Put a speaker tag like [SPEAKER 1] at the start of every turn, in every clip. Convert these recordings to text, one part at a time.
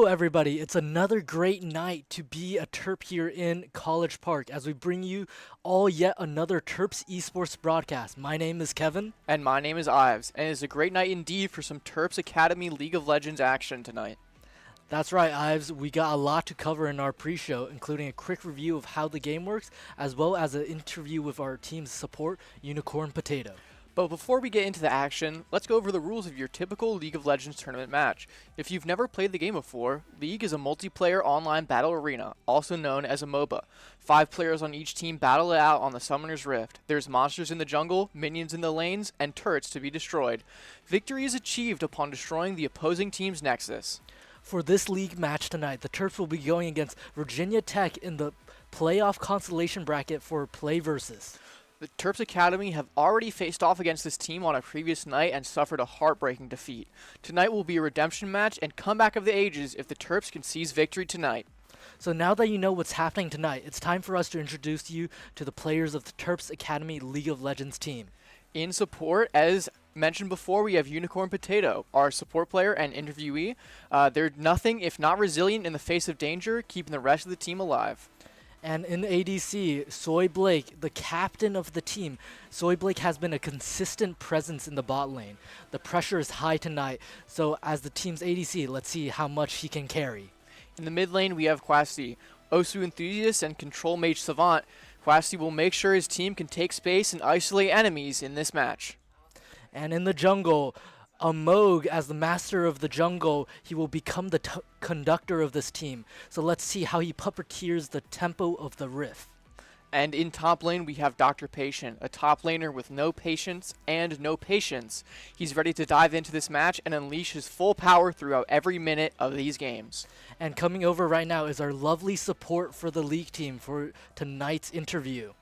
[SPEAKER 1] everybody. It's another great night to be a Terp here in College Park as we bring you all yet another Terps Esports broadcast. My name is Kevin.
[SPEAKER 2] And my name is Ives, and it's a great night indeed for some Terps Academy League of Legends action tonight.
[SPEAKER 1] That's right, Ives. We got a lot to cover in our pre-show, including a quick review of how the game works, as well as an interview with our team's support, Unicorn Potato.
[SPEAKER 2] But before we get into the action, let's go over the rules of your typical League of Legends tournament match. If you've never played the game before, League is a multiplayer online battle arena, also known as a MOBA. 5 players on each team battle it out on the Summoner's Rift. There's monsters in the jungle, minions in the lanes, and turrets to be destroyed. Victory is achieved upon destroying the opposing team's nexus.
[SPEAKER 1] For this league match tonight, the Terps will be going against Virginia Tech in the playoff consolation bracket for Play Versus.
[SPEAKER 2] The Terps Academy have already faced off against this team on a previous night and suffered a heartbreaking defeat. Tonight will be a redemption match and comeback of the ages if the Terps can seize victory tonight.
[SPEAKER 1] So now that you know what's happening tonight, it's time for us to introduce you to the players of the Terps Academy League of Legends team.
[SPEAKER 2] In support, as mentioned before, we have Unicorn Potato, our support player and interviewee. They're nothing if not resilient in the face of danger, keeping the rest of the team alive.
[SPEAKER 1] And in ADC, Soy Blake, the captain of the team. Soy Blake has been a consistent presence in the bot lane. The pressure is high tonight, so as the team's ADC, let's see how much he can carry.
[SPEAKER 2] In the mid lane, we have Quasti, Osu Enthusiast and Control Mage Savant. Quasti will make sure his team can take space and isolate enemies in this match.
[SPEAKER 1] And in the jungle, Amog, as the master of the jungle, he will become the conductor of this team. So let's see how he puppeteers the tempo of the riff.
[SPEAKER 2] And in top lane, we have Dr. Patient, a top laner with no patience and no patience. He's ready to dive into this match and unleash his full power throughout every minute of these games.
[SPEAKER 1] And coming over right now is our lovely support for the league team for tonight's interview.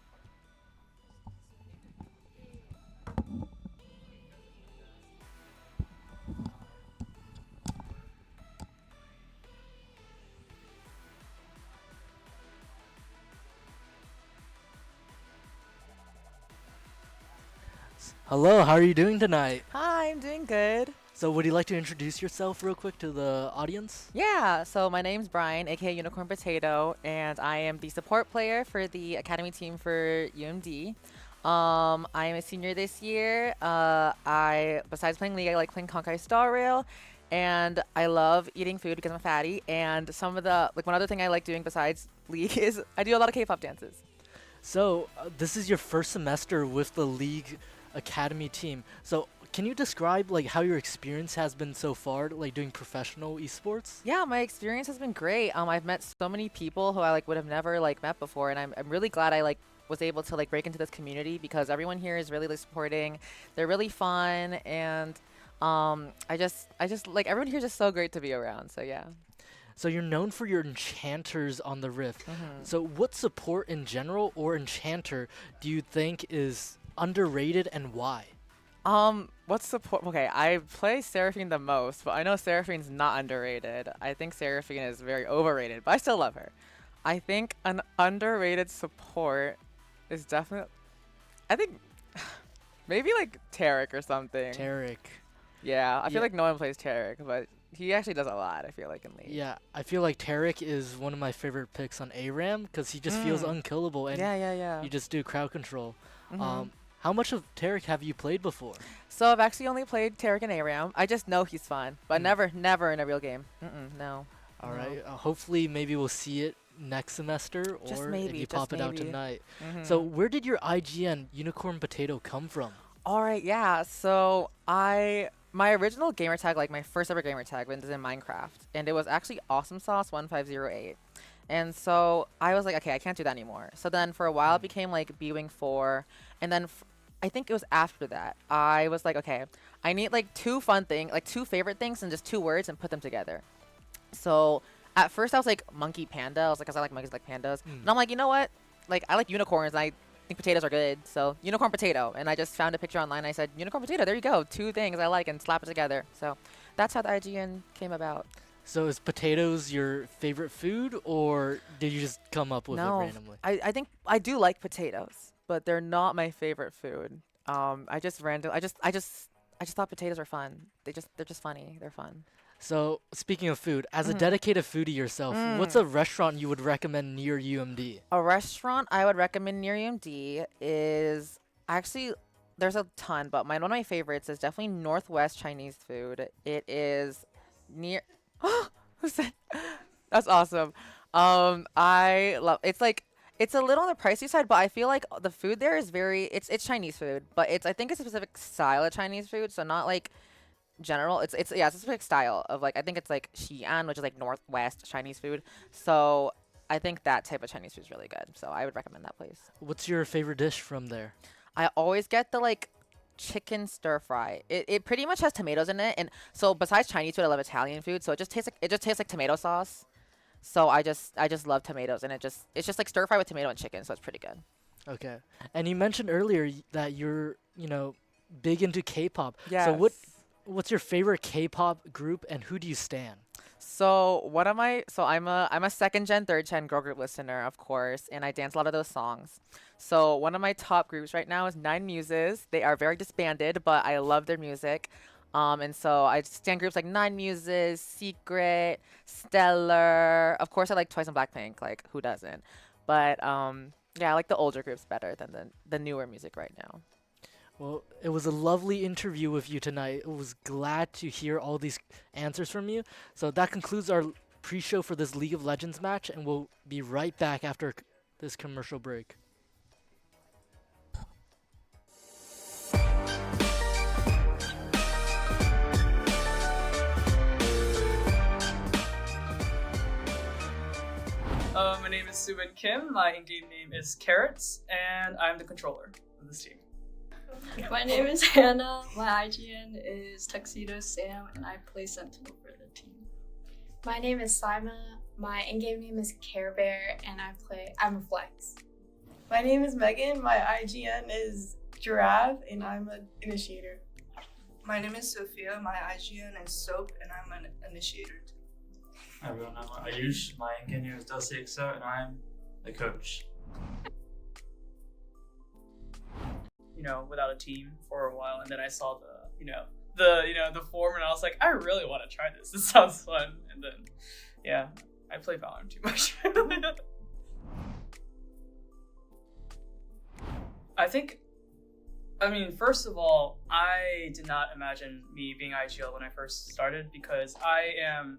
[SPEAKER 1] Hello, how are you doing tonight?
[SPEAKER 3] Hi, I'm doing good.
[SPEAKER 1] So would you like to introduce yourself real quick to the audience?
[SPEAKER 3] Yeah, so my name's Brian, aka Unicorn Potato, and I am the support player for the academy team for UMD. I am a senior this year. Besides playing League, I like playing Honkai Star Rail, and I love eating food because I'm a fatty. And one other thing I like doing besides League is I do a lot of K-pop dances.
[SPEAKER 1] So this is your first semester with the League Academy team. So can you describe like how your experience has been so far, like doing professional esports?
[SPEAKER 3] Yeah, my experience has been great. I've met so many people who I would have never met before, and I'm really glad I was able to break into this community because everyone here is really supporting. They're really fun, and I just everyone here is just so great to be around. So yeah.
[SPEAKER 1] So you're known for your enchanters on the Rift. So what support in general or enchanter do you think is underrated and why?
[SPEAKER 3] What's support? Okay, I play Seraphine the most, but I know Seraphine's not underrated. I think Seraphine is very overrated, but I still love her. I think an underrated support is definitely, I think, maybe Tarek or something.
[SPEAKER 1] Tarek.
[SPEAKER 3] Yeah, I feel like no one plays Tarek, but he actually does a lot, I feel like, in League.
[SPEAKER 1] Yeah, I feel like Tarek is one of my favorite picks on ARAM because he just feels unkillable and
[SPEAKER 3] yeah.
[SPEAKER 1] you just do crowd control. How much of Tarek have you played before?
[SPEAKER 3] So I've actually only played Tarek and ARAM. I just know he's fun, but never in a real game. No.
[SPEAKER 1] All right. Hopefully, maybe we'll see it next semester, or if you pop it out tonight. So where did your IGN Unicorn Potato come from?
[SPEAKER 3] All right, yeah. So my original gamer tag, my first ever gamer tag, was in Minecraft, and it was actually Awesome Sauce 1508. And so I was like, okay, I can't do that anymore. So then for a while it became B-Wing 4, and then I think it was after that I was like, okay, I need two fun things, two favorite things and just 2 words and put them together. So at first I was like monkey panda. I was like, 'cause I like monkeys like pandas. And I'm like, you know what? I like unicorns and I think potatoes are good. So unicorn potato. And I just found a picture online. I said, unicorn potato, there you go. 2 things I like and slap it together. So that's how the IGN came about.
[SPEAKER 1] So is potatoes your favorite food, or did you just come up with it randomly?
[SPEAKER 3] I think I do like potatoes, but they're not my favorite food. I just thought potatoes are fun. They're just funny. They're fun.
[SPEAKER 1] So, speaking of food, as a
[SPEAKER 3] Mhm.
[SPEAKER 1] dedicated foodie yourself, what's
[SPEAKER 3] Mm.
[SPEAKER 1] a restaurant you would recommend near UMD?
[SPEAKER 3] A restaurant I would recommend near UMD is actually there's a ton, but one of my favorites is definitely Northwest Chinese food. It is near. Who said? That's awesome. I love. It's like it's a little on the pricey side, but I feel like the food there is very. It's Chinese food, but I think it's a specific style of Chinese food, so not like general. It's a specific style of like I think it's like Xi'an, which is like Northwest Chinese food. So I think that type of Chinese food is really good. So I would recommend that place.
[SPEAKER 1] What's your favorite dish from there?
[SPEAKER 3] I always get the like chicken stir fry. It pretty much has tomatoes in it, and so besides Chinese food, I love Italian food. So it just tastes like tomato sauce. So I just love tomatoes, and it's just like stir fry with tomato and chicken. So it's pretty good.
[SPEAKER 1] Okay. And you mentioned earlier that you're, big into K-pop. So
[SPEAKER 3] Yes.
[SPEAKER 1] what's your favorite K-pop group and who do you stan?
[SPEAKER 3] So what am I? So I'm a second gen, third gen girl group listener, of course, and I dance a lot of those songs. So one of my top groups right now is Nine Muses. They are very disbanded, but I love their music. And so I stand groups like Nine Muses, Secret, Stellar. Of course, I like Twice and Blackpink. Like who doesn't? But yeah, I like the older groups better than the newer music right now.
[SPEAKER 1] Well, it was a lovely interview with you tonight. I was glad to hear all these answers from you. So that concludes our pre-show for this League of Legends match, and we'll be right back after this commercial break.
[SPEAKER 4] My name is Subin Kim. My in-game name is Carrots, and I'm the controller of this team.
[SPEAKER 5] My name is Hannah. My IGN is Tuxedo Sam, and I play Sentinel for the team.
[SPEAKER 6] My name is Sima. My in-game name is Care Bear, and I'm a flex.
[SPEAKER 7] My name is Megan. My IGN is Giraffe, and I'm an initiator.
[SPEAKER 8] My name is Sophia. My IGN is Soap, and I'm an initiator.
[SPEAKER 9] Hi everyone, I'm Ayush. My in-game name is Dulcexo, and I'm the coach.
[SPEAKER 4] Without a team for a while, and then I saw the form, and I was like, I really want to try this. This sounds fun. And then, yeah, I play Valorant too much. First of all, I did not imagine me being IGL when I first started because I am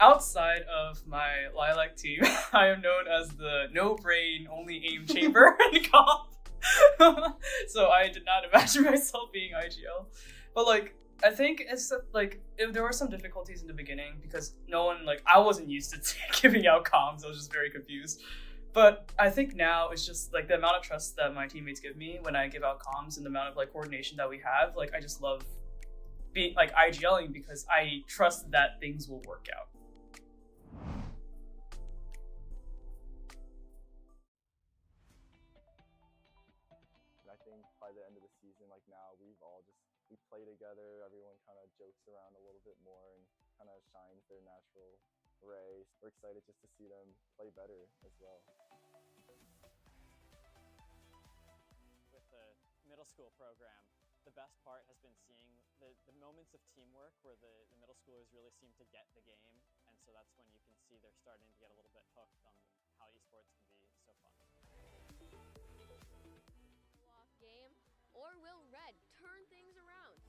[SPEAKER 4] outside of my Lilac team. I am known as the no brain, only aim chamber in comp. So I did not imagine myself being IGL. But I think it's if there were some difficulties in the beginning because no one I wasn't used to giving out comms. I was just very confused. But I think now it's just the amount of trust that my teammates give me when I give out comms and the amount of coordination that we have. I just love being IGLing because I trust that things will work out.
[SPEAKER 10] I think by the end of the season, now we play together. Everyone kind of jokes around a little bit more and kind of shines their natural ray. We're excited just to see them play better as well.
[SPEAKER 11] With the middle school program, the best part has been seeing the moments of teamwork where the middle schoolers really seem to get the game, and so that's when you can see they're starting to get a little bit hooked on how esports can be so fun.
[SPEAKER 12] Game, or will Red turn things around?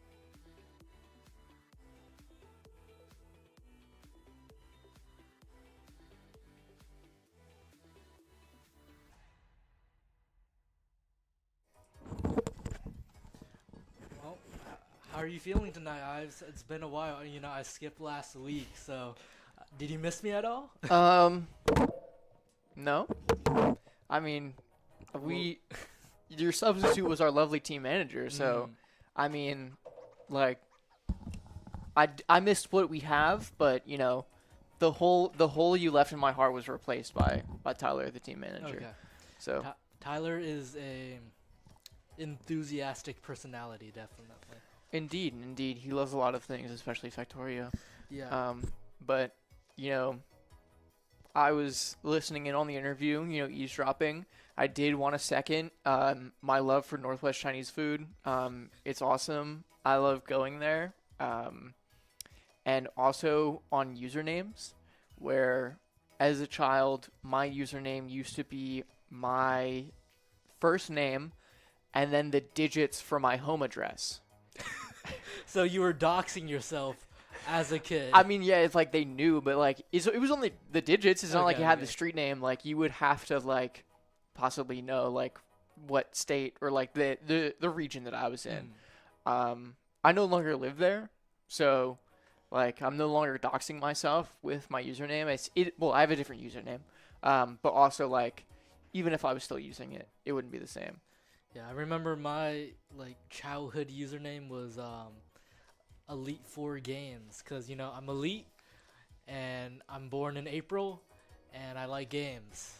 [SPEAKER 1] Well, how are you feeling tonight, Ives? It's been a while. I skipped last week, so did you miss me at all?
[SPEAKER 2] No. I mean, your substitute was our lovely team manager, so I mean, I missed what we have, but the hole you left in my heart was replaced by Tyler, the team manager.
[SPEAKER 1] Okay.
[SPEAKER 2] So
[SPEAKER 1] Tyler is a enthusiastic personality, definitely.
[SPEAKER 2] indeed, he loves a lot of things, especially Factorio.
[SPEAKER 1] Yeah.
[SPEAKER 2] But I was listening in on the interview, eavesdropping. I did want to second my love for Northwest Chinese food. It's awesome. I love going there. and also on usernames, where as a child, my username used to be my first name and then the digits for my home address.
[SPEAKER 1] So you were doxing yourself as a kid.
[SPEAKER 2] I mean, yeah, it's like they knew, but like it was only the digits. It's not like
[SPEAKER 1] Okay,
[SPEAKER 2] you had
[SPEAKER 1] okay.
[SPEAKER 2] the street name. Like you would have to like possibly know like what state or like the region that I was in. I no longer live there, so like I'm no longer doxing myself with my username. Well, I have a different username, but also like even if I was still using it, it wouldn't be the same.
[SPEAKER 1] Yeah, I remember my like childhood username was Elite 4 Games, because you know I'm elite and I'm born in April and I like games.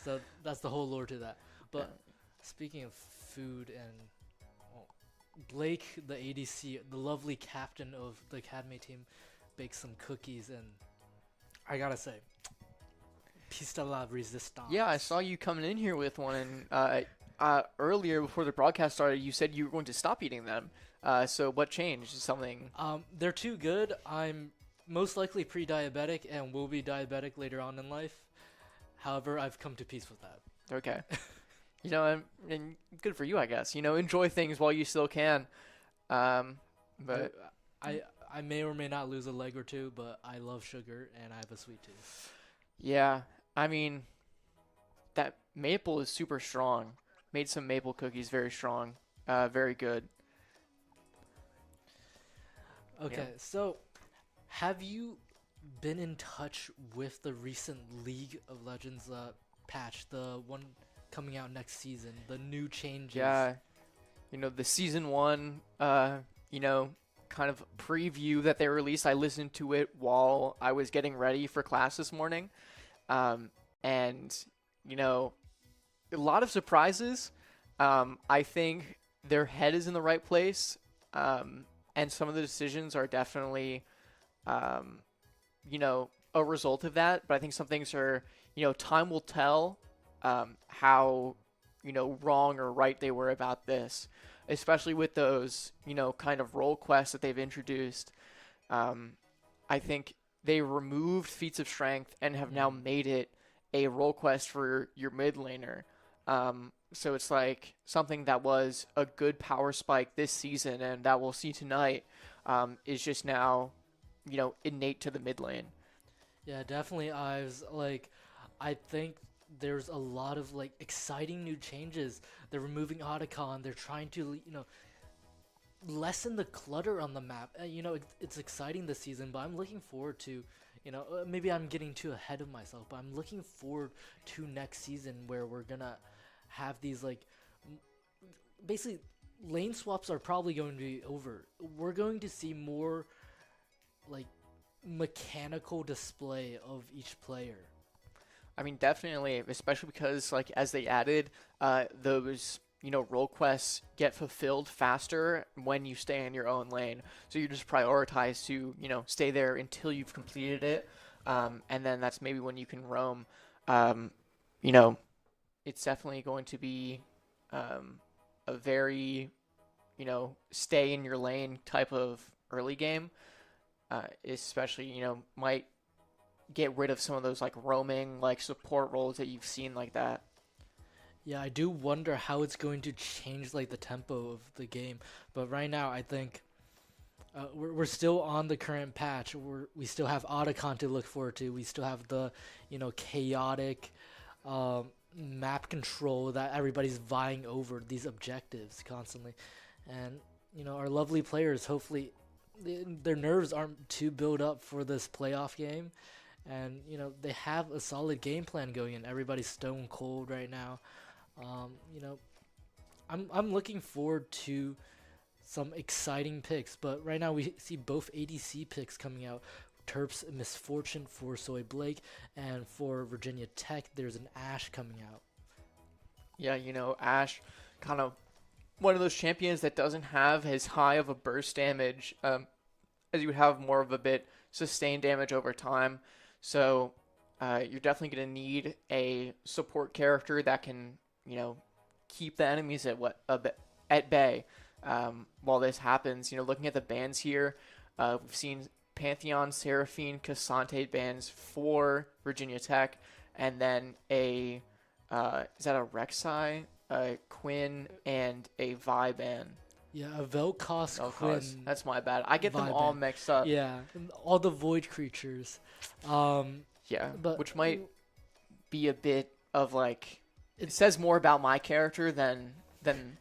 [SPEAKER 1] So that's the whole lore to that. But speaking of food and Blake, the ADC, the lovely captain of the academy team, baked some cookies, and I gotta say, peace de la resistance.
[SPEAKER 2] Yeah, I saw you coming in here with one, and earlier before the broadcast started, you said you were going to stop eating them. So what changed? Something?
[SPEAKER 1] They're too good. I'm most likely pre-diabetic and will be diabetic later on in life. However, I've come to peace with that.
[SPEAKER 2] Okay. You know, and good for you, I guess. You know, enjoy things while you still can. But
[SPEAKER 1] I may or may not lose a leg or two, but I love sugar and I have a sweet tooth.
[SPEAKER 2] yeah, I mean, that maple is super strong. Made some maple cookies very strong. Very good.
[SPEAKER 1] Okay,
[SPEAKER 2] Yeah.
[SPEAKER 1] so have you been in touch with the recent League of Legends patch, the one coming out next season, the new changes?
[SPEAKER 2] Yeah, you know, the season 1, you know, kind of preview that they released. I listened to it while I was getting ready for class this morning. And, you know, a lot of surprises. I think their head is in the right place. And some of the decisions are definitely, you know, a result of that. But I think some things are, you know, time will tell how, you know, wrong or right they were about this, especially with those, you know, kind of role quests that they've introduced. I think they removed feats of strength and have now made it a role quest for your mid laner. So it's like something that was a good power spike this season and that we'll see tonight is just now, you know, innate to the mid lane.
[SPEAKER 1] Yeah, definitely. I think there's a lot of like exciting new changes. They're removing Otacon. They're trying to, you know, lessen the clutter on the map. You know, it's exciting this season, but I'm looking forward to, you know, maybe I'm getting too ahead of myself, but I'm looking forward to next season where we're gonna have these like basically lane swaps are probably going to be over. We're going to see more like mechanical display of each player.
[SPEAKER 2] I mean, definitely, especially because like as they added those, you know, role quests get fulfilled faster when you stay in your own lane. So you just prioritize to, you know, stay there until you've completed it, and then that's maybe when you can roam. You know, it's definitely going to be a very, you know, stay in your lane type of early game, especially, you know, might get rid of some of those like roaming like support roles that you've seen like that.
[SPEAKER 1] Yeah, I do wonder how it's going to change like the tempo of the game. But right now, I think we're still on the current patch. We still have Otacon to look forward to. We still have the, you know, chaotic map control that everybody's vying over these objectives constantly. And, you know, our lovely players, hopefully their nerves aren't too built up for this playoff game. And, you know, they have a solid game plan going in. Everybody's stone cold right now. You know, I'm looking forward to some exciting picks, but right now we see both ADC picks coming out. Terps Misfortune for Soy Blake, and for Virginia Tech, there's an Ashe coming out.
[SPEAKER 2] Yeah, you know, Ashe, kind of one of those champions that doesn't have as high of a burst damage, as you would have more of a bit sustained damage over time. So you're definitely going to need a support character that can, you know, keep the enemies at bay while this happens. You know, looking at the bans here, We've seen Pantheon, Seraphine, Cassante bans for Virginia Tech, and then is that a Rek'Sai, a Quinn, and a Vi ban.
[SPEAKER 1] Yeah, a Vel'Koz, Quinn.
[SPEAKER 2] That's my bad. I get them
[SPEAKER 1] Vi
[SPEAKER 2] all
[SPEAKER 1] ban.
[SPEAKER 2] mixed up.
[SPEAKER 1] Yeah, and all the void creatures.
[SPEAKER 2] Yeah,
[SPEAKER 1] but
[SPEAKER 2] which might be a bit of like, it says more about my character than them.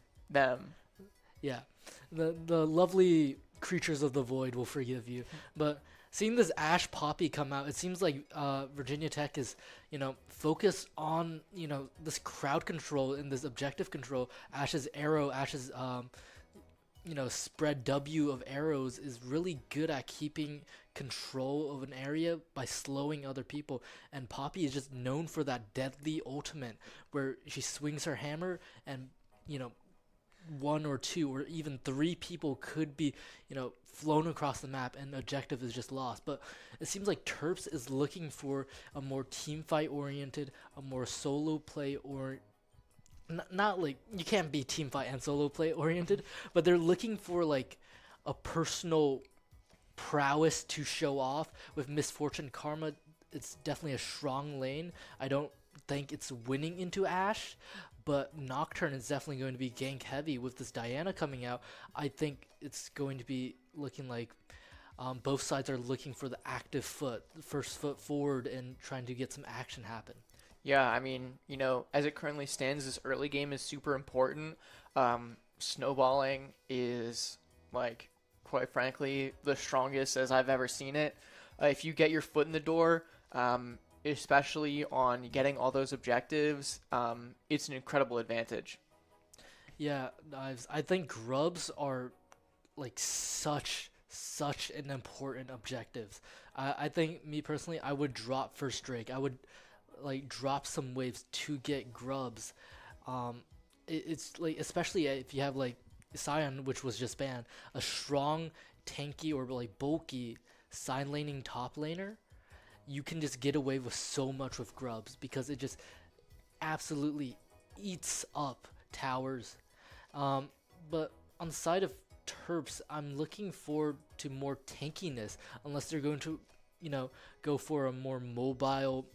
[SPEAKER 1] Yeah, the lovely creatures of the void will forgive you. But seeing this Ashe Poppy come out, it seems like Virginia Tech is, focused on, this crowd control and this objective control. Ashe's arrow, Ashe's, spread W of arrows is really good at keeping control of an area by slowing other people. And Poppy is just known for that deadly ultimate where she swings her hammer and, one or two or even three people could be, flown across the map and objective is just lost. But it seems like Terps is looking for a more team fight oriented, a more solo play or not like you can't be team fight and solo play oriented, but they're looking for like a personal prowess to show off. With Misfortune Karma, it's definitely a strong lane. I don't think it's winning into Ashe, but Nocturne is definitely going to be gank heavy. With this Diana coming out, I think it's going to be looking like both sides are looking for the active foot, the first foot forward, and trying to get some action happen.
[SPEAKER 2] Yeah, I mean, as it currently stands, this early game is super important. Snowballing is, like, quite frankly, the strongest as I've ever seen it. If you get your foot in the door, especially on getting all those objectives, it's an incredible advantage.
[SPEAKER 1] Yeah, I think grubs are like such an important objective. I think, me personally, I would drop first Drake. I would like drop some waves to get grubs. It's like, especially if you have like Sion, which was just banned, a strong, tanky, or like bulky side laning top laner, you can just get away with so much with grubs because it just absolutely eats up towers. But on the side of Terps, I'm looking forward to more tankiness, unless they're going to, go for a more mobile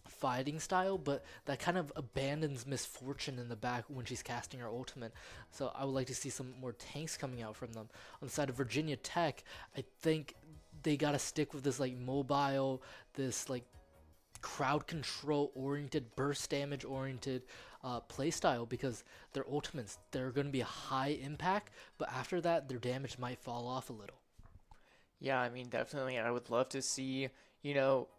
[SPEAKER 1] fighting style, but that kind of abandons Misfortune in the back when she's casting her ultimate. So I would like to see some more tanks coming out from them. On the side of Virginia Tech, I think they gotta stick with this like mobile, this like crowd control oriented, burst damage oriented play style, because their ultimates, they're going to be a high impact, but after that their damage might fall off a little.
[SPEAKER 2] Yeah, I mean, definitely I would love to see,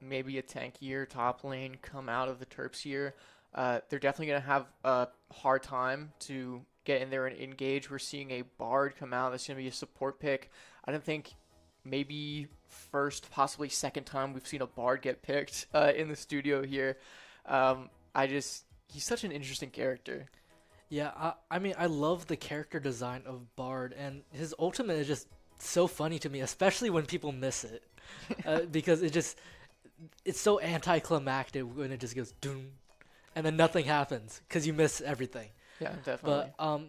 [SPEAKER 2] maybe a tankier top lane come out of the Terps here. They're definitely going to have a hard time to get in there and engage. We're seeing a Bard come out. That's going to be a support pick. I don't think maybe first, possibly second time we've seen a Bard get picked in the studio here. He's such an interesting character.
[SPEAKER 1] Yeah, I mean, I love the character design of Bard, and his ultimate is just so funny to me, especially when people miss it. Because it's so anticlimactic when it just goes doom, and then nothing happens because you miss everything.
[SPEAKER 2] Yeah, definitely.
[SPEAKER 1] But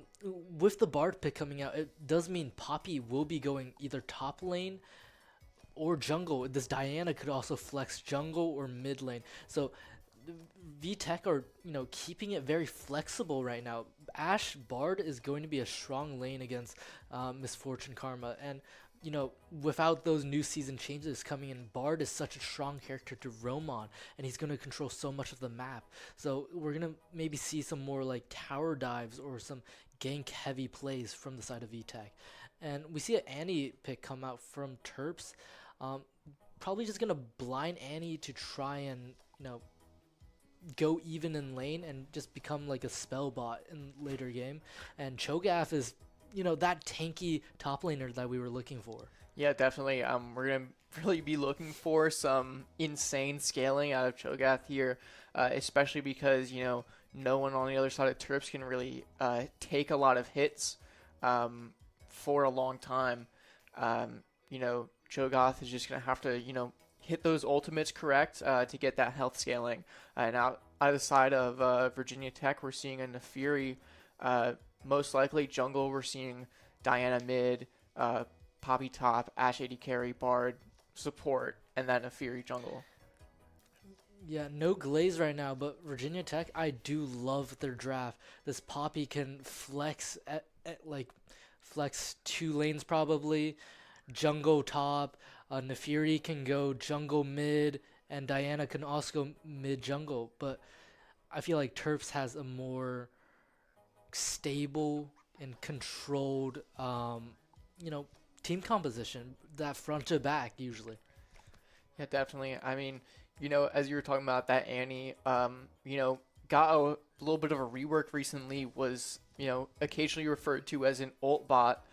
[SPEAKER 1] with the Bard pick coming out, it does mean Poppy will be going either top lane or jungle. This Diana could also flex jungle or mid lane. So VTech are, keeping it very flexible right now. Ashe Bard is going to be a strong lane against Misfortune Karma, and without those new season changes coming in, Bard is such a strong character to roam on, and he's going to control so much of the map. So we're going to maybe see some more like tower dives or some gank heavy plays from the side of VTech. And we see an Annie pick come out from Terps. Probably just going to blind Annie to try and, go even in lane and just become like a spell bot in later game. And Cho'Gath is, that tanky top laner that we were looking for.
[SPEAKER 2] Yeah, definitely. We're going to really be looking for some insane scaling out of Cho'Gath here, especially because, no one on the other side of Terps can really take a lot of hits for a long time. Cho'Gath is just going to have to, hit those ultimates correct to get that health scaling. Now, out of the side of Virginia Tech, we're seeing a Nefiri. Most likely jungle, we're seeing Diana mid, Poppy top, Ashe AD carry, Bard support, and then a Fury jungle.
[SPEAKER 1] Yeah, no glaze right now, but Virginia Tech, I do love their draft. This Poppy can flex 2 lanes probably, jungle top. Nefiri can go jungle mid, and Diana can also go mid jungle. But I feel like Terps has a more stable and controlled, you know, team composition. That front to back usually.
[SPEAKER 2] Yeah, definitely. I mean, as you were talking about that Annie, got a little bit of a rework recently, was, occasionally referred to as an ult bot,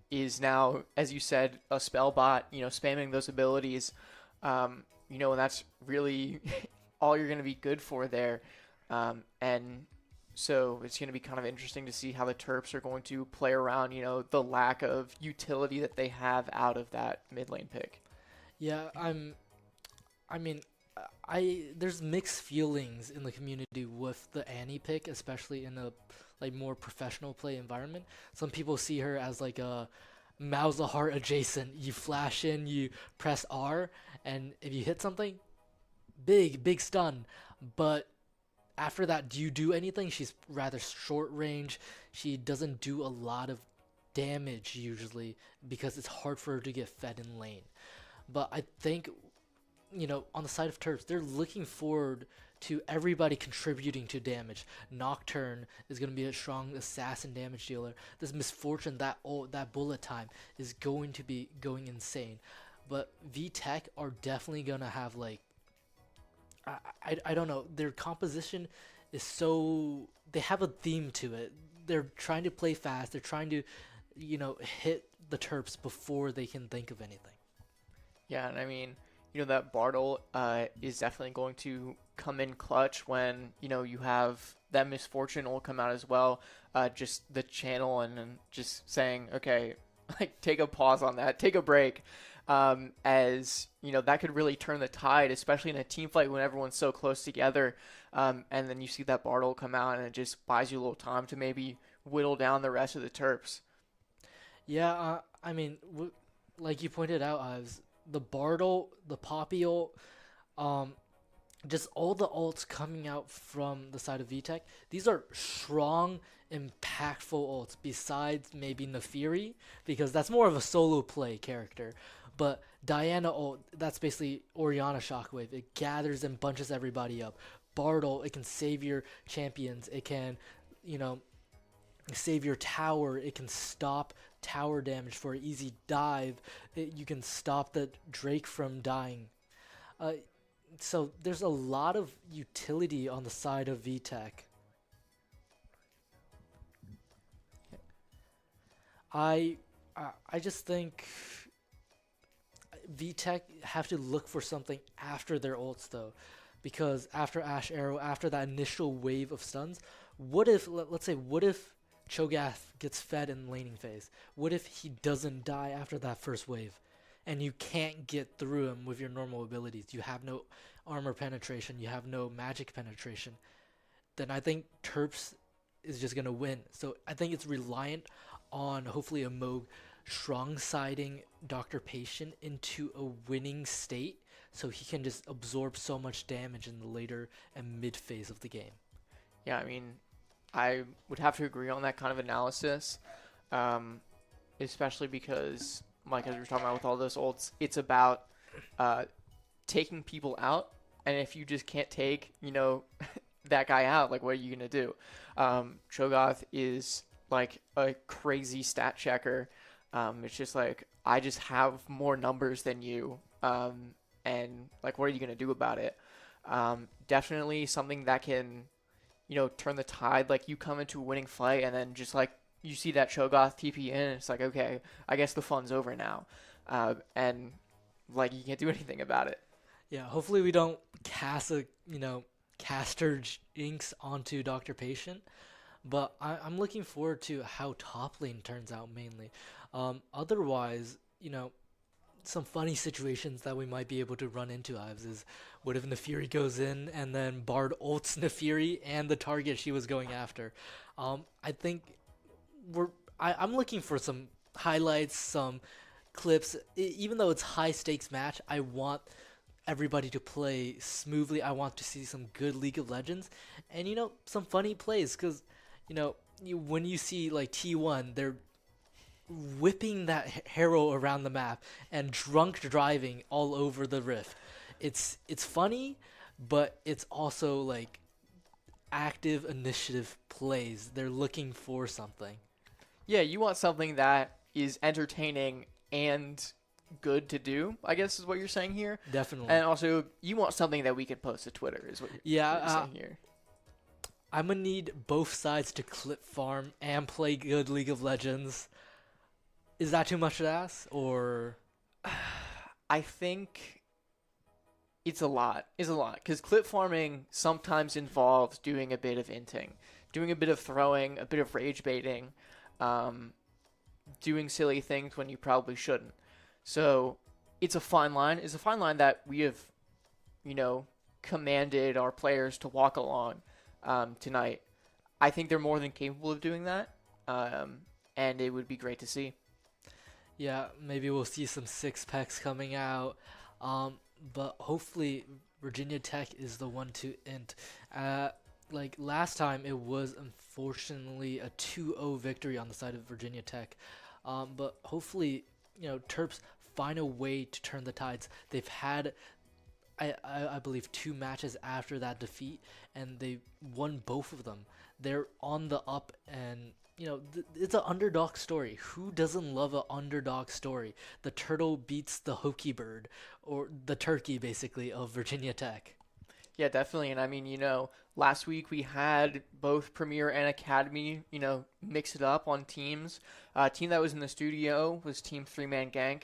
[SPEAKER 2] is now, as you said, a spell bot, spamming those abilities, and that's really all you're going to be good for there. And so it's going to be kind of interesting to see how the Terps are going to play around, the lack of utility that they have out of that mid lane pick.
[SPEAKER 1] Yeah, there's mixed feelings in the community with the Annie pick, especially in a more professional play environment. Some people see her as like a mouse a heart adjacent. You flash in, you press R, and if you hit something, big stun. But after that, do you do anything? She's rather short range. She doesn't do a lot of damage usually because it's hard for her to get fed in lane. But I think, on the side of Terps, they're looking forward to everybody contributing to damage. Nocturne is going to be a strong assassin damage dealer. This Misfortune, that bullet time is going to be going insane. But VTech are definitely going to have I don't know, their composition is so, they have a theme to it. They're trying to play fast. They're trying to, hit the Terps before they can think of anything.
[SPEAKER 2] Yeah, and I mean, that Bartle is definitely going to come in clutch when, you have that Misfortune will come out as well. Just the channel and just saying, okay, take a pause on that, take a break. As, that could really turn the tide, especially in a team fight when everyone's so close together. And then you see that Bartle come out and it just buys you a little time to maybe whittle down the rest of the Terps.
[SPEAKER 1] Yeah, like you pointed out, Ives, the Bartle, the Poppy ult, just all the ults coming out from the side of VTech. These are strong, impactful ults besides maybe Nefiri, because that's more of a solo play character. But Diana ult, that's basically Orianna Shockwave. It gathers and bunches everybody up. Bartle, it can save your champions. It can, save your tower. It can stop tower damage for an easy dive. You can stop the Drake from dying. So there's a lot of utility on the side of VTech. I just think VTech have to look for something after their ults though, because after Ash Arrow, after that initial wave of stuns, what if, let's say, what if Cho'Gath gets fed in laning phase? What if he doesn't die after that first wave? And you can't get through him with your normal abilities. You have no armor penetration. You have no magic penetration. Then I think Terps is just going to win. So I think it's reliant on hopefully a Moog strong siding Dr. Patient into a winning state so he can just absorb so much damage in the later and mid phase of the game.
[SPEAKER 2] Yeah, I mean, I would have to agree on that kind of analysis, especially because, Mike, as we were talking about with all those ults, it's about taking people out, and if you just can't take, that guy out, what are you going to do? Cho'Gath is a crazy stat checker. It's just I just have more numbers than you, and what are you going to do about it? Definitely something that can, turn the tide. You come into a winning fight and then just you see that Cho'Gath TP in, and it's okay, I guess the fun's over now. And you can't do anything about it.
[SPEAKER 1] Yeah, hopefully we don't cast a, caster jinx onto Dr. Patient. But I'm looking forward to how top lane turns out mainly. Otherwise, some funny situations that we might be able to run into, Ives, is what if Nefiri goes in and then Bard ults Nefiri and the target she was going after? I think I'm looking for some highlights, some clips. Even though it's high stakes match, I want everybody to play smoothly. I want to see some good League of Legends, and some funny plays. Because when you see like T1, they're whipping that Harrow around the map and drunk driving all over the Rift. It's funny, but it's also like active initiative plays. They're looking for something.
[SPEAKER 2] Yeah, you want something that is entertaining and good to do, I guess is what you're saying here.
[SPEAKER 1] Definitely.
[SPEAKER 2] And also, you want something that we can post to Twitter, is what you're saying here.
[SPEAKER 1] I'm gonna need both sides to clip farm and play good League of Legends. Is that too much to ask, or?
[SPEAKER 2] I think it's a lot. Because clip farming sometimes involves doing a bit of inting, doing a bit of throwing, a bit of rage baiting, doing silly things when you probably shouldn't. So it's a fine line. It's a fine line that we have, commanded our players to walk along tonight. I think they're more than capable of doing that, and it would be great to see.
[SPEAKER 1] Yeah, maybe we'll see some six packs coming out, but hopefully Virginia Tech is the one to int. Like last time, it was unfortunately a 2-0 victory on the side of Virginia Tech, but hopefully Terps find a way to turn the tides. They've had, I believe, 2 matches after that defeat, and they won both of them. They're on the up, and it's an underdog story. Who doesn't love an underdog story? The turtle beats the hokey bird, or the turkey, basically, of Virginia Tech.
[SPEAKER 2] Yeah, definitely. And I mean, last week we had both Premier and Academy, mix it up on teams. Team that was in the studio was Team 3-Man Gank.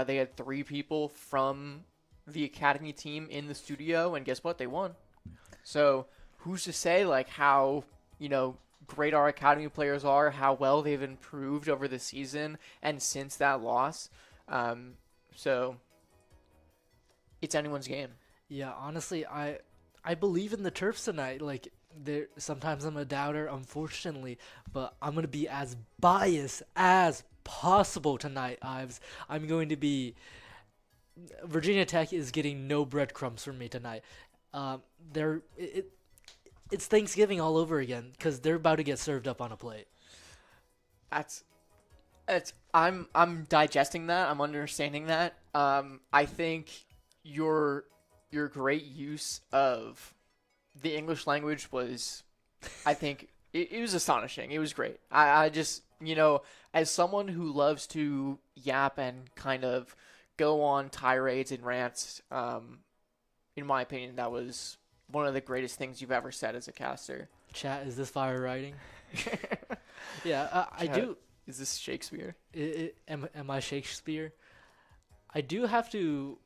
[SPEAKER 2] They had 3 people from the Academy team in the studio, and guess what? They won. So who's to say, like, how, great our Academy players are, how well they've improved over the season and since that loss. So it's anyone's game.
[SPEAKER 1] Yeah, honestly, I believe in the Terps tonight. Like, sometimes I'm a doubter, unfortunately, but I'm going to be as biased as possible tonight, Ives. I'm going to be... Virginia Tech is getting no breadcrumbs from me tonight. It's Thanksgiving all over again because they're about to get served up on a plate.
[SPEAKER 2] I'm digesting that. I'm understanding that. I think your great use of the English language was, I think, it was astonishing. It was great. I just, as someone who loves to yap and kind of go on tirades and rants, in my opinion, that was one of the greatest things you've ever said as a caster.
[SPEAKER 1] Chat, is this fire writing? Yeah, I do.
[SPEAKER 2] Is this Shakespeare?
[SPEAKER 1] Am I Shakespeare? I do have to.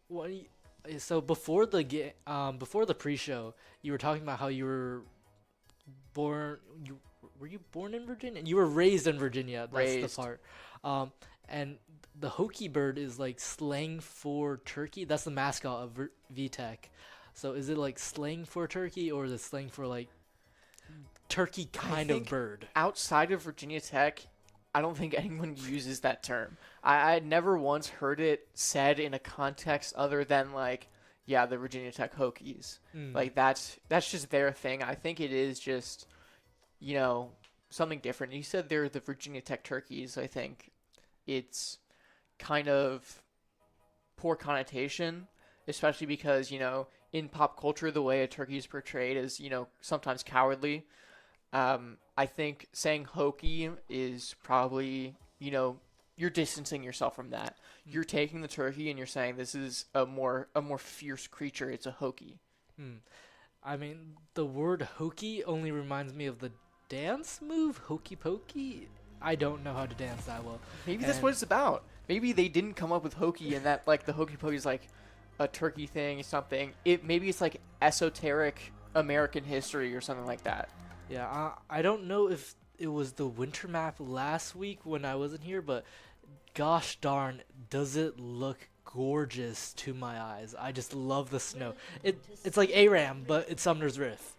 [SPEAKER 1] So before the pre-show, you were talking about how you were born. Were you born in Virginia? You were raised in Virginia. That's the part. And the hokey bird is like slang for turkey. That's the mascot of VTech. So is it like slang for turkey, or is it slang for like turkey kind of bird?
[SPEAKER 2] Outside of Virginia Tech, I don't think anyone uses that term. I had never once heard it said in a context other than like, yeah, the Virginia Tech Hokies. Like that's just their thing. I think it is just, something different. You said they're the Virginia Tech Turkeys. I think it's kind of poor connotation, especially because, in pop culture, the way a turkey is portrayed is, sometimes cowardly. I think saying hokey is probably, you're distancing yourself from that. You're taking the turkey and you're saying this is a more fierce creature. It's a hokey.
[SPEAKER 1] I mean, the word hokey only reminds me of the dance move, hokey pokey. I don't know how to dance that well.
[SPEAKER 2] Maybe that's what it's about. Maybe they didn't come up with hokey and that like the hokey pokey is like a turkey thing or something. Maybe it's like esoteric American history or something like that.
[SPEAKER 1] Yeah, I don't know if it was the winter map last week when I wasn't here, but gosh darn, does it look gorgeous to my eyes. I just love the snow. It's like ARAM, but it's Sumner's Rift.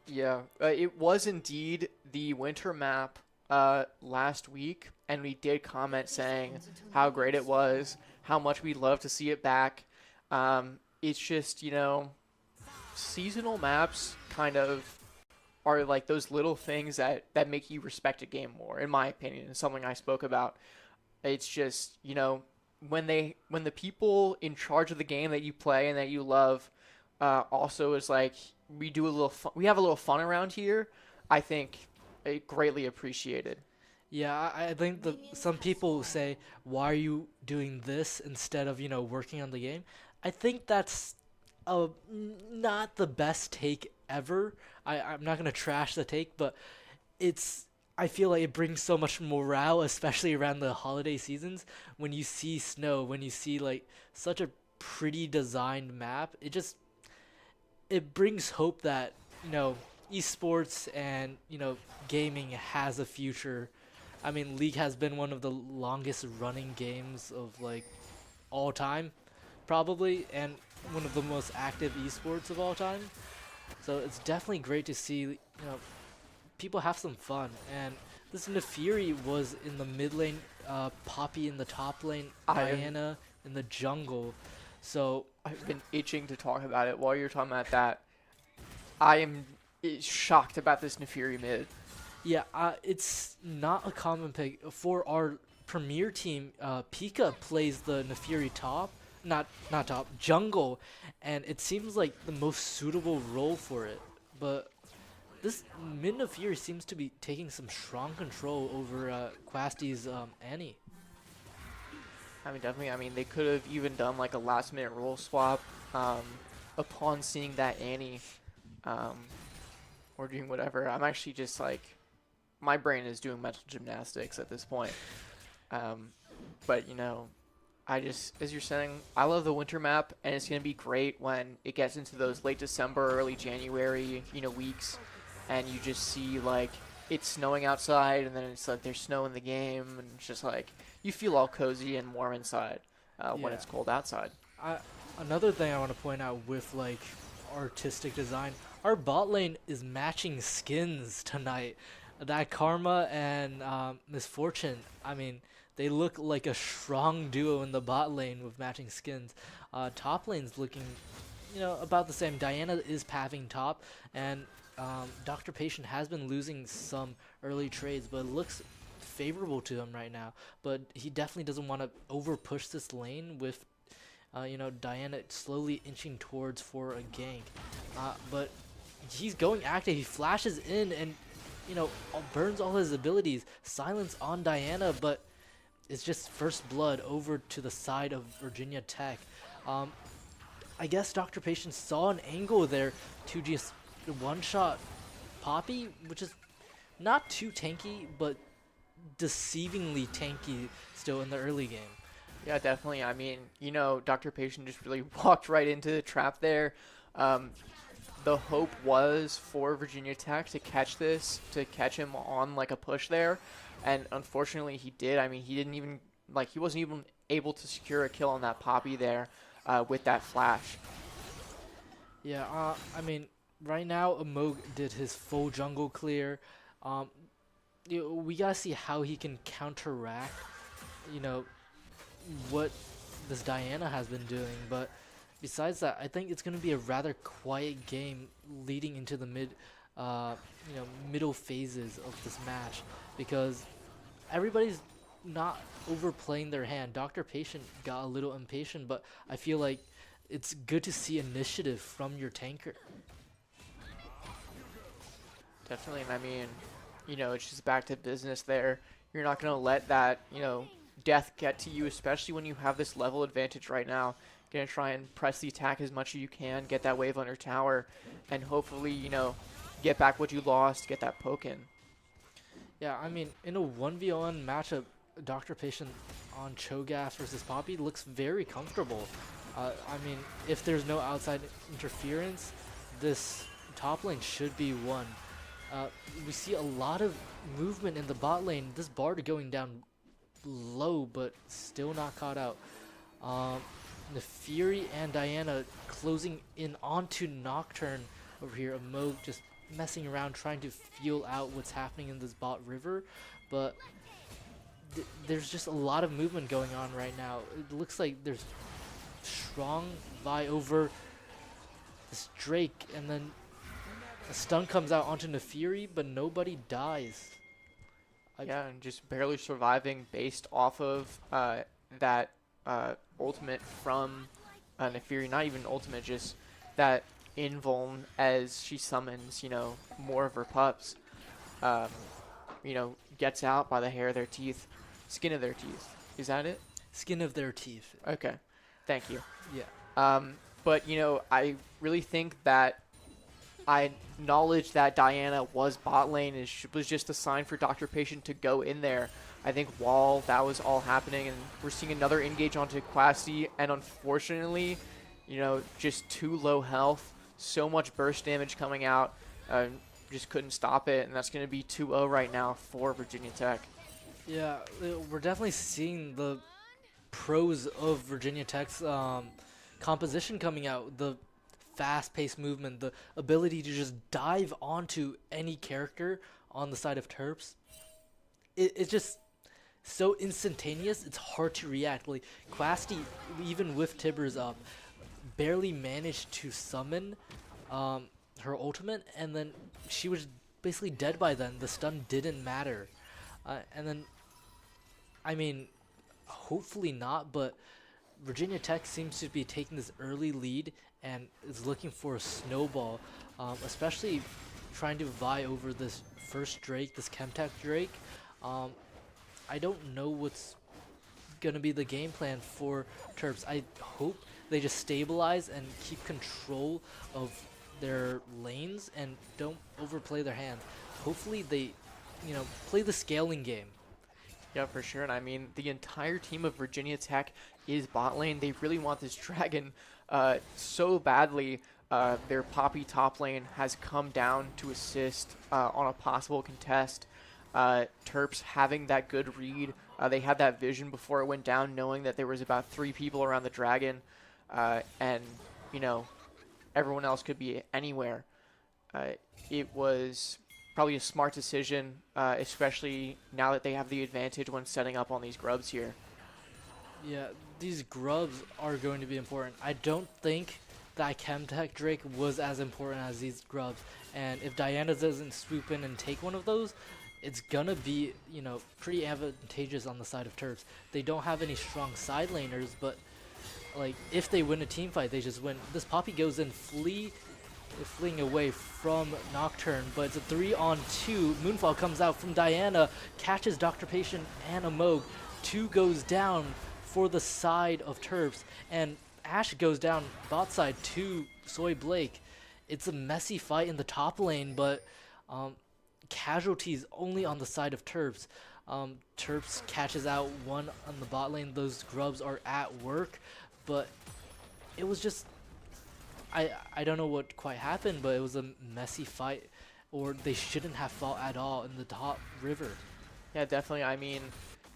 [SPEAKER 2] Yeah, it was indeed the winter map last week, and we did comment saying how great it was, how much we'd love to see it back. It's just, seasonal maps kind of are like those little things that make you respect a game more, in my opinion, and something I spoke about. It's just, when the people in charge of the game that you play and that you love also is like, we have a little fun around here, I think greatly appreciated.
[SPEAKER 1] Yeah, I think some people say, why are you doing this instead of, working on the game? I think that's not the best take ever. I'm not going to trash the take, but I feel like it brings so much morale, especially around the holiday seasons. When you see snow, when you see like such a pretty designed map, it brings hope that, esports and, gaming has a future. I mean, League has been one of the longest running games of like all time, probably, and one of the most active esports of all time. So it's definitely great to see, people have some fun. And this Nefiri was in the mid lane, Poppy in the top lane, Diana in the jungle. So
[SPEAKER 2] I've been itching to talk about it. While you're talking about that, I am shocked about this Nefiri mid.
[SPEAKER 1] Yeah, it's not a common pick. For our premier team, Pika plays the Nefiri top, not top, jungle, and it seems like the most suitable role for it. But this mid Nefiri seems to be taking some strong control over Quasty's Annie.
[SPEAKER 2] I mean, definitely. I mean, they could have even done like a last-minute role swap upon seeing that Annie, or doing whatever. I'm actually just like, my brain is doing mental gymnastics at this point. But as you're saying, I love the winter map, and it's gonna be great when it gets into those late December, early January, weeks, and you just see like it's snowing outside, and then it's like there's snow in the game, and it's just like you feel all cozy and warm inside when it's cold outside.
[SPEAKER 1] Another thing I want to point out with like artistic design, our bot lane is matching skins tonight. That Karma and Misfortune, I mean, they look like a strong duo in the bot lane with matching skins. Top lane's looking, about the same. Diana is pathing top, and Dr. Patient has been losing some early trades, but it looks favorable to him right now. But he definitely doesn't want to over push this lane with, Diana slowly inching towards for a gank. But he's going active. He flashes in and, burns all his abilities. Silence on Diana, but it's just first blood over to the side of Virginia Tech. I guess Dr. Patient saw an angle there to just one-shot Poppy, which is not too tanky, but deceivingly tanky still in the early game.
[SPEAKER 2] Yeah, definitely. I mean, Dr. Patient just really walked right into the trap there. The hope was for Virginia Tech to catch him on like a push there, and unfortunately he did. I mean, he wasn't even able to secure a kill on that Poppy there with that flash.
[SPEAKER 1] Yeah, I mean, right now Amog did his full jungle clear. We gotta see how he can counteract, what this Diana has been doing. But besides that, I think it's gonna be a rather quiet game leading into the middle phases of this match, because everybody's not overplaying their hand. Dr. Patient got a little impatient, but I feel like it's good to see initiative from your tanker.
[SPEAKER 2] Definitely, and I mean, it's just back to business there. You're not going to let that, death get to you, especially when you have this level advantage right now. Going to try and press the attack as much as you can, get that wave on your tower, and hopefully, get back what you lost, get that poke in.
[SPEAKER 1] Yeah, I mean, in a 1v1 matchup, Dr. Patient on Cho'Gath versus Poppy looks very comfortable. I mean, if there's no outside interference, this top lane should be won. We see a lot of movement in the bot lane. This Bard going down low, but still not caught out. Nefiri and Diana closing in onto Nocturne over here. Amog just messing around trying to feel out what's happening in this bot river, but there's just a lot of movement going on right now. It looks like there's strong Vi over this Drake, and then a stun comes out onto Nefiri, but nobody dies.
[SPEAKER 2] Yeah, and just barely surviving based off of that ultimate from Nefiri. Not even ultimate, just that invuln as she summons, more of her pups. Gets out by the hair of their teeth, skin of their teeth. Is that it?
[SPEAKER 1] Skin of their teeth.
[SPEAKER 2] Okay, thank you.
[SPEAKER 1] Yeah.
[SPEAKER 2] But I really think that I acknowledge that Diana was bot lane was just a sign for Dr. Patient to go in there. I think while that was all happening, and we're seeing another engage onto Quasi, and unfortunately, just too low health, so much burst damage coming out, just couldn't stop it, and that's going to be 2-0 right now for Virginia Tech.
[SPEAKER 1] Yeah, we're definitely seeing the pros of Virginia Tech's composition coming out. The fast-paced movement, the ability to just dive onto any character on the side of Terps. It's just so instantaneous, it's hard to react. Like, Quasti, even with Tibbers up, barely managed to summon her ultimate, and then she was basically dead by then. The stun didn't matter. And then, I mean, hopefully not, but Virginia Tech seems to be taking this early lead and is looking for a snowball, especially trying to vie over this first Drake, this Chemtech Drake. I don't know what's going to be the game plan for Terps. I hope they just stabilize and keep control of their lanes and don't overplay their hand. Hopefully they, play the scaling game.
[SPEAKER 2] Yeah, for sure. And I mean, the entire team of Virginia Tech is bot lane. They really want this dragon so badly. Their Poppy top lane has come down to assist on a possible contest. Terps having that good read. They had that vision before it went down, knowing that there was about 3 people around the dragon. And, everyone else could be anywhere. It was probably a smart decision, especially now that they have the advantage when setting up on these grubs here.
[SPEAKER 1] Yeah, these grubs are going to be important. I don't think that Chemtech Drake was as important as these grubs. And if Diana doesn't swoop in and take one of those, it's gonna be, pretty advantageous on the side of Terps. They don't have any strong side laners, but like if they win a team fight, they just win. This Poppy goes in, fleeing away from Nocturne, but it's a 3-on-2. Moonfall comes out from Diana, catches Dr. Patient and a Moog. 2 goes down for the side of Terps, and Ash goes down bot side to Soy Blake. It's a messy fight in the top lane, but casualties only on the side of Terps. Terps catches out one on the bot lane. Those grubs are at work, but it was just, I don't know what quite happened, but it was a messy fight, or they shouldn't have fought at all in the top river.
[SPEAKER 2] Yeah, definitely. I mean,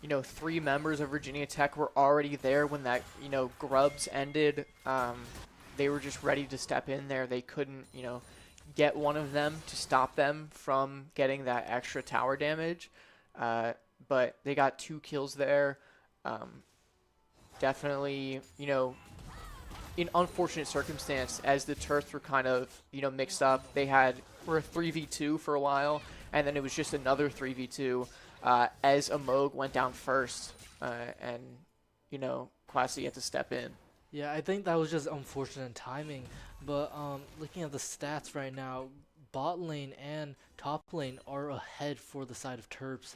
[SPEAKER 2] 3 members of Virginia Tech were already there when that, grubs ended. They were just ready to step in there. They couldn't, get one of them to stop them from getting that extra tower damage. But they got 2 kills there. Definitely, in unfortunate circumstance, as the Terps were kind of, mixed up. They were a 3v2 for a while, and then it was just another 3v2 as a Moog went down first, and, Quasi had to step in.
[SPEAKER 1] Yeah, I think that was just unfortunate timing, but looking at the stats right now, bot lane and top lane are ahead for the side of Terps.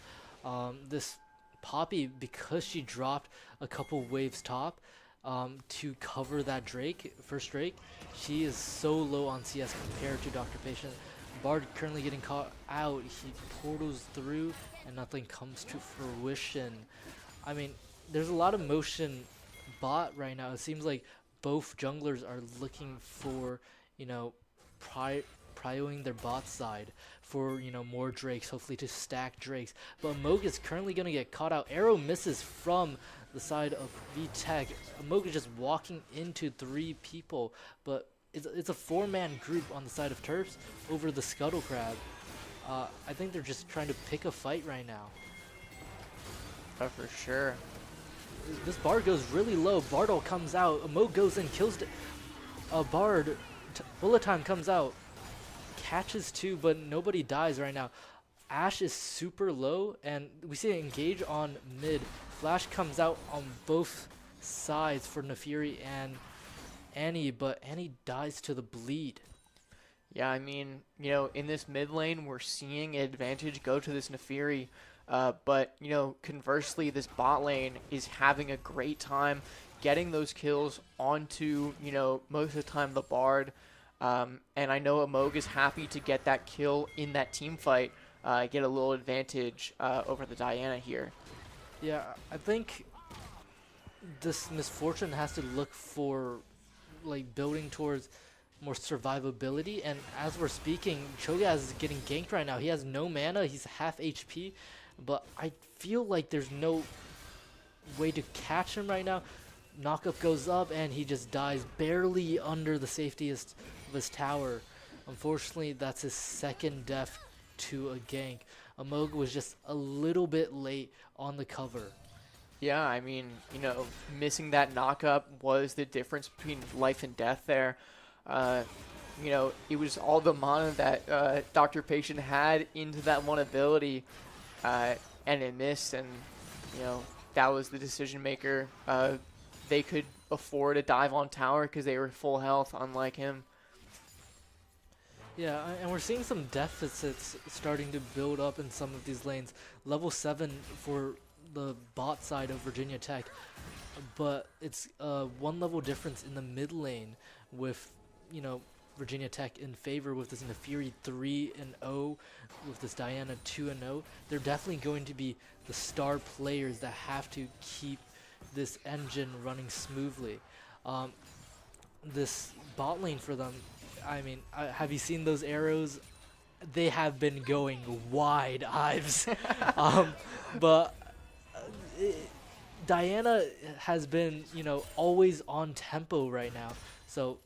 [SPEAKER 1] This Poppy, because she dropped a couple waves top to cover that first Drake, she is so low on CS compared to Dr. Patient. Bard currently getting caught out. He portals through and nothing comes to fruition. I mean, there's a lot of motion bot right now. It seems like both junglers are looking for, prioing their bot side for, more Drakes, hopefully to stack Drakes. But Moog is currently going to get caught out. Arrow misses from the side of VTech. Moog is just walking into 3 people, but it's a 4-man group on the side of Terps over the Scuttle Crab. I think they're just trying to pick a fight right now.
[SPEAKER 2] Oh, for sure.
[SPEAKER 1] This Bard goes really low. Bartle comes out. Mo goes in, kills Bard. Bullet Time comes out. Catches 2, but nobody dies right now. Ashe is super low, and we see it engage on mid. Flash comes out on both sides for Nefiri and Annie, but Annie dies to the bleed.
[SPEAKER 2] Yeah, I mean, you know, in this mid lane, we're seeing advantage go to this Nefiri. But, you know, conversely, this bot lane is having a great time getting those kills onto, you know, most of the time the Bard. And I know Amog is happy to get that kill in that team fight, get a little advantage over the Diana here.
[SPEAKER 1] Yeah, I think this Misfortune has to look for, like, building towards more survivability. And as we're speaking, Cho'Gaz is getting ganked right now. He has no mana. He's half HP. But I feel like there's no way to catch him right now. Knockup goes up, and he just dies barely under the safetiest of his tower. Unfortunately, that's his second death to a gank. Amog was just a little bit late on the cover.
[SPEAKER 2] Yeah, I mean, you know, missing that knockup was the difference between life and death there. You know, it was all the mana that Dr. Patient had into that one ability. And it missed, and you know that was the decision maker. They could afford a dive on tower because they were full health, unlike him.
[SPEAKER 1] Yeah, and we're seeing some deficits starting to build up in some of these lanes. Level 7 for the bot side of Virginia Tech, but it's 1 level difference in the mid lane with, you know, Virginia Tech in favor with this Nefiri 3-0, with this Diana 2-0. They're definitely going to be the star players that have to keep this engine running smoothly. This bot lane for them, I mean, have you seen those arrows? They have been going wide, Ives. But Diana has been, you know, always on tempo right now. So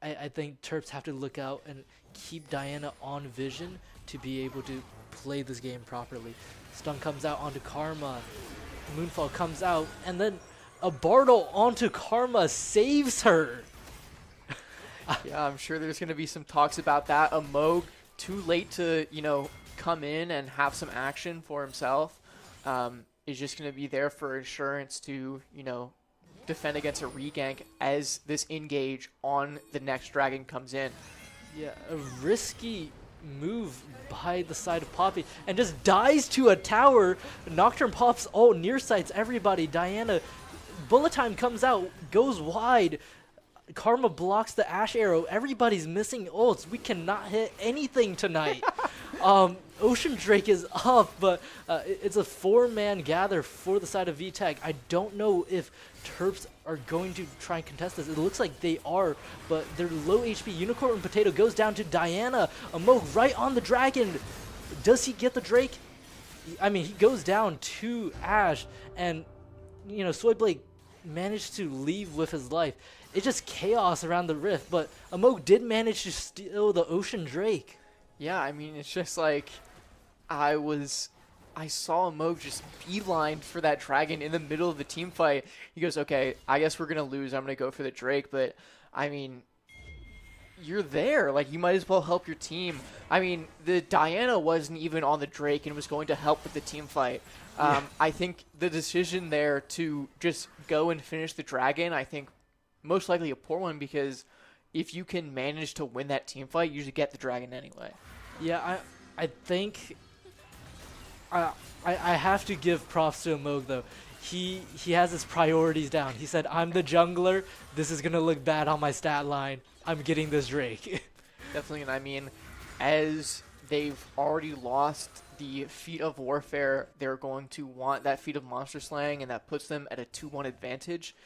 [SPEAKER 1] I think Terps have to look out and keep Diana on vision to be able to play this game properly. Stun comes out onto Karma. Moonfall comes out, and then a Bartle onto Karma saves her.
[SPEAKER 2] Yeah, I'm sure there's going to be some talks about that. Amog, too late to, you know, come in and have some action for himself. Is just going to be there for insurance to, you know, defend against a regank as this engage on the next dragon comes in.
[SPEAKER 1] Yeah, a risky move by the side of Poppy, and just dies to a tower. Nocturne pops all near sights everybody. Diana, Bullet Time comes out, goes wide. Karma blocks the Ashe arrow. Everybody's missing ults. We cannot hit anything tonight. Ocean Drake is up, but it's a 4-man gather for the side of VTech. I don't know if Terps are going to try and contest this. It looks like they are, but they're low HP. Unicorn Potato goes down to Diana. Amog right on the dragon. Does he get the Drake? I mean, he goes down to Ashe, and, you know, Soy Blake managed to leave with his life. It's just chaos around the rift, but Amog did manage to steal the Ocean Drake.
[SPEAKER 2] Yeah, I mean, it's just like I saw Amog just beeline for that dragon in the middle of the team fight. He goes, okay, I guess we're going to lose. I'm going to go for the Drake. But, I mean, you're there. Like, you might as well help your team. I mean, the Diana wasn't even on the Drake and was going to help with the team fight. I think the decision there to just go and finish the dragon, I think, most likely a poor one, because if you can manage to win that team fight, you usually get the dragon anyway.
[SPEAKER 1] Yeah, I think I have to give props to Amog though. He has his priorities down. He said, I'm the jungler. This is gonna look bad on my stat line. I'm getting this Drake.
[SPEAKER 2] Definitely, and I mean, as they've already lost the feat of warfare, they're going to want that feat of monster slaying, and that puts them at a 2-1 advantage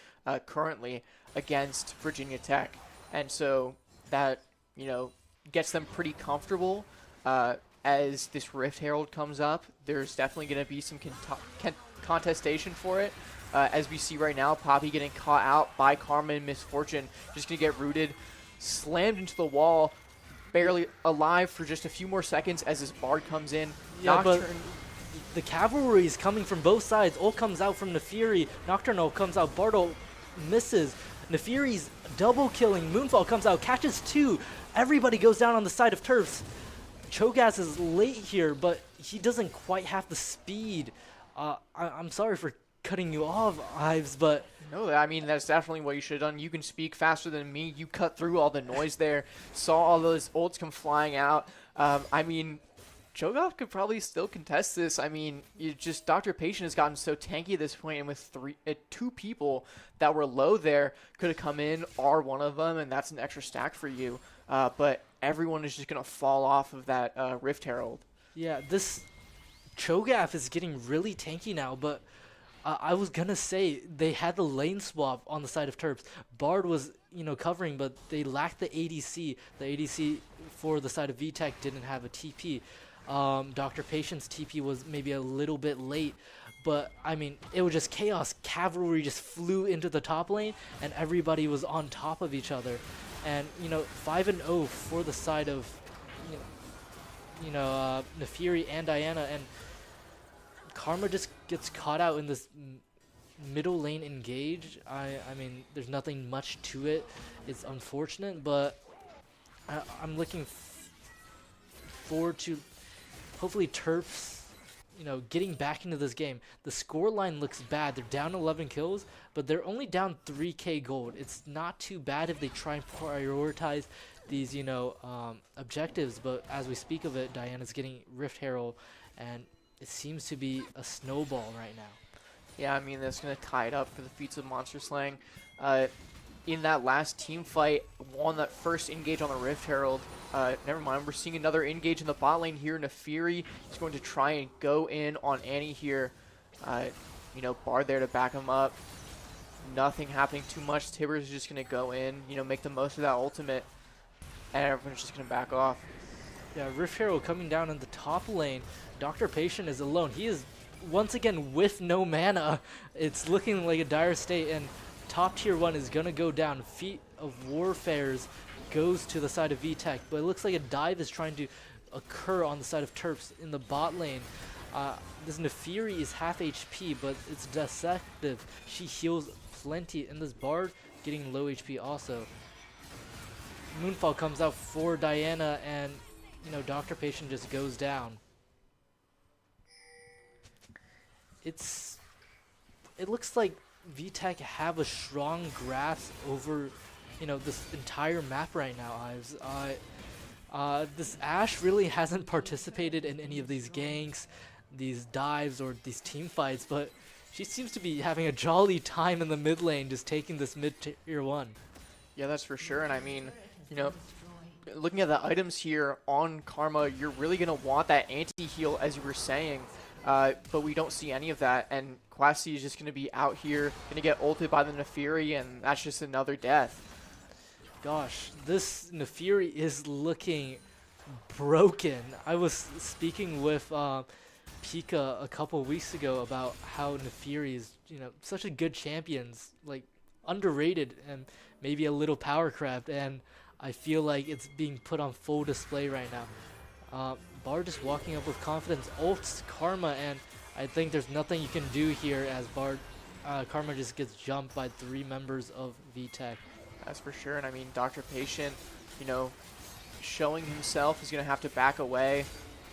[SPEAKER 2] currently against Virginia Tech. And so that, you know, gets them pretty comfortable as this Rift Herald comes up. There's definitely going to be some contestation for it. As we see right now, Poppy getting caught out by Karma and Misfortune, just going to get rooted. slammed into the wall, barely alive for just a few more seconds as his Bard comes in.
[SPEAKER 1] Yeah, but
[SPEAKER 2] Nocturne,
[SPEAKER 1] the cavalry is coming from both sides. Ult comes out from Nefiri. Nocturnal comes out. Bardo misses. Nefiri's double killing. Moonfall comes out, catches 2. Everybody goes down on the side of Terps. Cho'Gath is late here, but he doesn't quite have the speed. I'm sorry for cutting you off, Ives, but...
[SPEAKER 2] No, I mean, that's definitely what you should have done. You can speak faster than me. You cut through all the noise there, saw all those ults come flying out. I mean, Cho'Gath could probably still contest this. I mean, Dr. Patient has gotten so tanky at this point, and with 2 people that were low there could have come in, are one of them, and that's an extra stack for you. But everyone is just going to fall off of that Rift Herald.
[SPEAKER 1] Yeah, this Cho'Gath is getting really tanky now, but I was going to say they had the lane swap on the side of Terps. Bard was, covering, but they lacked the ADC. The ADC for the side of VTech didn't have a TP. Dr. Patient's TP was maybe a little bit late, but I mean, it was just chaos. Cavalry just flew into the top lane, and everybody was on top of each other. And 5-0 for the side of Nefiri and Diana, and Karma just gets caught out in this middle lane engage. I mean, there's nothing much to it. It's unfortunate, but I'm looking forward to hopefully Terps, getting back into this game. The score line looks bad. They're down 11 kills, but they're only down 3k gold. It's not too bad if they try and prioritize these, objectives. But as we speak of it, Diana's getting Rift Herald, and it seems to be a snowball right now.
[SPEAKER 2] Yeah, I mean, that's going to tie it up for the feats of Monster Slaying. In that last team fight, won that first engage on the Rift Herald. Never mind, we're seeing another engage in the bot lane here. Nefiri is going to try and go in on Annie here. Bard there to back him up. Nothing happening too much. Tibbers is just going to go in, make the most of that ultimate. And everyone's just going to back off.
[SPEAKER 1] Yeah, Rift Herald coming down in the top lane. Dr. Patient is alone. He is once again with no mana. It's looking like a dire state, and top tier 1 is going to go down. Feat of Warfares goes to the side of VTech, but it looks like a dive is trying to occur on the side of Terps in the bot lane. This Nefiri is half HP, but it's deceptive. She heals plenty, and this Bard getting low HP also. Moonfall comes out for Diana, and Dr. Patient just goes down. It looks like VTech have a strong grasp over, this entire map right now, Ives. This Ashe really hasn't participated in any of these ganks, these dives, or these team fights, but she seems to be having a jolly time in the mid lane, just taking this mid-tier 1.
[SPEAKER 2] Yeah, that's for sure, and I mean, looking at the items here on Karma, you're really going to want that anti-heal, as you were saying. But we don't see any of that, and Kwasi is just going to be out here, going to get ulted by the Nefiri, and that's just another death.
[SPEAKER 1] Gosh, this Nefiri is looking broken. I was speaking with Pika a couple weeks ago about how Nefiri is, such a good champion, like underrated and maybe a little power craft, and I feel like it's being put on full display right now. Bard just walking up with confidence, ults Karma, and I think there's nothing you can do here as Karma just gets jumped by 3 members of VTech.
[SPEAKER 2] That's for sure, and I mean, Dr. Patient, showing himself is going to have to back away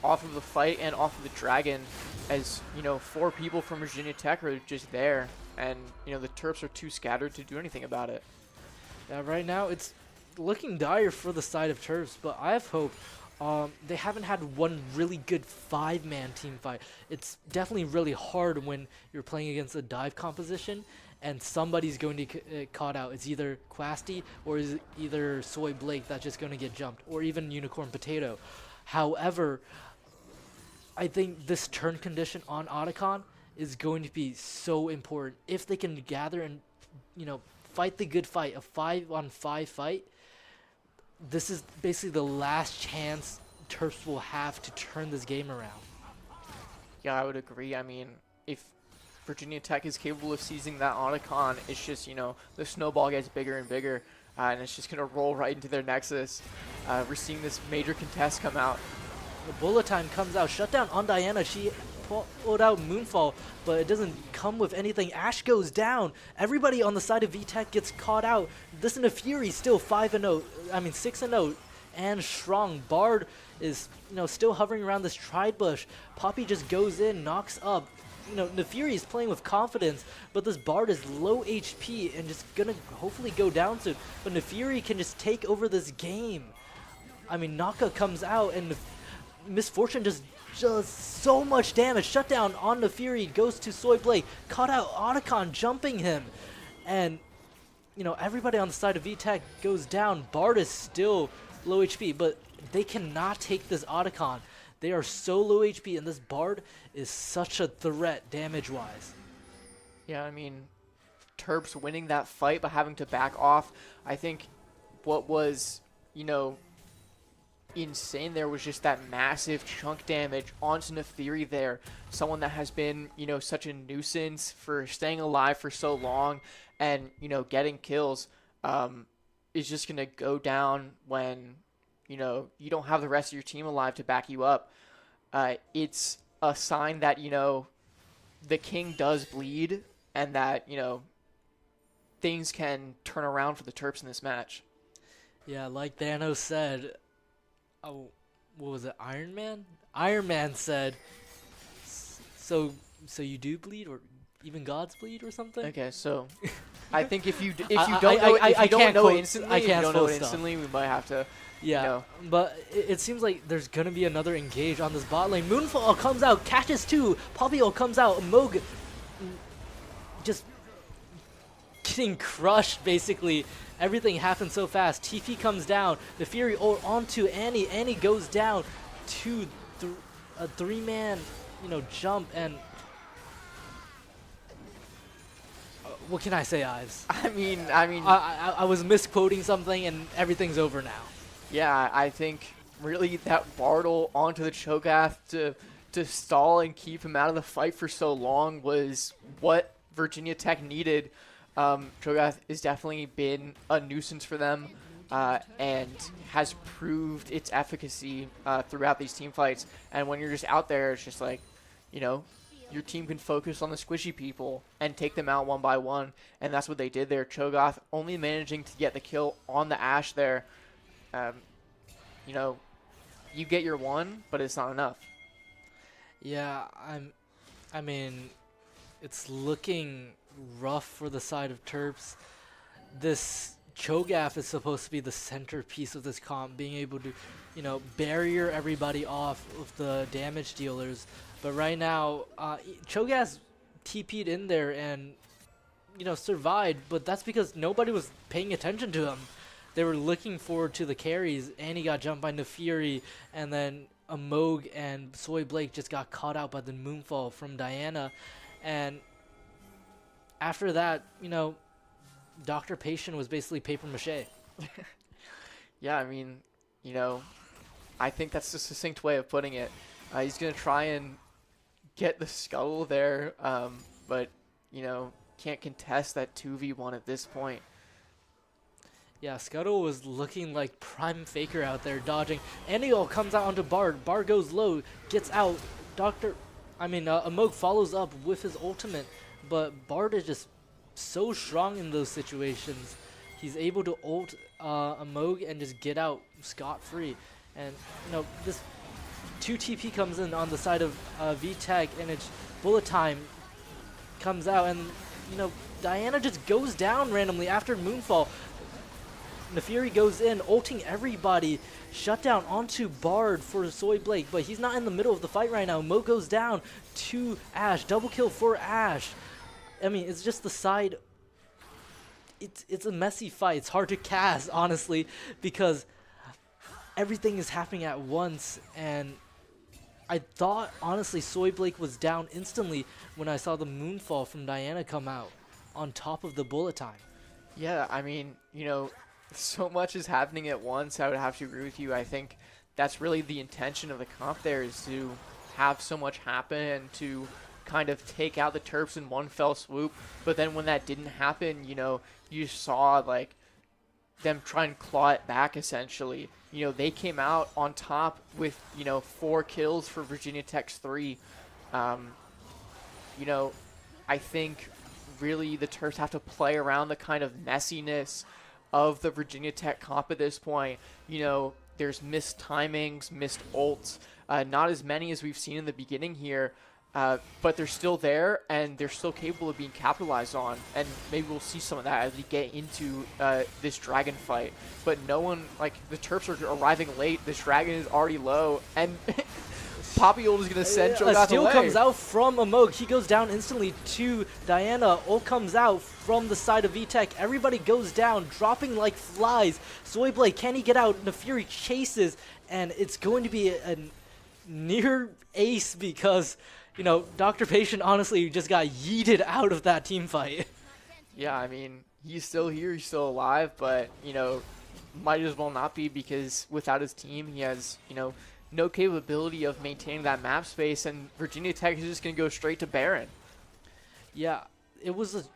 [SPEAKER 2] off of the fight and off of the dragon, as, 4 people from Virginia Tech are just there, and, the Terps are too scattered to do anything about it.
[SPEAKER 1] Yeah, right now it's looking dire for the side of Terps, but I have hope. They haven't had one really good 5-man team fight. It's definitely really hard when you're playing against a dive composition and somebody's going to get caught out. It's either Quasti or is either Soy Blake that's just going to get jumped, or even Unicorn Potato. However, I think this turn condition on Otacon is going to be so important. If they can gather and, fight the good fight, a 5-on-5 fight, this is basically the last chance Terps will have to turn this game around.
[SPEAKER 2] Yeah, I would agree. I mean, if Virginia Tech is capable of seizing that Otacon, it's just, the snowball gets bigger and bigger. and it's just going to roll right into their Nexus. We're seeing this major contest come out.
[SPEAKER 1] The bullet time comes out, shutdown on Diana. She pulled out Moonfall, but it doesn't come with anything. Ash goes down. Everybody on the side of VTech gets caught out. This into Fury still 5-0. I mean 6-0 and strong. Bard is still hovering around this Tride Bush. Poppy just goes in, knocks up. Nefiri is playing with confidence, but this Bard is low HP and just gonna hopefully go down soon. But Nefiri can just take over this game. I mean, Naka comes out and Misfortune just does so much damage. Shutdown on Nefiri goes to Soy Blake. Caught out Otacon jumping him. And, everybody on the side of VTech goes down. Bard is still low HP, but they cannot take this Otacon. They are so low HP, and this Bard is such a threat damage-wise.
[SPEAKER 2] Yeah, I mean, Terps winning that fight but having to back off. I think what was, insane there was just that massive chunk damage onto Nefiri there. Someone that has been, such a nuisance for staying alive for so long and, getting kills is just going to go down when, you don't have the rest of your team alive to back you up. It's a sign that, the king does bleed and that, things can turn around for the Terps in this match.
[SPEAKER 1] Yeah, like Thanos said, what was it, Iron Man? Iron Man said, so you do bleed, or even gods bleed, or something?
[SPEAKER 2] Okay, so I think if you don't know instantly, we might have to.
[SPEAKER 1] Yeah, but it seems like there's gonna be another engage on this bot lane. Moonfall comes out, catches two. Papio comes out. Moog just getting crushed, basically. Everything happens so fast. TP comes down. The Fury onto Annie. Annie goes down to a three-man, jump. And what can I say, Ives?
[SPEAKER 2] I mean,
[SPEAKER 1] I was misquoting something, and everything's over now.
[SPEAKER 2] Yeah, I think really that Bartle onto the Cho'Gath to stall and keep him out of the fight for so long was what Virginia Tech needed. Cho'Gath has definitely been a nuisance for them and has proved its efficacy throughout these team fights. And when you're just out there, it's just like, your team can focus on the squishy people and take them out one by one. And that's what they did there. Cho'Gath only managing to get the kill on the Ashe there. You get your one, but it's not enough.
[SPEAKER 1] Yeah, I mean, it's looking rough for the side of Terps. This Cho'Gath is supposed to be the centerpiece of this comp, being able to, barrier everybody off of the damage dealers. But right now, Cho'Gath TP'd in there and, survived, but that's because nobody was paying attention to him. They were looking forward to the carries. Annie got jumped by Nefiri, and then Moog and Soy Blake just got caught out by the Moonfall from Diana. And after that, Dr. Patient was basically paper mache.
[SPEAKER 2] Yeah, I mean, I think that's the succinct way of putting it. He's going to try and get the scuttle there, but, can't contest that 2v1 at this point.
[SPEAKER 1] Yeah, Scuttle was looking like prime faker out there, dodging. Anniol comes out onto Bard. Bard goes low, gets out. Amog follows up with his ultimate, but Bard is just so strong in those situations. He's able to ult Amog and just get out scot-free. And, this 2 TP comes in on the side of VTech, and it's bullet time comes out, and, Diana just goes down randomly after Moonfall. Nefiri goes in, ulting everybody. Shutdown onto Bard for Soy Blake, but he's not in the middle of the fight right now. Mo goes down to Ashe. Double kill for Ashe. I mean, it's just the side. It's a messy fight. It's hard to cast, honestly, because everything is happening at once. And I thought, honestly, Soy Blake was down instantly when I saw the Moonfall from Diana come out on top of the bullet time.
[SPEAKER 2] Yeah, I mean, so much is happening at once. I would have to agree with you. I think that's really the intention of the comp there, is to have so much happen and to kind of take out the Terps in one fell swoop. But then when that didn't happen, you saw like them try and claw it back, essentially. They came out on top with, 4 kills for Virginia Tech's 3. I think really the Terps have to play around the kind of messiness of the Virginia Tech comp at this point. There's missed timings, missed ults, not as many as we've seen in the beginning here, but they're still there and they're still capable of being capitalized on. And maybe we'll see some of that as we get into this dragon fight. But no one, the Terps are arriving late. This dragon is already low, and Poppy ult is going to send Cho'Gath away.
[SPEAKER 1] A steal comes out from Amog. He goes down instantly to Diana. Ult comes out from the side of VTech. Everybody goes down, dropping like flies. Soyblade, can he get out? Nefiri chases, and it's going to be a near ace because, Dr. Patient honestly just got yeeted out of that team fight.
[SPEAKER 2] Yeah, I mean, he's still here, he's still alive, but, might as well not be because without his team, he has, no capability of maintaining that map space, and Virginia Tech is just going to go straight to Baron.
[SPEAKER 1] Yeah, it was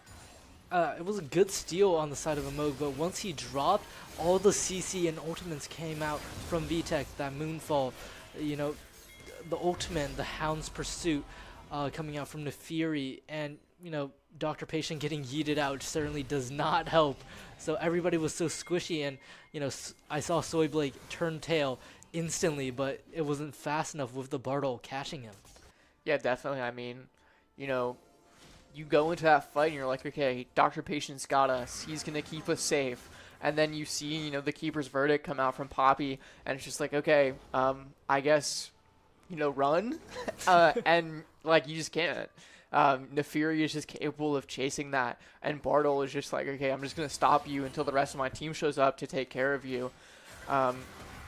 [SPEAKER 1] a good steal on the side of Amog, but once he dropped, all the CC and ultimates came out from VTech. That Moonfall, the ultimate, the Hound's Pursuit coming out from Nefiri, and Dr. Patient getting yeeted out certainly does not help. So everybody was so squishy, and I saw Soyblade turn tail instantly, but it wasn't fast enough with the Bartle catching him.
[SPEAKER 2] Yeah, definitely. I mean, you go into that fight and you're like, okay, Dr. Patient's got us. He's going to keep us safe. And then you see, the keeper's verdict come out from Poppy, and it's just like, okay, I guess, run. And, you just can't. Nefiri is just capable of chasing that, and Bartle is just like, okay, I'm just going to stop you until the rest of my team shows up to take care of you.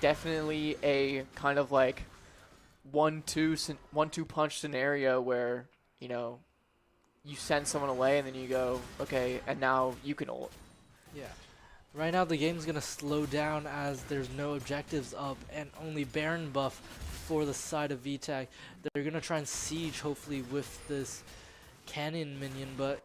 [SPEAKER 2] Definitely a kind of 1-2 punch scenario where, you send someone away and then you go, okay, and now you can ult.
[SPEAKER 1] Yeah. Right now the game's going to slow down as there's no objectives up and only Baron buff for the side of VTech. They're going to try and siege hopefully with this cannon minion, but,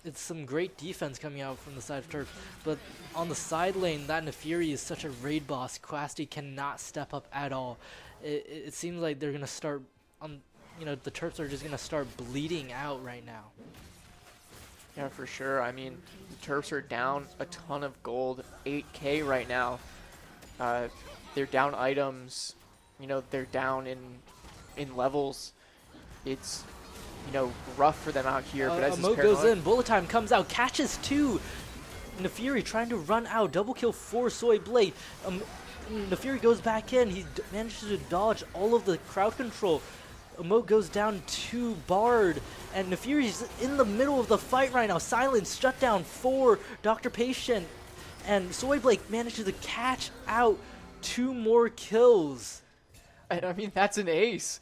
[SPEAKER 1] it's some great defense coming out from the side of Terps. But on the side lane, that Nefiri is such a raid boss. Quasti cannot step up at all. It seems like they're going to start, the Terps are just going to start bleeding out right now.
[SPEAKER 2] Yeah, for sure. I mean, the Terps are down a ton of gold, 8K right now. They're down items, they're down in levels. It's rough for them out here. But as
[SPEAKER 1] Amog goes in, bullet time comes out, catches 2. Nefiri trying to run out, double kill for Soyblade. Nefiri goes back in, he manages to dodge all of the crowd control. Amog goes down to Bard, and Nefiri's in the middle of the fight right now. Silence shut down for Dr. Patient, and Soyblade manages to catch out 2 more kills.
[SPEAKER 2] And I mean, that's an ace.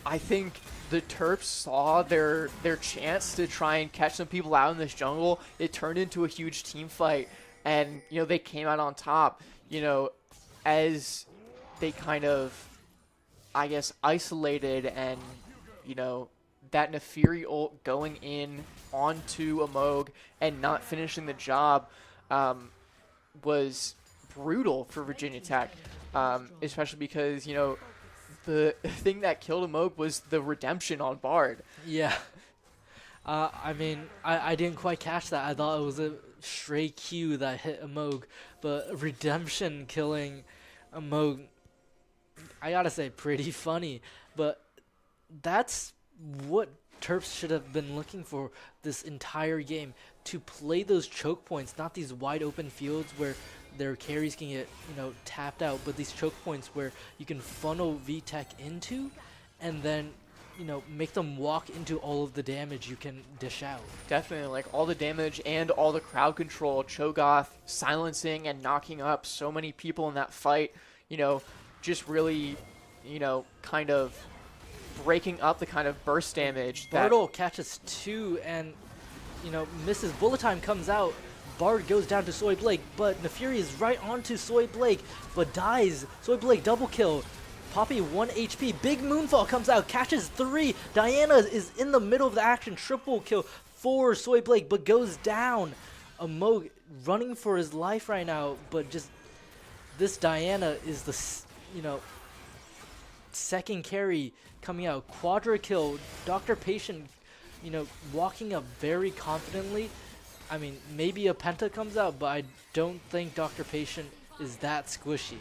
[SPEAKER 2] I think the Terps saw their chance to try and catch some people out in this jungle. It turned into a huge team fight, and they came out on top. As they kind of, I guess, isolated, and that Nefiri ult going in onto Amog and not finishing the job was brutal for Virginia Tech, especially because the thing that killed Amog was the redemption on Bard.
[SPEAKER 1] Yeah. I mean, I didn't quite catch that. I thought it was a stray Q that hit Amog, but redemption killing Amog, I gotta say, pretty funny. But that's what Terps should have been looking for this entire game, to play those choke points, not these wide open fields where their carries can get, tapped out, but these choke points where you can funnel VTech into and then, make them walk into all of the damage you can dish out.
[SPEAKER 2] Definitely, all the damage and all the crowd control, Cho'Gath silencing and knocking up so many people in that fight, just really, kind of breaking up the kind of burst damage.
[SPEAKER 1] Bartle catches 2 and, misses. Bullet time comes out. Bard goes down to Soyblade, but Nefiri is right onto Soyblade, but dies. Soyblade double kill. Poppy 1 HP. Big Moonfall comes out, catches 3. Diana is in the middle of the action. Triple kill for Soyblade, but goes down. Amog running for his life right now, but just this Diana is the second carry coming out. Quadra kill. Dr. Patient, walking up very confidently. I mean, maybe a Penta comes out, but I don't think Dr. Patient is that squishy.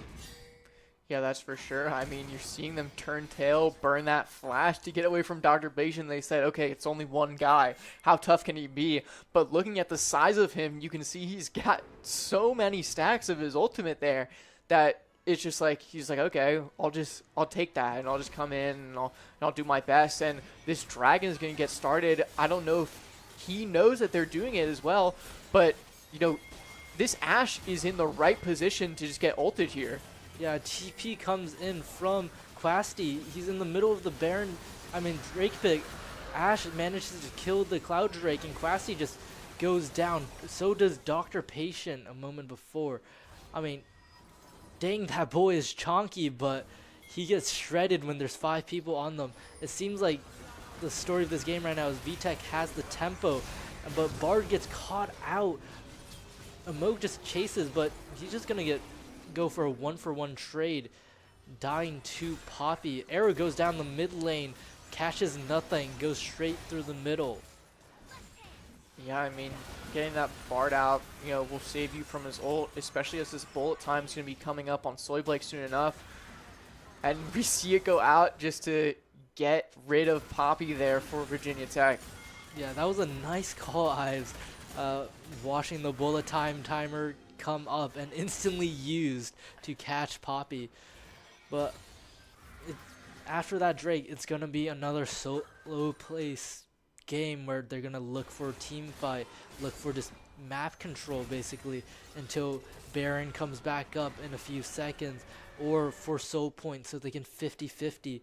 [SPEAKER 2] Yeah, that's for sure. I mean, you're seeing them turn tail, burn that flash to get away from Dr. Patient. They said, okay, it's only one guy. How tough can he be? But looking at the size of him, you can see he's got so many stacks of his ultimate there that it's just like, he's like, okay, I'll take that, and I'll just come in, and I'll do my best. And this dragon is going to get started. I don't know if he knows that they're doing it as well, but, this Ashe is in the right position to just get ulted here.
[SPEAKER 1] Yeah, TP comes in from Quasti. He's in the middle of the Drake pick. Ashe manages to kill the Cloud Drake, and Quasti just goes down. So does Dr. Patient a moment before. I mean, dang, that boy is chonky, but he gets shredded when there's 5 people on them. It seems like the story of this game right now is VTech has the tempo, but Bard gets caught out. Amog just chases, but he's just going to go for a 1-for-1 trade, dying to Poppy. Arrow goes down the mid lane, catches nothing, goes straight through the middle.
[SPEAKER 2] Yeah, I mean, getting that Bard out, will save you from his ult, especially as this bullet time is going to be coming up on Soyblake soon enough. And we see it go out just to get rid of Poppy there for Virginia Tech.
[SPEAKER 1] Yeah, that was a nice call, Ives. Watching the bullet timer come up and instantly used to catch Poppy. But after that Drake, it's going to be another solo place game where they're going to look for a team fight, look for just map control basically until Baron comes back up in a few seconds, or for soul points so they can 50-50.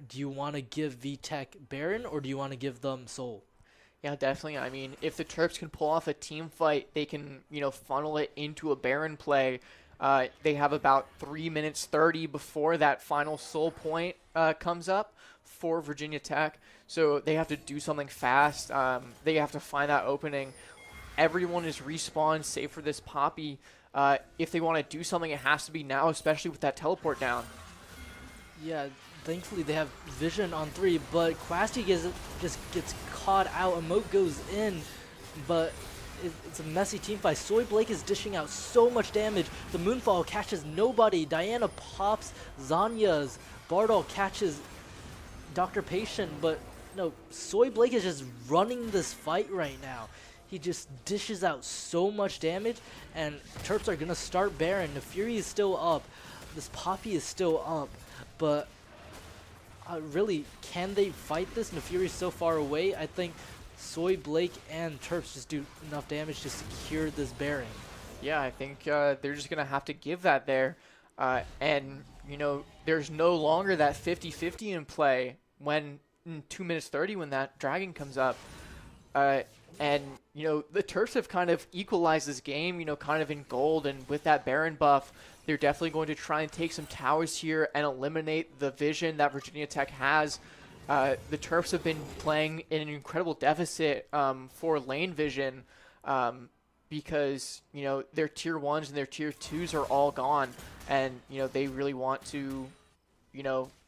[SPEAKER 1] Do you want to give VTech Baron or do you want to give them soul?
[SPEAKER 2] Yeah, definitely. I mean, if the Terps can pull off a team fight, they can, funnel it into a Baron play. They have about 3 minutes 30 before that final soul point comes up for Virginia Tech. So they have to do something fast. They have to find that opening. Everyone is respawned, save for this Poppy. If they want to do something, it has to be now, especially with that teleport down.
[SPEAKER 1] Yeah, thankfully they have vision on 3, but Quasti just gets caught out. Amok goes in, but it's a messy team fight. Soyblake is dishing out so much damage. The Moonfall catches nobody. Diana pops Zanya's. Bardol catches Dr. Patient, but no, Soyblake is just running this fight right now. He just dishes out so much damage, and Terps are going to start Baron. The Fury is still up. This Poppy is still up, but really, can they fight this? Nefuri is so far away. I think Soyblake and Terps just do enough damage to secure this Baron.
[SPEAKER 2] Yeah, I think they're just going to have to give that there. And, there's no longer that 50-50 in play when in 2 minutes 30 when that dragon comes up. And, the Terps have kind of equalized this game, kind of in gold. And with that Baron buff, they're definitely going to try and take some towers here and eliminate the vision that Virginia Tech has. The Terps have been playing in an incredible deficit for lane vision because, their tier 1s and their tier 2s are all gone. And, they really want to,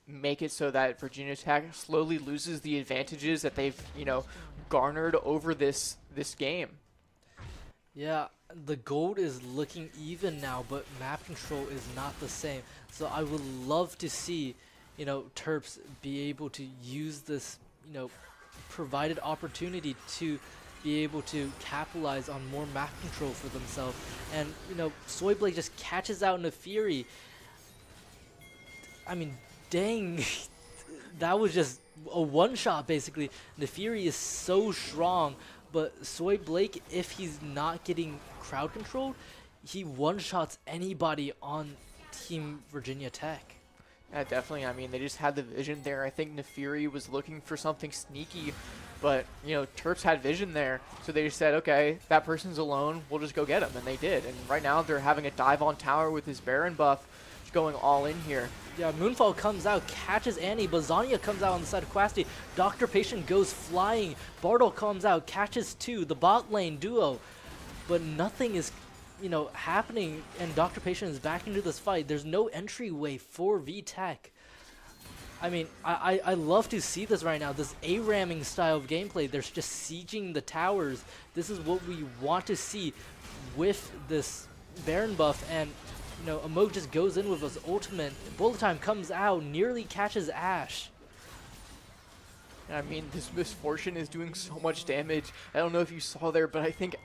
[SPEAKER 2] make it so that Virginia Tech slowly loses the advantages that they've, garnered over this game.
[SPEAKER 1] Yeah, the gold is looking even now, but map control is not the same. So I would love to see, Terps be able to use this, provided opportunity to be able to capitalize on more map control for themselves. And, Soyblake just catches out in a Fury. I mean, dang, that was just a one-shot basically. The Fury is so strong, but Soyblake, if he's not getting crowd controlled, he one-shots anybody on Team Virginia Tech.
[SPEAKER 2] Yeah, definitely. I mean, they just had the vision there. I think Nefuri was looking for something sneaky, but, Terps had vision there. So they just said, okay, that person's alone. We'll just go get him. And they did. And right now they're having a dive on tower with his Baron buff, just going all in here.
[SPEAKER 1] Yeah, Moonfall comes out, catches Annie, but Zanya comes out on the side of Quasti. Dr. Patient goes flying. Bartle comes out, catches 2. The bot lane duo. but nothing is, happening, and Dr. Patient is back into this fight. There's no entryway for VTech. I mean, I love to see this right now, this A-ramming style of gameplay. There's just sieging the towers. This is what we want to see with this Baron buff, and Amog just goes in with his ultimate. Bullet time comes out, nearly catches Ashe.
[SPEAKER 2] I mean, this Misfortune is doing so much damage. I don't know if you saw there, but I think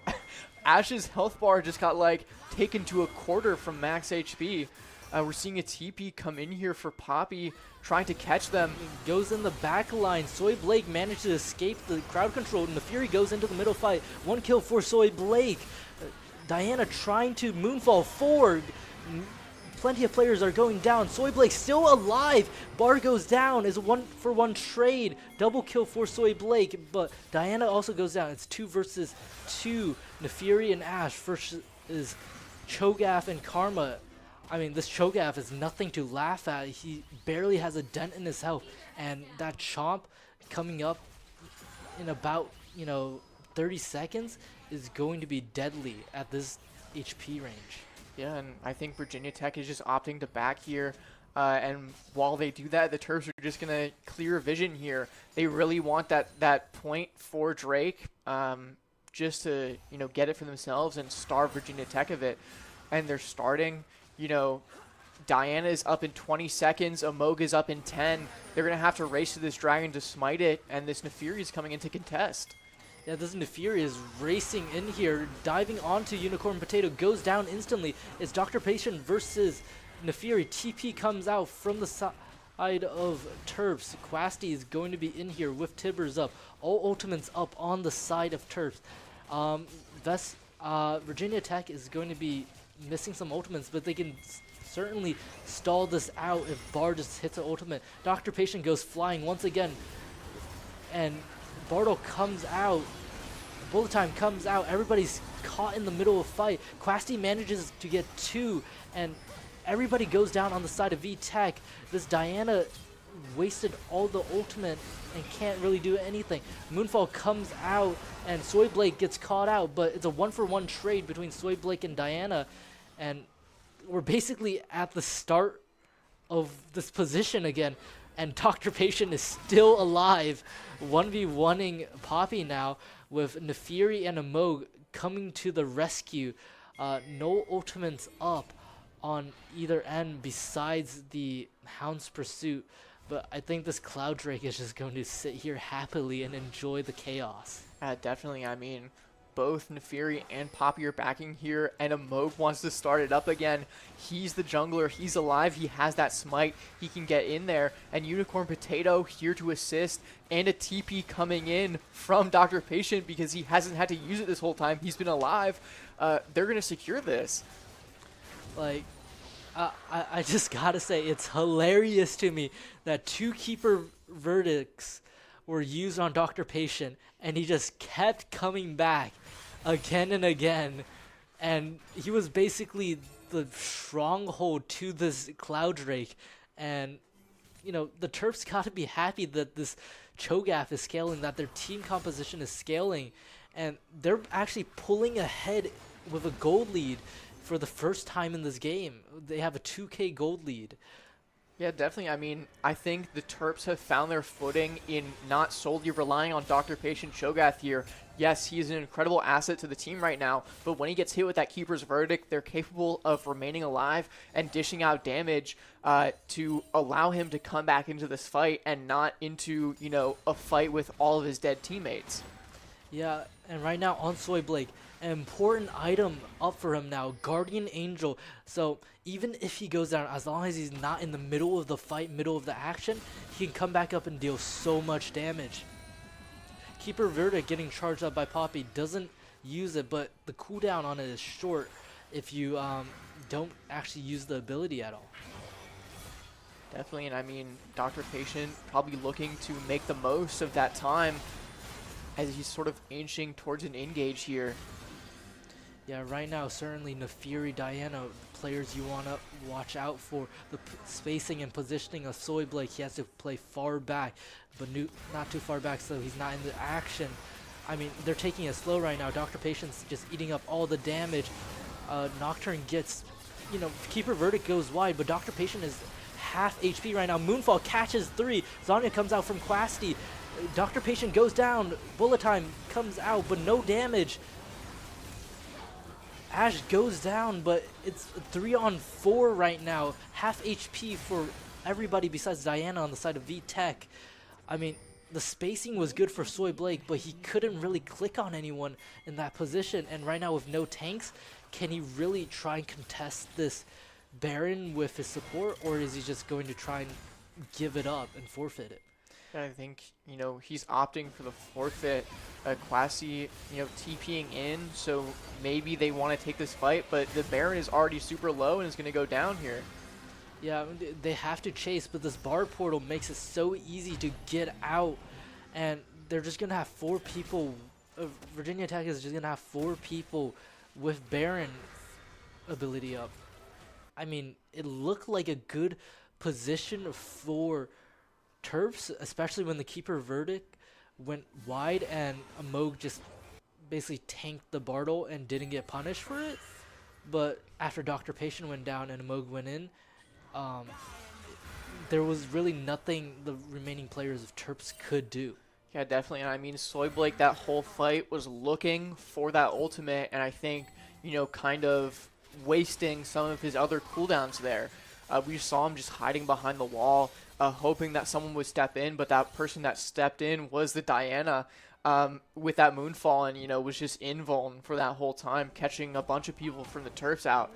[SPEAKER 2] Ashe's health bar just got like taken to a quarter from max HP. We're seeing a TP come in here for Poppy, trying to catch them.
[SPEAKER 1] Goes in the back line. Soy Blake managed to escape the crowd control, and the Fury goes into the middle fight. 1 kill for Soy Blake. Diana trying to moonfall forward. Plenty of players are going down. Soy Blake still alive. Bar goes down. Is a 1-for-1 trade. Double kill for Soy Blake, but Diana also goes down. It's 2 versus 2. Nefiri and Ashe versus Cho'Gath and Karma. I mean, this Cho'Gath is nothing to laugh at. He barely has a dent in his health, and that Chomp coming up in about 30 seconds is going to be deadly at this HP range.
[SPEAKER 2] Yeah, and I think Virginia Tech is just opting to back here. And while they do that, the Terps are just going to clear vision here. They really want that point for Drake just to, get it for themselves and starve Virginia Tech of it. And they're starting, Diana is up in 20 seconds. Amog is up in 10. They're going to have to race to this dragon to smite it. And this Nefiri is coming in to contest.
[SPEAKER 1] Yeah, this Nefiri is racing in here, diving onto Unicorn Potato, goes down instantly. It's Dr. Patient versus Nefiri. TP comes out from the side of Terps. Quasti is going to be in here with Tibbers up. All ultimates up on the side of Terps. Virginia Tech is going to be missing some ultimates, but they can certainly stall this out if Bar just hits an ultimate. Dr. Patient goes flying once again, and Bartle comes out. Bullet time comes out. Everybody's caught in the middle of a fight. Quasti manages to get 2, and everybody goes down on the side of VTech. This Diana wasted all the ultimate and can't really do anything. Moonfall comes out, and Soy Blake gets caught out, but it's a 1-for-1 trade between Soy Blake and Diana, and we're basically at the start of this position again. And Dr. Patient is still alive, 1v1ing Poppy now, with Nefiri and Amog coming to the rescue. No ultimates up on either end besides the Hound's Pursuit, but I think this Cloud Drake is just going to sit here happily and enjoy the chaos.
[SPEAKER 2] Definitely, I mean, both Nefiri and Poppy are backing here, and Amog wants to start it up again. He's the jungler, he's alive, he has that smite, he can get in there, and Unicorn Potato here to assist, and a TP coming in from Dr. Patient because he hasn't had to use it this whole time, he's been alive. They're going to secure this.
[SPEAKER 1] Like, I just gotta say, it's hilarious to me that 2 Keeper verdicts were used on Dr. Patient, and he just kept coming back again and again, and he was basically the stronghold to this Cloud Drake. And the Terps gotta be happy that this Cho'Gath is scaling, that their team composition is scaling, and they're actually pulling ahead with a gold lead for the first time in this game. They have a 2K gold lead.
[SPEAKER 2] Yeah, definitely. I mean, I think the Terps have found their footing in not solely relying on Dr. Patient Cho'Gath here. Yes, he is an incredible asset to the team right now, but when he gets hit with that Keeper's Verdict, they're capable of remaining alive and dishing out damage to allow him to come back into this fight and not into, a fight with all of his dead teammates.
[SPEAKER 1] Yeah, and right now on Soy Blake, an important item up for him now, Guardian Angel. So even if he goes down, as long as he's not in the middle of the fight, middle of the action, he can come back up and deal so much damage. Keeper Verdict getting charged up by Poppy, doesn't use it, but the cooldown on it is short if you don't actually use the ability at all.
[SPEAKER 2] Definitely, and I mean, Dr. Patient probably looking to make the most of that time as he's sort of inching towards an engage here.
[SPEAKER 1] Yeah, right now, certainly Nefiri, Diana, players you want to watch out for. The spacing and positioning of Soy Blake, he has to play far back, but not too far back, so he's not in the action. I mean, they're taking it slow right now. Dr. Patience just eating up all the damage. Nocturne gets, Keeper Verdict goes wide, but Dr. Patient is half HP right now. Moonfall catches 3. Zanya comes out from Quasti. Dr. Patient goes down. Bullet Time comes out, but no damage. Ash goes down, but it's 3-on-4 right now. Half HP for everybody besides Diana on the side of VTech. I mean, the spacing was good for Soy Blake, but he couldn't really click on anyone in that position. And right now with no tanks, can he really try and contest this Baron with his support, or is he just going to try and give it up and forfeit it?
[SPEAKER 2] I think, he's opting for the forfeit. Quasi, TPing in, so maybe they want to take this fight, but the Baron is already super low and is going to go down here.
[SPEAKER 1] Yeah, they have to chase, but this bar portal makes it so easy to get out, and they're just going to have 4 people. Virginia Tech is just going to have 4 people with Baron ability up. I mean, it looked like a good position for Terps, especially when the Keeper Verdict went wide and Amog just basically tanked the Bartle and didn't get punished for it. But after Dr. Patient went down and Amog went in, there was really nothing the remaining players of Terps could do.
[SPEAKER 2] Yeah, definitely. And I mean, Soy Blake, that whole fight was looking for that ultimate, and I think, kind of wasting some of his other cooldowns there. We saw him just hiding behind the wall, hoping that someone would step in, but that person that stepped in was the Diana with that Moonfall, and, was just invuln for that whole time, catching a bunch of people from the Terps out.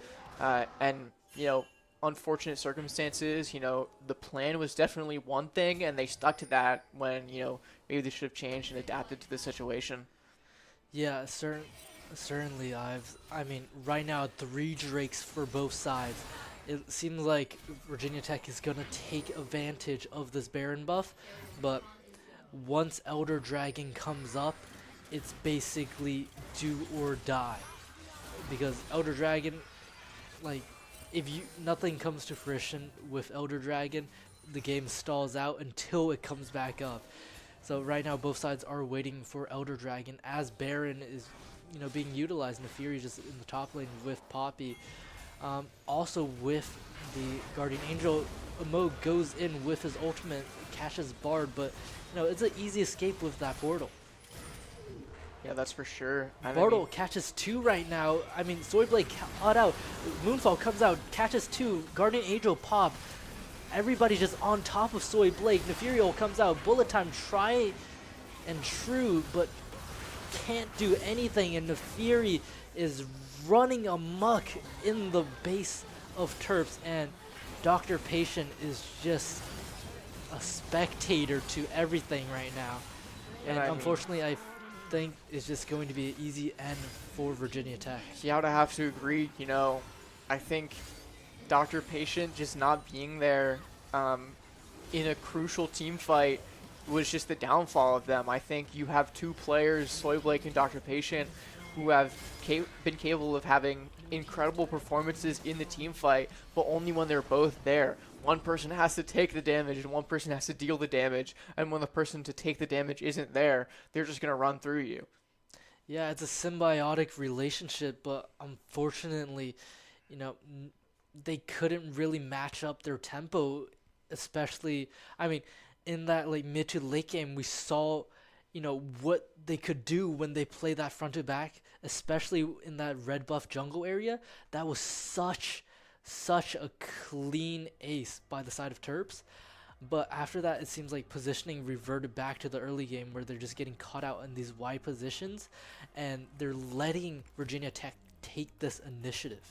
[SPEAKER 2] And, unfortunate circumstances, the plan was definitely one thing, and they stuck to that when, maybe they should have changed and adapted to the situation.
[SPEAKER 1] Yeah, certainly. I mean, right now, 3 Drakes for both sides. It seems like Virginia Tech is going to take advantage of this Baron buff, but once Elder Dragon comes up, it's basically do or die. Because Elder Dragon, if nothing comes to fruition with Elder Dragon, the game stalls out until it comes back up. So right now, both sides are waiting for Elder Dragon as Baron is, being utilized, and the Fury just in the top lane with Poppy. Also with the Guardian Angel, Amog goes in with his ultimate, catches Bard, but it's an easy escape with that portal.
[SPEAKER 2] Yeah, that's for sure.
[SPEAKER 1] Bartle catches 2 right now. I mean, Soy Blake caught out. Moonfall comes out, catches 2. Guardian Angel pop. Everybody just on top of Soy Blake. Nefurio comes out. Bullet Time try and true, but can't do anything. And Neferi is running amok in the base of Terps. And Dr. Patient is just a spectator to everything right now. And unfortunately, I think it's just going to be an easy end for Virginia Tech.
[SPEAKER 2] Yeah, I would have to agree. I think Dr. Patient just not being there in a crucial team fight was just the downfall of them. I think you have 2 players, Soy Blake and Dr. Patient, who have been capable of having incredible performances in the team fight, but only when they're both there. One person has to take the damage and one person has to deal the damage, and when the person to take the damage isn't there, they're just going to run through you.
[SPEAKER 1] Yeah, it's a symbiotic relationship, but unfortunately, they couldn't really match up their tempo, especially, I mean, in that mid to late game, we saw, what they could do when they play that front to back, especially in that red buff jungle area. That was such a clean ace by the side of Terps. But after that, it seems like positioning reverted back to the early game where they're just getting caught out in these wide positions, and they're letting Virginia Tech take this initiative.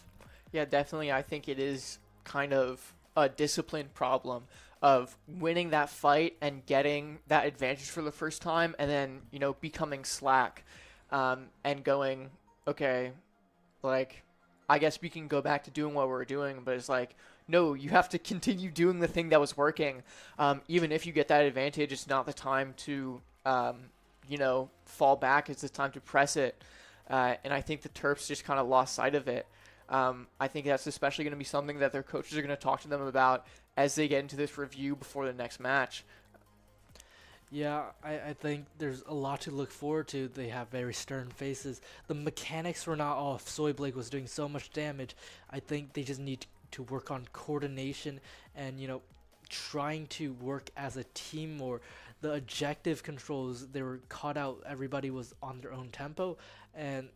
[SPEAKER 2] Yeah, definitely. I think it is kind of a discipline problem of winning that fight and getting that advantage for the first time, and then, becoming slack and going, okay, I guess we can go back to doing what we're doing, but it's no, you have to continue doing the thing that was working. Even if you get that advantage, it's not the time to, fall back. It's the time to press it. And I think the Terps just kind of lost sight of it. I think that's especially going to be something that their coaches are going to talk to them about as they get into this review before the next match.
[SPEAKER 1] Yeah, I think there's a lot to look forward to. They have very stern faces. The mechanics were not off. Soy Blake was doing so much damage. I think they just need to work on coordination and, trying to work as a team more. The objective controls, they were caught out. Everybody was on their own tempo, and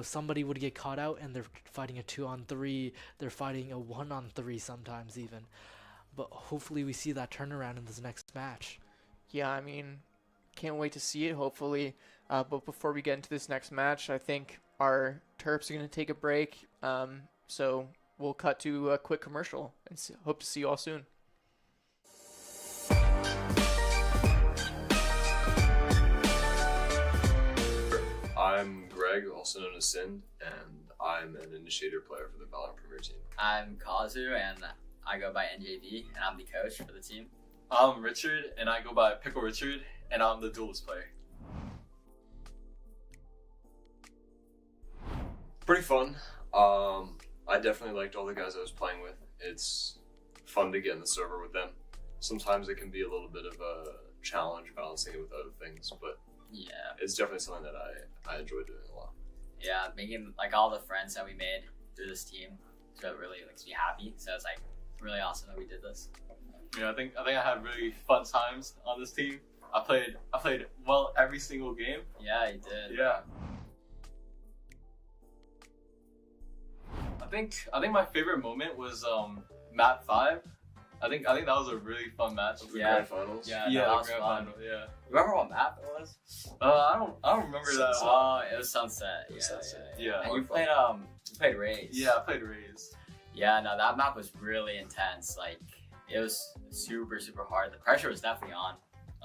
[SPEAKER 1] somebody would get caught out and they're fighting a 2-on-3. They're fighting a 1-on-3 sometimes even. But hopefully we see that turnaround in this next match.
[SPEAKER 2] Yeah, I mean, can't wait to see it, hopefully. But before we get into this next match, I think our Terps are going to take a break. So we'll cut to a quick commercial and hope to see you all soon.
[SPEAKER 13] I'm Greg, also known as Sind, and I'm an initiator player for the Valorant Premier Team.
[SPEAKER 14] I'm Kazu, and I go by NJV, and I'm the coach for the team.
[SPEAKER 15] I'm Richard, and I go by Pickle Richard, and I'm the duelist player.
[SPEAKER 13] Pretty fun. I definitely liked all the guys I was playing with. It's fun to get in the server with them. Sometimes it can be a little bit of a challenge balancing it with other things, but
[SPEAKER 14] yeah,
[SPEAKER 13] it's definitely something that I enjoy doing a lot.
[SPEAKER 14] Yeah, making all the friends that we made through this team, so it really makes me happy. So it's really awesome that we did this.
[SPEAKER 15] Yeah, I think I had really fun times on this team. I played well every single game.
[SPEAKER 14] Yeah, you did.
[SPEAKER 15] Yeah. I think my favorite moment was map 5. I think that was a really fun match.
[SPEAKER 13] The grand finals.
[SPEAKER 14] Yeah,
[SPEAKER 15] yeah,
[SPEAKER 14] that
[SPEAKER 15] the
[SPEAKER 14] was
[SPEAKER 15] grand
[SPEAKER 14] fun.
[SPEAKER 15] final. Yeah.
[SPEAKER 14] Remember what map it was?
[SPEAKER 15] I don't remember that.
[SPEAKER 14] Oh, it was Sunset. Yeah,
[SPEAKER 13] Sunset.
[SPEAKER 14] yeah. And you played Rays.
[SPEAKER 15] Yeah, I played Rays.
[SPEAKER 14] Yeah, no, that map was really intense. It was super, super hard. The pressure was definitely on.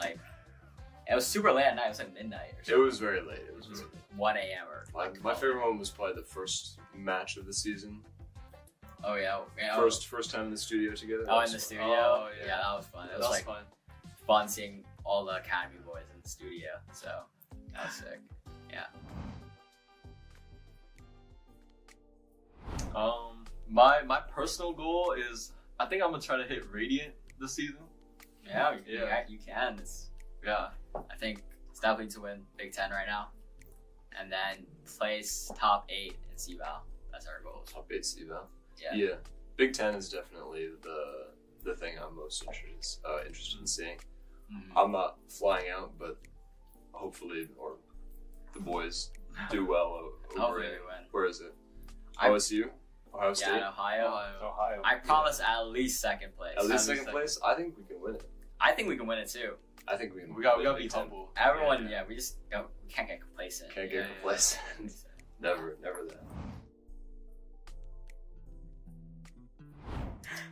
[SPEAKER 14] It was super late at night. It was midnight or something.
[SPEAKER 13] It was very late. It was
[SPEAKER 14] 1 a.m. or
[SPEAKER 13] my favorite moment was probably the first match of the season.
[SPEAKER 14] Oh yeah.
[SPEAKER 13] First time in the studio together.
[SPEAKER 14] Oh, in the studio.
[SPEAKER 15] Oh, yeah.
[SPEAKER 14] Yeah, that was fun. It
[SPEAKER 15] That
[SPEAKER 14] was
[SPEAKER 15] fun.
[SPEAKER 14] fun seeing all the Academy boys in the studio. So that was sick. Yeah.
[SPEAKER 15] My personal goal is I think I'm gonna try to hit Radiant this season.
[SPEAKER 14] Yeah,
[SPEAKER 15] Yeah.
[SPEAKER 14] you can. I think it's definitely to win Big Ten right now, and then place top 8 in CVAL. That's our goal.
[SPEAKER 13] Top 8 CVAL.
[SPEAKER 14] Yeah.
[SPEAKER 13] Big Ten is definitely the thing I'm most interested in seeing.
[SPEAKER 14] Mm-hmm.
[SPEAKER 13] I'm not flying out, but hopefully, or the boys do well over
[SPEAKER 14] Hopefully
[SPEAKER 13] it.
[SPEAKER 14] we win.
[SPEAKER 13] Where is it? OSU? Ohio State?
[SPEAKER 14] Yeah, in Ohio.
[SPEAKER 15] Ohio.
[SPEAKER 14] I promise at least second place.
[SPEAKER 13] At least second place? I think we can win it.
[SPEAKER 14] I think we can win it too.
[SPEAKER 13] I think we can.
[SPEAKER 15] We gotta
[SPEAKER 13] win
[SPEAKER 15] be
[SPEAKER 13] Big Ten.
[SPEAKER 15] humble.
[SPEAKER 14] Everyone, we just we can't get complacent.
[SPEAKER 13] Can't get complacent. Never that.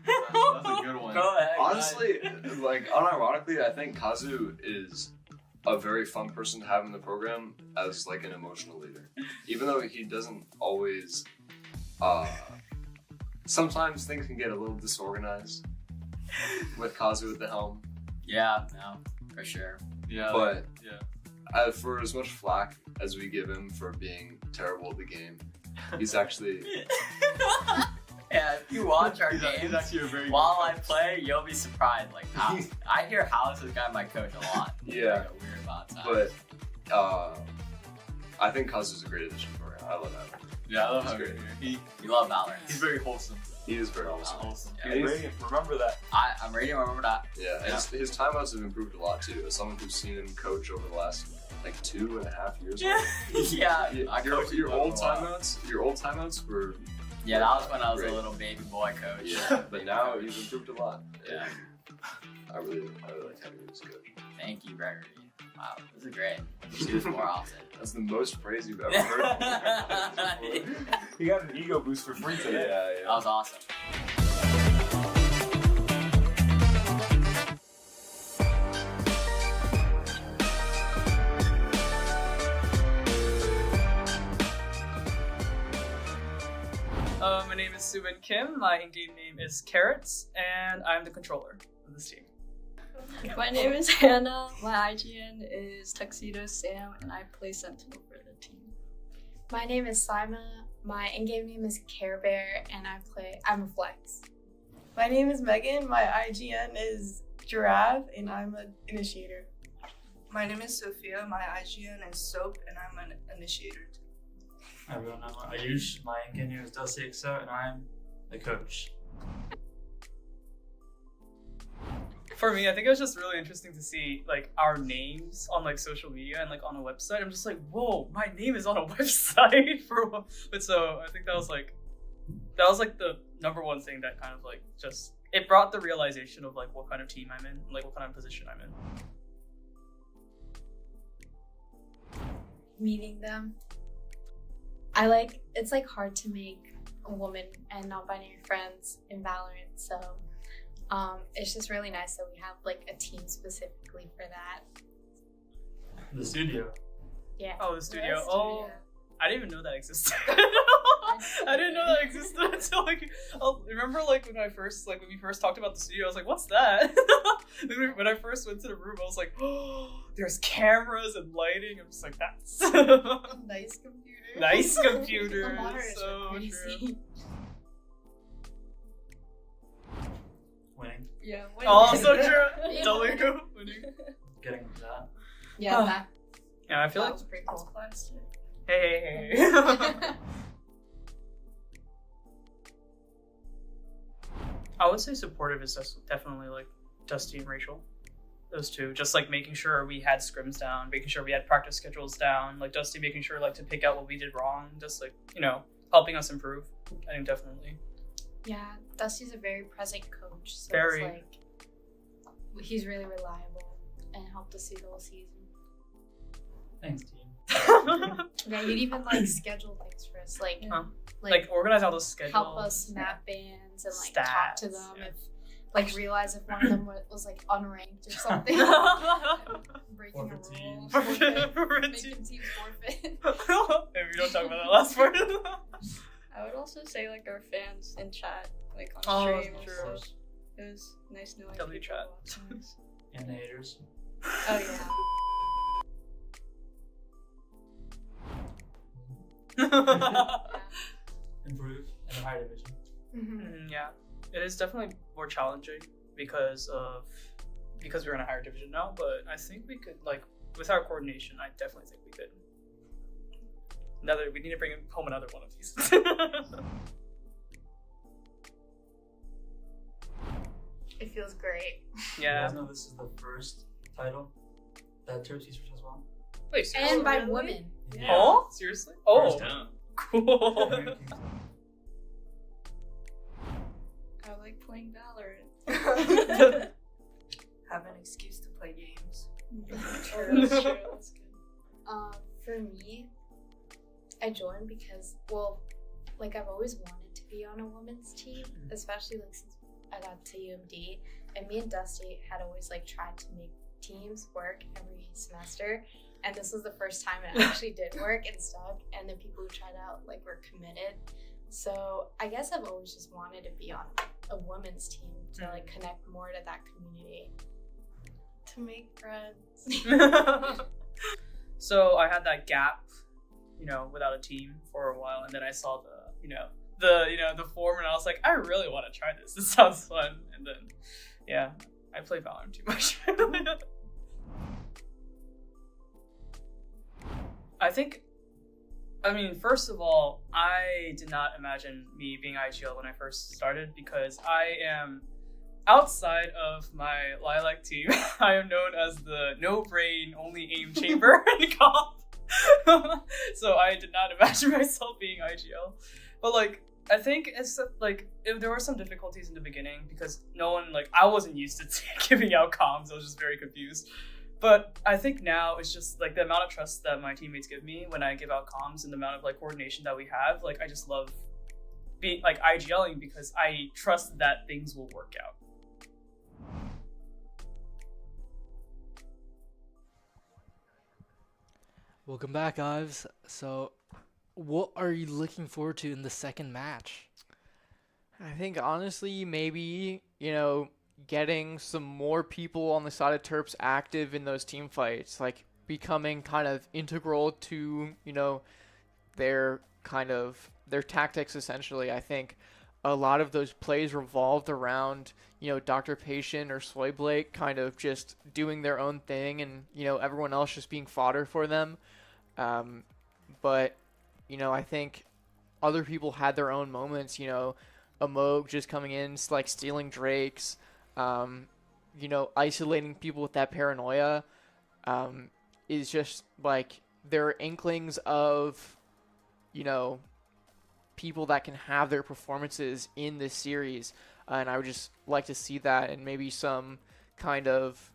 [SPEAKER 15] That's a good one.
[SPEAKER 14] Go ahead.
[SPEAKER 13] Honestly, unironically, I think Kazu is a very fun person to have in the program as an emotional leader. Even though he doesn't always, sometimes things can get a little disorganized with Kazu at the helm.
[SPEAKER 14] Yeah, no, for sure.
[SPEAKER 15] Yeah.
[SPEAKER 13] But
[SPEAKER 15] yeah.
[SPEAKER 13] For as much flack as we give him for being terrible at the game, he's actually.
[SPEAKER 14] Yeah, if you watch our
[SPEAKER 15] He's
[SPEAKER 14] games
[SPEAKER 15] actually a very
[SPEAKER 14] while
[SPEAKER 15] good
[SPEAKER 14] I play, you'll be surprised. I hear House is the guy my coach a lot.
[SPEAKER 13] Yeah.
[SPEAKER 14] A weird amount of time.
[SPEAKER 13] But I think Kazu's a great addition for him. I love that.
[SPEAKER 15] Yeah, I love
[SPEAKER 13] He's
[SPEAKER 15] how
[SPEAKER 13] great.
[SPEAKER 14] You love Valorant.
[SPEAKER 15] He's very wholesome.
[SPEAKER 13] He is very awesome.
[SPEAKER 14] Yeah.
[SPEAKER 13] And
[SPEAKER 15] Radiant, remember that.
[SPEAKER 14] I'm ready to remember that.
[SPEAKER 13] Yeah, his timeouts have improved a lot too. As someone who's seen him coach over the last 2.5 years.
[SPEAKER 14] Yeah.
[SPEAKER 13] Your old timeouts were.
[SPEAKER 14] Yeah, that was when I was a little baby boy coach.
[SPEAKER 13] Yeah, but now he's improved a lot.
[SPEAKER 14] Yeah.
[SPEAKER 13] I really like having him as a coach.
[SPEAKER 14] Thank you, Gregory. Wow, this is great. Let's do this more often.
[SPEAKER 13] That's the most praise you've ever heard.
[SPEAKER 15] He got an ego boost for free today.
[SPEAKER 13] Yeah.
[SPEAKER 14] That was awesome.
[SPEAKER 4] My name is Subin Kim. My in-game name is Carrots, and I'm the controller of this team.
[SPEAKER 5] My name is Hannah. My IGN is Tuxedo Sam, and I play Sentinel for the team.
[SPEAKER 6] My name is Sima. My in-game name is Care Bear, and I'm a flex.
[SPEAKER 7] My name is Megan. My IGN is Giraffe, and I'm an initiator.
[SPEAKER 8] My name is Sophia, my IGN is Soap, and I'm an initiator.
[SPEAKER 9] Hi everyone, I'm Ayush, my in-game name is Dusty, and I'm the coach.
[SPEAKER 4] For me, I think it was just really interesting to see like our names on like social media and like on a website. I'm just like, whoa, my name is on a website but so I think that was like the number one thing that kind of like just it brought the realization of like what kind of team I'm in, like what kind of position I'm in.
[SPEAKER 6] Meeting them. It's like hard to make a woman and non-binary friends in Valorant, so it's just really nice that we have like a team specifically for that.
[SPEAKER 9] The studio.
[SPEAKER 6] Yeah.
[SPEAKER 4] Oh, the studio.
[SPEAKER 6] The
[SPEAKER 4] Oh,
[SPEAKER 6] studio.
[SPEAKER 4] I didn't even know that existed. I didn't know that existed until like remember like when we first talked about the studio. I was like, what's that? When I first went to the room, I was like, oh, there's cameras and lighting. I'm just like, that's
[SPEAKER 6] Nice computer.
[SPEAKER 4] nice
[SPEAKER 6] The
[SPEAKER 4] computer.
[SPEAKER 6] monitors
[SPEAKER 4] So
[SPEAKER 6] were
[SPEAKER 4] true.
[SPEAKER 6] crazy.
[SPEAKER 9] Winning.
[SPEAKER 6] Yeah.
[SPEAKER 4] Oh, so true.
[SPEAKER 6] Yeah.
[SPEAKER 4] W winning.
[SPEAKER 9] Getting that.
[SPEAKER 6] Yeah, that
[SPEAKER 4] Yeah, I feel like
[SPEAKER 6] was pretty cool.
[SPEAKER 4] hey. I would say supportive is definitely like Dusty and Rachel. Those two, just like making sure we had scrims down, making sure we had practice schedules down. Like Dusty making sure like to pick out what we did wrong, just like helping us improve. I think definitely.
[SPEAKER 6] Yeah, Dusty's a very present coach. So
[SPEAKER 4] Very.
[SPEAKER 6] It's like he's really reliable and helped us through the whole season.
[SPEAKER 9] Thanks, team.
[SPEAKER 6] Yeah, you'd even like schedule things for us,
[SPEAKER 4] Like organize all the schedules.
[SPEAKER 6] help us map bands and like talk to
[SPEAKER 4] Stats,
[SPEAKER 6] them
[SPEAKER 4] yeah.
[SPEAKER 6] if like realize if one of them was like unranked or something. Breaking a rule, making teams forfeit.
[SPEAKER 4] Maybe we don't talk about that last part.
[SPEAKER 5] I would also say like our fans in chat, like on
[SPEAKER 4] Oh,
[SPEAKER 5] stream. and
[SPEAKER 4] true.
[SPEAKER 5] stuff. It was nice knowing
[SPEAKER 4] W
[SPEAKER 5] people
[SPEAKER 4] chat.
[SPEAKER 5] watching us.
[SPEAKER 9] And the haters.
[SPEAKER 6] Oh yeah.
[SPEAKER 9] Improve in the higher division.
[SPEAKER 4] Yeah, it is definitely more challenging because we're in a higher division now. But I think we could with our coordination. I definitely think we could. We need to bring home another one of these.
[SPEAKER 6] It feels great.
[SPEAKER 4] Yeah.
[SPEAKER 9] You guys know this is the first title that Terps Esports has won.
[SPEAKER 4] Wait, seriously?
[SPEAKER 6] And by
[SPEAKER 4] Really?
[SPEAKER 6] women.
[SPEAKER 9] Yeah.
[SPEAKER 4] Oh, seriously? Oh,
[SPEAKER 9] First time.
[SPEAKER 4] cool.
[SPEAKER 5] I like playing Valorant.
[SPEAKER 8] Have an excuse to play games.
[SPEAKER 5] That's true. That's good.
[SPEAKER 6] For me, I joined because I've always wanted to be on a women's team, especially since I got to UMD, and me and Dusty had always tried to make teams work every semester, and this was the first time it actually did work and stuck, and the people who tried out were committed. So I guess I've always just wanted to be on a women's team to connect more to that community, to make friends.
[SPEAKER 4] So I had that gap, without a team for a while, and then I saw the form, and I was like, I really want to try this. This sounds fun. And then, yeah, I play Valorant too much. First of all, I did not imagine me being IGL when I first started because I am, outside of my Lilac team, I am known as the no-brain, only aim chamber in comp. So I did not imagine myself being IGL. But I think there were some difficulties in the beginning because no one, I wasn't used to giving out comms. I was just very confused. But I think now it's just the amount of trust that my teammates give me when I give out comms and the amount of coordination that we have. I just love being IGLing because I trust that things will work out.
[SPEAKER 1] Welcome back, Ives. So, what are you looking forward to in the second match?
[SPEAKER 2] I think honestly, maybe, getting some more people on the side of Terps active in those team fights, becoming kind of integral to, their tactics essentially. I think a lot of those plays revolved around, Dr. Patient or Soy Blake kind of just doing their own thing and, everyone else just being fodder for them. But, I think other people had their own moments, Amog just coming in, like stealing Drakes, isolating people with that paranoia, is just like there are inklings of, people that can have their performances in this series. And I would just like to see that and maybe some kind of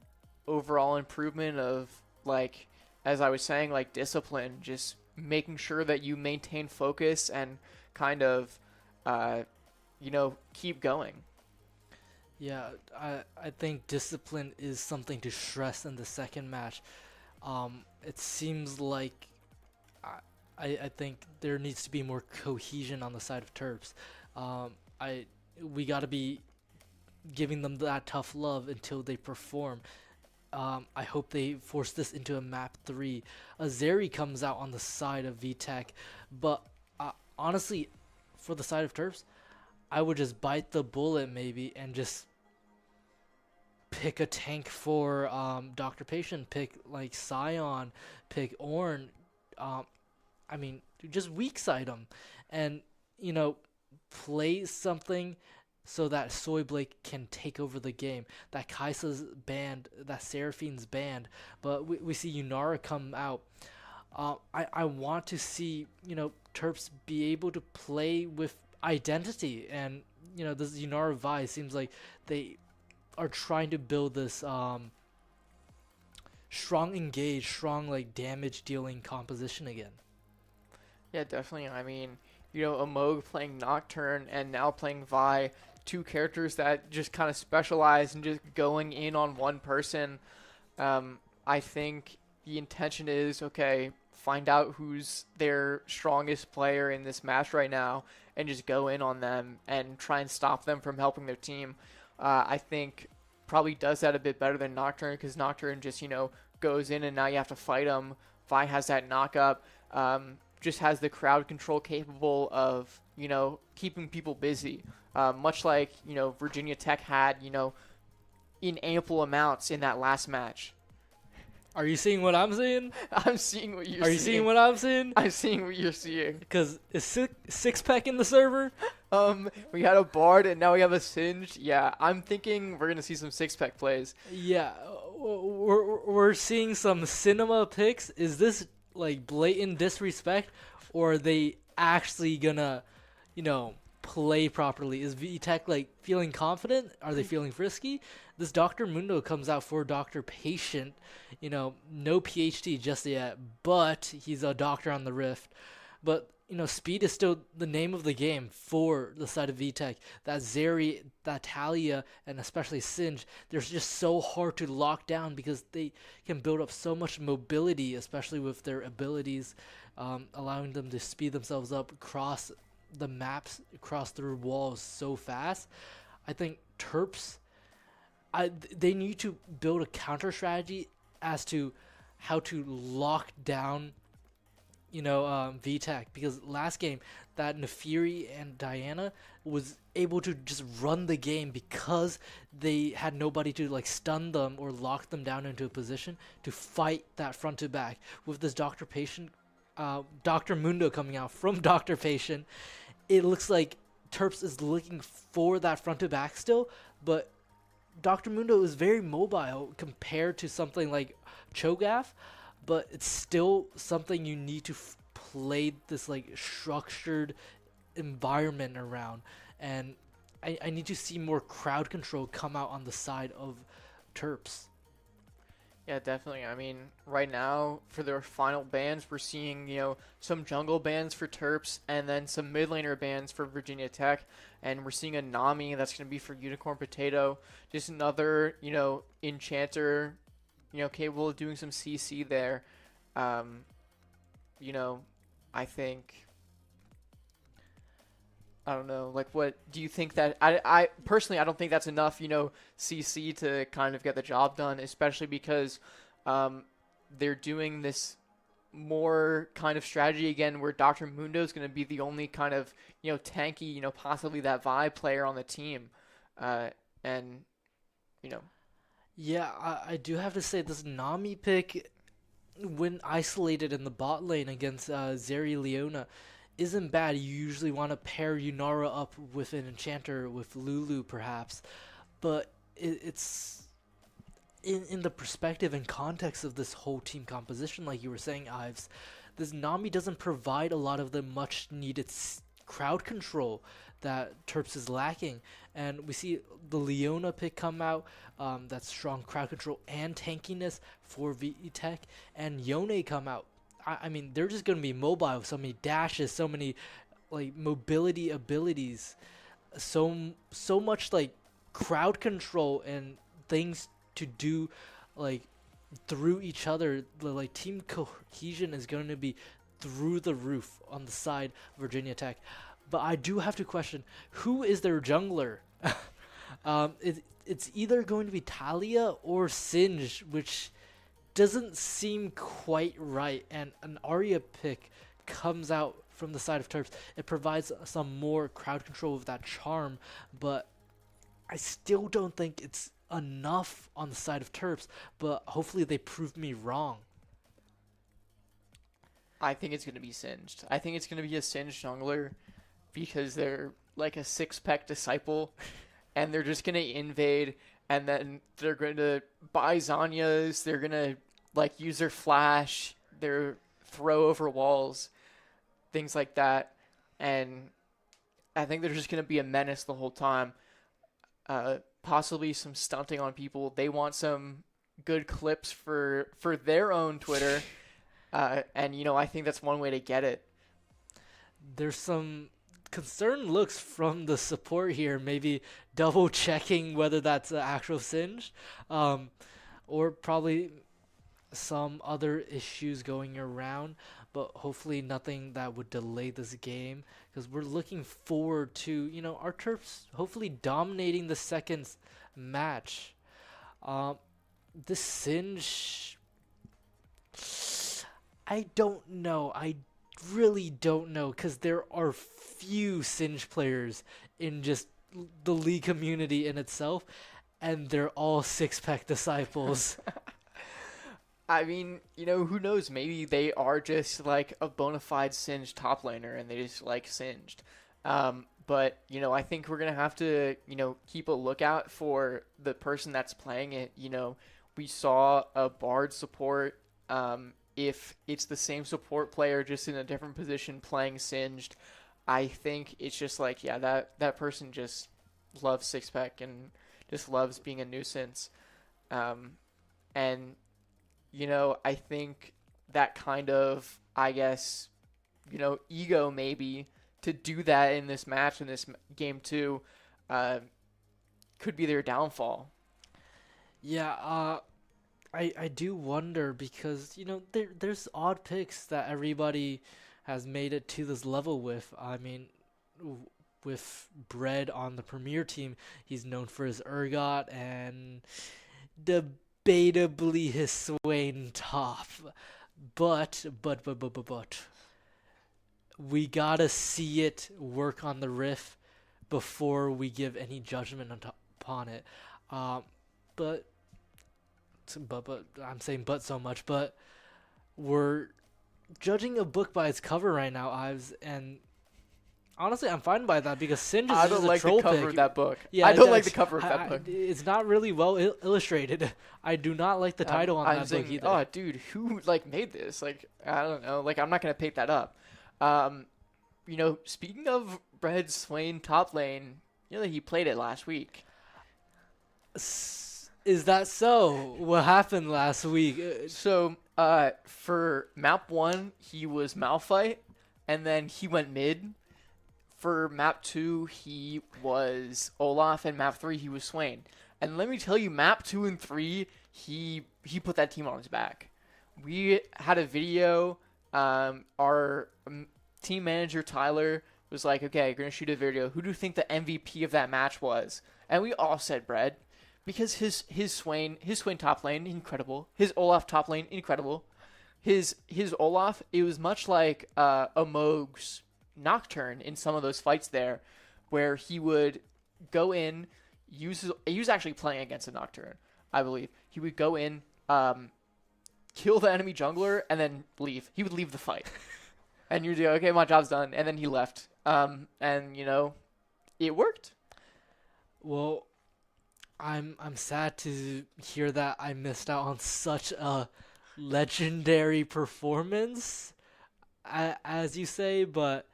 [SPEAKER 2] overall improvement of, like, as I was saying, like discipline, just making sure that you maintain focus and kind of, keep going.
[SPEAKER 1] Yeah, I think discipline is something to stress in the second match. It seems like I think there needs to be more cohesion on the side of Terps. We got to be giving them that tough love until they perform. I hope they force this into a map 3. Azeri comes out on the side of VTech, but honestly, for the side of Terps, I would just bite the bullet maybe and just pick a tank for Dr. Patient, pick like Scion, pick Ornn. Just weak side them and, play something so that Soy Blake can take over the game. That Kaisa's banned, that Seraphine's banned, but we see Yunara come out. I want to see, Terps be able to play with identity, and, this Yunara Vi seems like they are trying to build this strong engage, strong like damage dealing composition again.
[SPEAKER 2] Yeah, definitely. Amog playing Nocturne and now playing Vi, two characters that just kind of specialize in just going in on one person. I think the intention is, okay, find out who's their strongest player in this match right now and just go in on them and try and stop them from helping their team. I think probably does that a bit better than Nocturne, because Nocturne just, goes in and now you have to fight him. Vi has that knock-up. Just has the crowd control capable of, keeping people busy. Much like, Virginia Tech had, in ample amounts in that last match.
[SPEAKER 1] Are you seeing what I'm seeing?
[SPEAKER 2] I'm seeing what you're seeing.
[SPEAKER 1] Are you seeing what I'm seeing?
[SPEAKER 2] I'm seeing what you're seeing.
[SPEAKER 1] Because is Six-Pack in the server?
[SPEAKER 2] We had a Bard and now we have a Singed. Yeah, I'm thinking we're going to see some Six-Pack plays.
[SPEAKER 1] Yeah, we're seeing some cinema picks. Is this like blatant disrespect, or are they actually gonna, play properly? Is VTech like feeling confident? Are they feeling frisky? This Dr. Mundo comes out for Dr. Patient, no PhD just yet, but he's a doctor on the Rift. But speed is still the name of the game for the side of VTech. That Zeri, that Talia, and especially Singe, they're just so hard to lock down because they can build up so much mobility, especially with their abilities, allowing them to speed themselves up across the maps, across through walls so fast. I think Terps, they need to build a counter strategy as to how to lock down VTech, because last game that Nefiri and Diana was able to just run the game because they had nobody to like stun them or lock them down into a position to fight that front to back. With this Dr. Patient, Dr. Mundo coming out from Dr. Patient, it looks like Terps is looking for that front to back still, but Dr. Mundo is very mobile compared to something like Cho'Gath, but it's still something you need to play this like structured environment around, and I need to see more crowd control come out on the side of Terps.
[SPEAKER 2] Yeah, definitely. Right now, for their final bans, we're seeing, some jungle bans for Terps and then some mid laner bans for Virginia Tech. And we're seeing a Nami that's going to be for Unicorn Potato. Just another, enchanter, capable of doing some CC there. I think, I don't know, like, what do you think that, I personally, I don't think that's enough, CC to kind of get the job done, especially because they're doing this more kind of strategy again, where Dr. Mundo is going to be the only kind of tanky, possibly that Vi player on the team, and you know.
[SPEAKER 1] Yeah, I do have to say this Nami pick, when isolated in the bot lane against Zeri Leona, isn't bad. You usually want to pair Yunara up with an enchanter, with Lulu perhaps, but it's in the perspective and context of this whole team composition, like you were saying, Ives, this Nami doesn't provide a lot of the much needed crowd control that Terps is lacking. And we see the Leona pick come out, that strong crowd control and tankiness for VTech, and Yone come out. I mean, they're just going to be mobile with so many dashes, so many like mobility abilities, so much like crowd control and things to do like through each other. The like team cohesion is going to be through the roof on the side of Virginia Tech. But I do have to question, who is their jungler? It's either going to be Talia or Singe, which doesn't seem quite right. And an Arya pick comes out from the side of Terps. It provides some more crowd control with that charm, but I still don't think it's enough on the side of Terps, but hopefully they prove me wrong.
[SPEAKER 2] I think it's going to be Singed. I think it's going to be a Singed jungler because they're like a six-pack disciple, and they're just going to invade, and then they're going to buy Zanyas, they're going to like use their flash, their throw over walls, things like that, and I think they're just going to be a menace the whole time. Possibly some stunting on people. They want some good clips for their own Twitter, and I think that's one way to get it.
[SPEAKER 1] There's some concerned looks from the support here, maybe double checking whether that's an actual Singe, or probably some other issues going around, but hopefully nothing that would delay this game, because we're looking forward to our Terps hopefully dominating the second match. This Singe, I don't know. I really don't know, because there are few Singe players in just the league community in itself, and they're all six-pack disciples.
[SPEAKER 2] I mean, who knows? Maybe they are just like a bona fide Singed top laner, and they just like Singed. But I think we're gonna have to keep a lookout for the person that's playing it. We saw a Bard support. If it's the same support player just in a different position playing Singed, I think it's just like, yeah, that person just loves six-pack and just loves being a nuisance. And I think that kind of, I guess, ego maybe to do that in this match, in this game too, could be their downfall.
[SPEAKER 1] Yeah, I do wonder, because there's odd picks that everybody has made it to this level with. I mean, with Bread on the Premier team, he's known for his Urgot and debatably his Swain top, but we gotta see it work on the Rift before we give any judgment upon it. But I'm saying but so much, but we're judging a book by its cover right now, Ives, and honestly, I'm fine by that, because Singe is
[SPEAKER 2] I don't
[SPEAKER 1] just
[SPEAKER 2] like
[SPEAKER 1] a troll
[SPEAKER 2] the cover
[SPEAKER 1] pick.
[SPEAKER 2] of that book.
[SPEAKER 1] Yeah,
[SPEAKER 2] I don't like the cover of that book.
[SPEAKER 1] It's not really well illustrated. I do not like the title on that book either.
[SPEAKER 2] Oh, dude, who made this? Like, I don't know. Like, I'm not gonna pick that up. Speaking of Bread Swain top lane, he played it last week.
[SPEAKER 1] Is that so? What happened last week?
[SPEAKER 2] So, for map 1, he was Malphite, and then he went mid. For map 2, he was Olaf, and map 3, he was Swain. And let me tell you, map 2 and 3, he put that team on his back. We had a video. Our team manager, Tyler, was like, okay, you're going to shoot a video. Who do you think the MVP of that match was? And we all said Bread. Because his Swain top lane, incredible. His Olaf top lane, incredible. his Olaf, it was much like a Moog's Nocturne in some of those fights there, where he would go in, he was actually playing against a Nocturne, I believe. He would go in, kill the enemy jungler, and then leave. He would leave the fight. And you'd go, okay, my job's done. And then he left. And, you know, it worked.
[SPEAKER 1] Well, I'm sad to hear that I missed out on such a legendary performance, as you say, but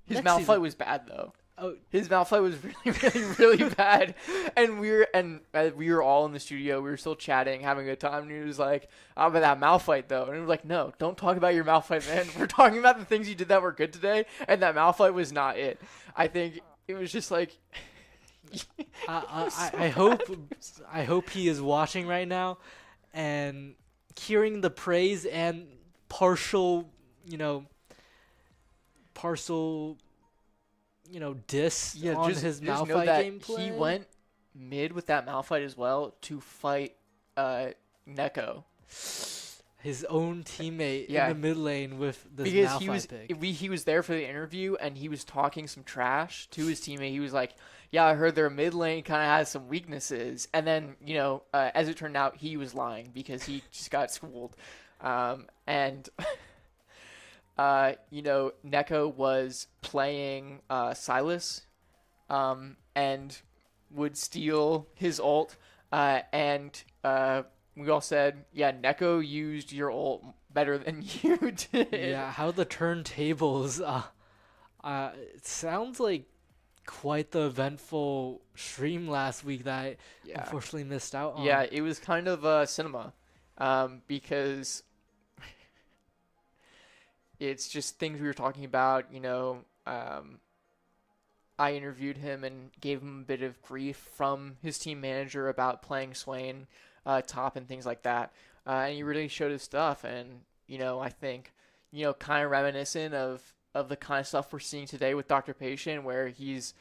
[SPEAKER 2] his
[SPEAKER 1] next
[SPEAKER 2] Malphite
[SPEAKER 1] season-
[SPEAKER 2] was bad though.
[SPEAKER 1] Oh,
[SPEAKER 2] His Malphite was really bad, and we were all in the studio. We were still chatting, having a good time. And he was like, "Oh, but that Malphite though," and we were like, "No, don't talk about your Malphite, man. We're talking about the things you did that were good today, and that Malphite was not it." I think it was just like.
[SPEAKER 1] I hope he is watching right now, and hearing the praise and partial diss on his
[SPEAKER 2] know
[SPEAKER 1] Malphite
[SPEAKER 2] that
[SPEAKER 1] gameplay.
[SPEAKER 2] he went mid with that Malphite as well to fight Neko.
[SPEAKER 1] His own teammate
[SPEAKER 2] Yeah.
[SPEAKER 1] in the mid lane with this
[SPEAKER 2] Because
[SPEAKER 1] Malphite pick.
[SPEAKER 2] he was there for the interview and he was talking some trash to his teammate. He was like, "Yeah, I heard their mid lane kind of has some weaknesses." And then, as it turned out, he was lying because he just got schooled. Neko was playing Silas and would steal his ult. We all said, yeah, Neko used your ult better than you did.
[SPEAKER 1] Yeah, how the turntables. It sounds like quite the eventful stream last week that I unfortunately missed out on.
[SPEAKER 2] Yeah, it was kind of cinema because it's just things we were talking about. I interviewed him and gave him a bit of grief from his team manager about playing Swain top and things like that. And he really showed his stuff. And, I think, kind of reminiscent of the kind of stuff we're seeing today with Dr. Patient, where he's,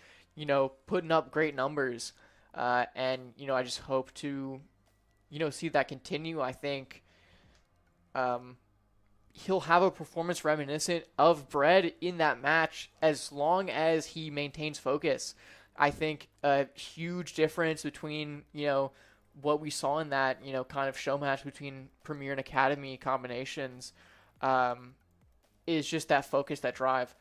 [SPEAKER 2] putting up great numbers. And, I just hope to, see that continue. I think he'll have a performance reminiscent of Bread in that match as long as he maintains focus. I think a huge difference between, what we saw in that, kind of show match between Premier and Academy combinations is just that focus, that drive.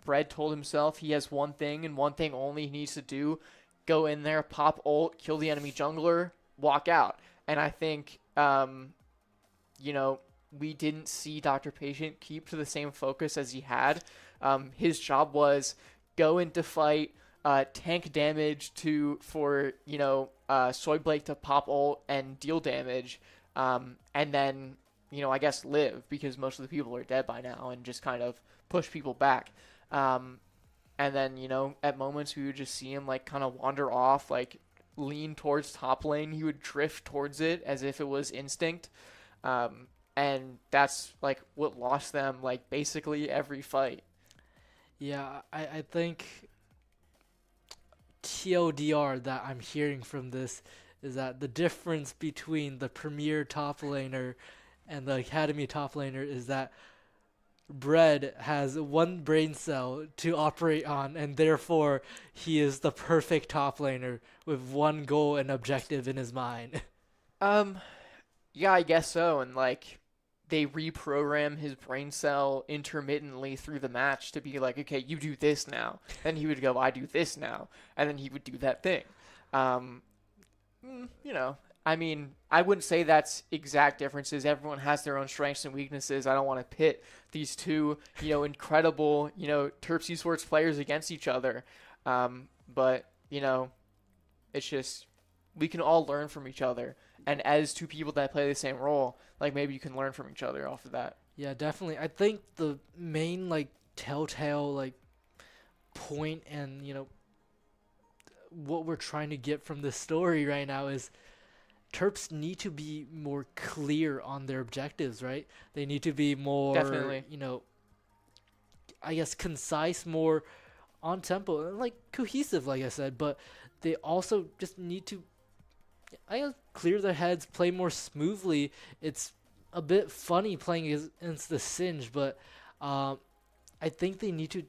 [SPEAKER 2] Bread told himself he has one thing and one thing only he needs to do: go in there, pop ult, kill the enemy jungler, walk out. And I think, we didn't see Dr. Patient keep to the same focus as he had. His job was go into fight, tank damage for Soy Blake to pop ult and deal damage, and then I guess live, because most of the people are dead by now, and just kind of push people back. And then at moments we would just see him like kind of wander off, like lean towards top lane. He would drift towards it as if it was instinct. And that's like what lost them like basically every fight.
[SPEAKER 1] Yeah, I think TLDR that I'm hearing from this is that the difference between the Premier top laner and the Academy top laner is that Bread has one brain cell to operate on, and therefore he is the perfect top laner with one goal and objective in his mind.
[SPEAKER 2] Yeah, I guess so. And like, they reprogram his brain cell intermittently through the match to be like, okay, you do this now. Then he would go, I do this now. And then he would do that thing. I mean, I wouldn't say that's exact differences. Everyone has their own strengths and weaknesses. I don't want to pit these two, incredible, Terps Esports players against each other. But, it's just, we can all learn from each other. And as two people that play the same role, like, maybe you can learn from each other off of that.
[SPEAKER 1] Yeah, definitely. I think the main telltale point and what we're trying to get from this story right now is Terps need to be more clear on their objectives, right? They need to be more,
[SPEAKER 2] Definitely.
[SPEAKER 1] I guess concise, more on tempo, and cohesive, like I said. But they also just need to, I guess, clear their heads, play more smoothly. It's a bit funny playing against the Singe, but I think they need to,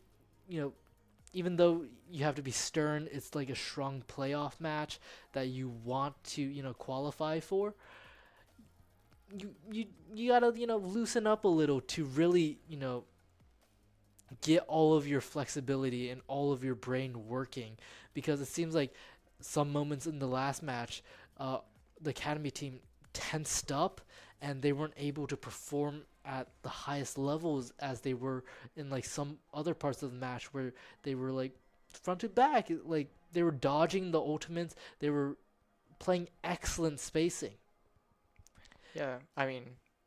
[SPEAKER 1] you know, even though you have to be stern, it's like a strong playoff match that you want to, you know, qualify for. You gotta, you know, loosen up a little to really, you know, get all of your flexibility and all of your brain working, because it seems like some moments in the last match, the academy team tensed up and they weren't able to perform at the highest levels as they were in like some other parts of the match where they were like front to back, like they were dodging the ultimates, they were playing excellent spacing.
[SPEAKER 2] Yeah, I mean,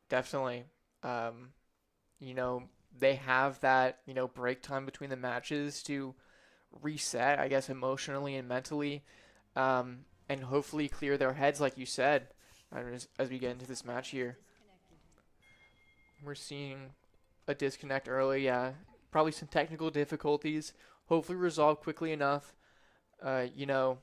[SPEAKER 2] definitely. You know, they have that, you know, break time between the matches to reset, I guess, emotionally and mentally, and hopefully clear their heads, like you said, as we get into this match here. We're seeing a disconnect early, yeah. Probably some technical difficulties. Hopefully resolved quickly enough. You know,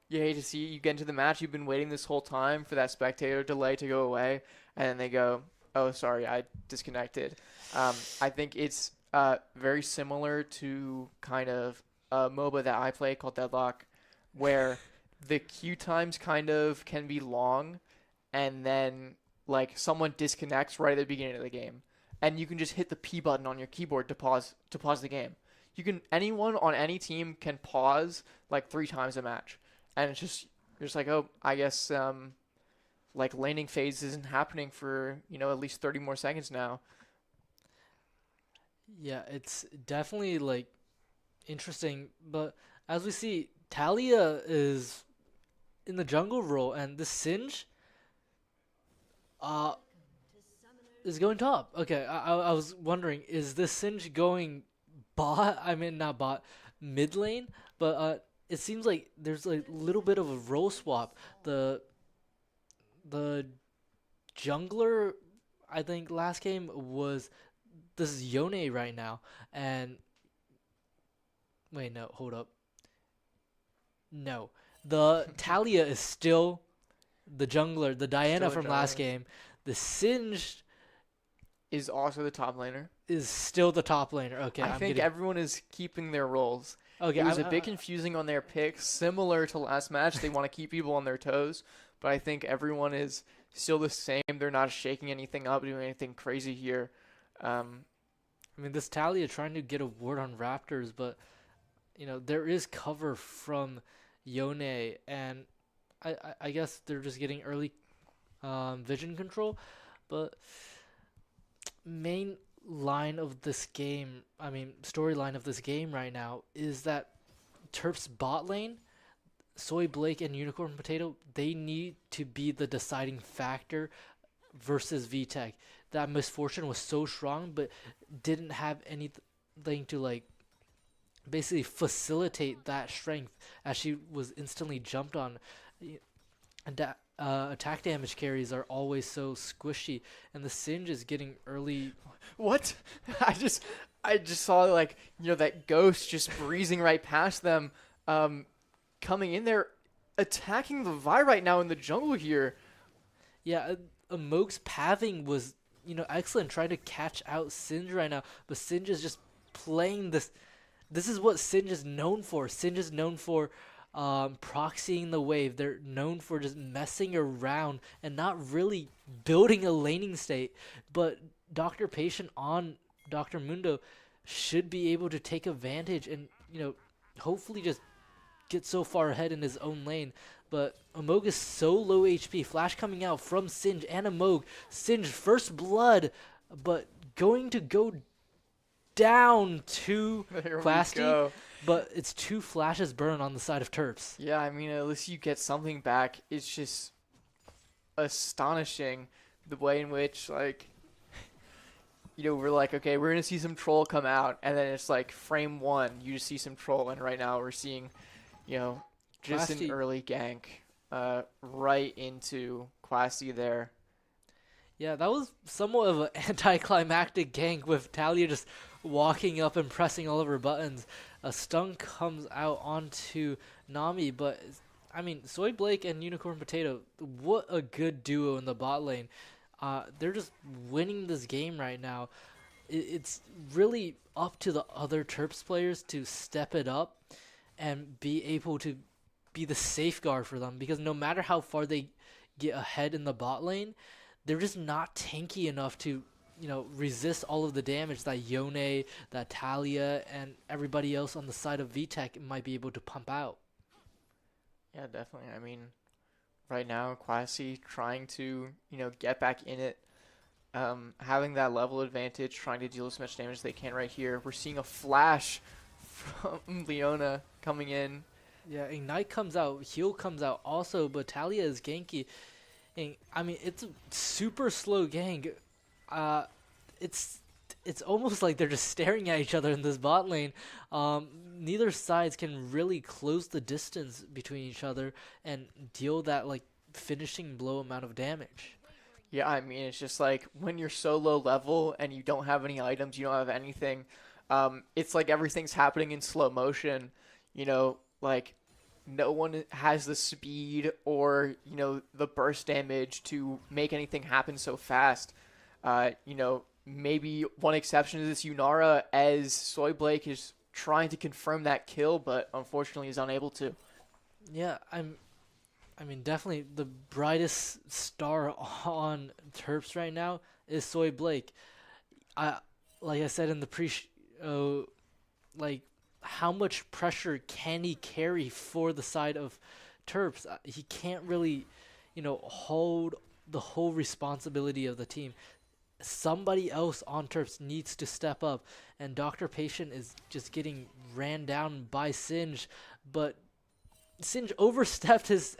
[SPEAKER 2] you hate to see you get into the match. You've been waiting this whole time for that spectator delay to go away, and then they go, "Oh, sorry, I disconnected." I think it's very similar to kind of a MOBA that I play called Deadlock, where the queue times kind of can be long, and then like someone disconnects right at the beginning of the game, and you can just hit the P button on your keyboard to pause the game. Anyone on any team can pause like 3 times a match, and it's just you're just like, oh, I guess like laning phase isn't happening for, you know, at least 30 more seconds now.
[SPEAKER 1] Yeah, it's definitely like interesting, but as we see, Talia is in the jungle role, and the Singe is going top. Okay, I was wondering, is this Singe going bot? I mean, not bot, mid lane, but it seems like there's a little bit of a role swap. The jungler, I think last game was, this is Yone right now, and wait, no, hold up. No, the Talia is still the jungler, the Diana from last game. The Singe
[SPEAKER 2] is also the top laner.
[SPEAKER 1] Is still the top laner. Okay,
[SPEAKER 2] I think everyone is keeping their roles.
[SPEAKER 1] Okay,
[SPEAKER 2] it was a bit confusing on their picks, similar to last match. They want to keep people on their toes, but I think everyone is still the same. They're not shaking anything up, doing anything crazy here.
[SPEAKER 1] I mean, this Talia trying to get a ward on Raptors, but you know there is cover from Yone, and I guess they're just getting early vision control, but main line of this game, I mean storyline of this game right now is that Terps bot lane, Soy Blake and Unicorn Potato, they need to be the deciding factor versus VTech. That Misfortune was so strong, but didn't have anything to like basically facilitate that strength, as she was instantly jumped on. And attack damage carries are always so squishy, and the Singe is getting early.
[SPEAKER 2] What? I just saw like, you know, that ghost just breezing right past them, coming in there, attacking the Vi right now in the jungle here.
[SPEAKER 1] Yeah, Moog's pathing was, you know, excellent, trying to catch out Singe right now, but Singe is just playing this. This is what Singe is known for. Singe is known for proxying the wave. They're known for just messing around and not really building a laning state. But Dr. Patient on Dr. Mundo should be able to take advantage and, you know, hopefully just get so far ahead in his own lane. But Amog is so low HP. Flash coming out from Singe and Amog. Singe first blood, but going to go down to Quasti. But it's 2 flashes burn on the side of Terps.
[SPEAKER 2] Yeah, I mean, at least you get something back. It's just astonishing the way in which, like, you know, we're like, okay, we're going to see some troll come out, and then it's like frame 1, you just see some troll, and right now we're seeing, you know, just an early gank right into Quasti there.
[SPEAKER 1] Yeah, that was somewhat of an anticlimactic gank with Talia just walking up and pressing all of her buttons. A stun comes out onto Nami, but I mean, Soy Blake and Unicorn Potato, what a good duo in the bot lane. They're just winning this game right now. It's really up to the other Terps players to step it up and be able to be the safeguard for them, because no matter how far they get ahead in the bot lane, they're just not tanky enough to, resist all of the damage that Yone, that Talia, and everybody else on the side of VTech might be able to pump out.
[SPEAKER 2] Yeah, definitely. I mean, right now, Quasi trying to, get back in it, having that level advantage, trying to deal as much damage as they can right here. We're seeing a flash from Leona coming in.
[SPEAKER 1] Yeah, Ignite comes out, Heal comes out also, but Talia is ganky. And, I mean, it's a super slow gank. It's almost like they're just staring at each other in this bot lane. Neither sides can really close the distance between each other and deal that like finishing blow amount of damage.
[SPEAKER 2] Yeah, I mean, it's just like when you're so low level and you don't have any items, you don't have anything. It's like everything's happening in slow motion. Like no one has the speed or the burst damage to make anything happen so fast. Maybe one exception is this Yunara, as Soy Blake is trying to confirm that kill, but unfortunately is unable to.
[SPEAKER 1] Yeah, I mean, definitely the brightest star on Terps right now is Soy Blake. Like I said in the pre-show, like, how much pressure can he carry for the side of Terps? He can't really, hold the whole responsibility of the team. Somebody else on Terps needs to step up, and Dr. Patient is just getting ran down by Singe, but Singe overstepped his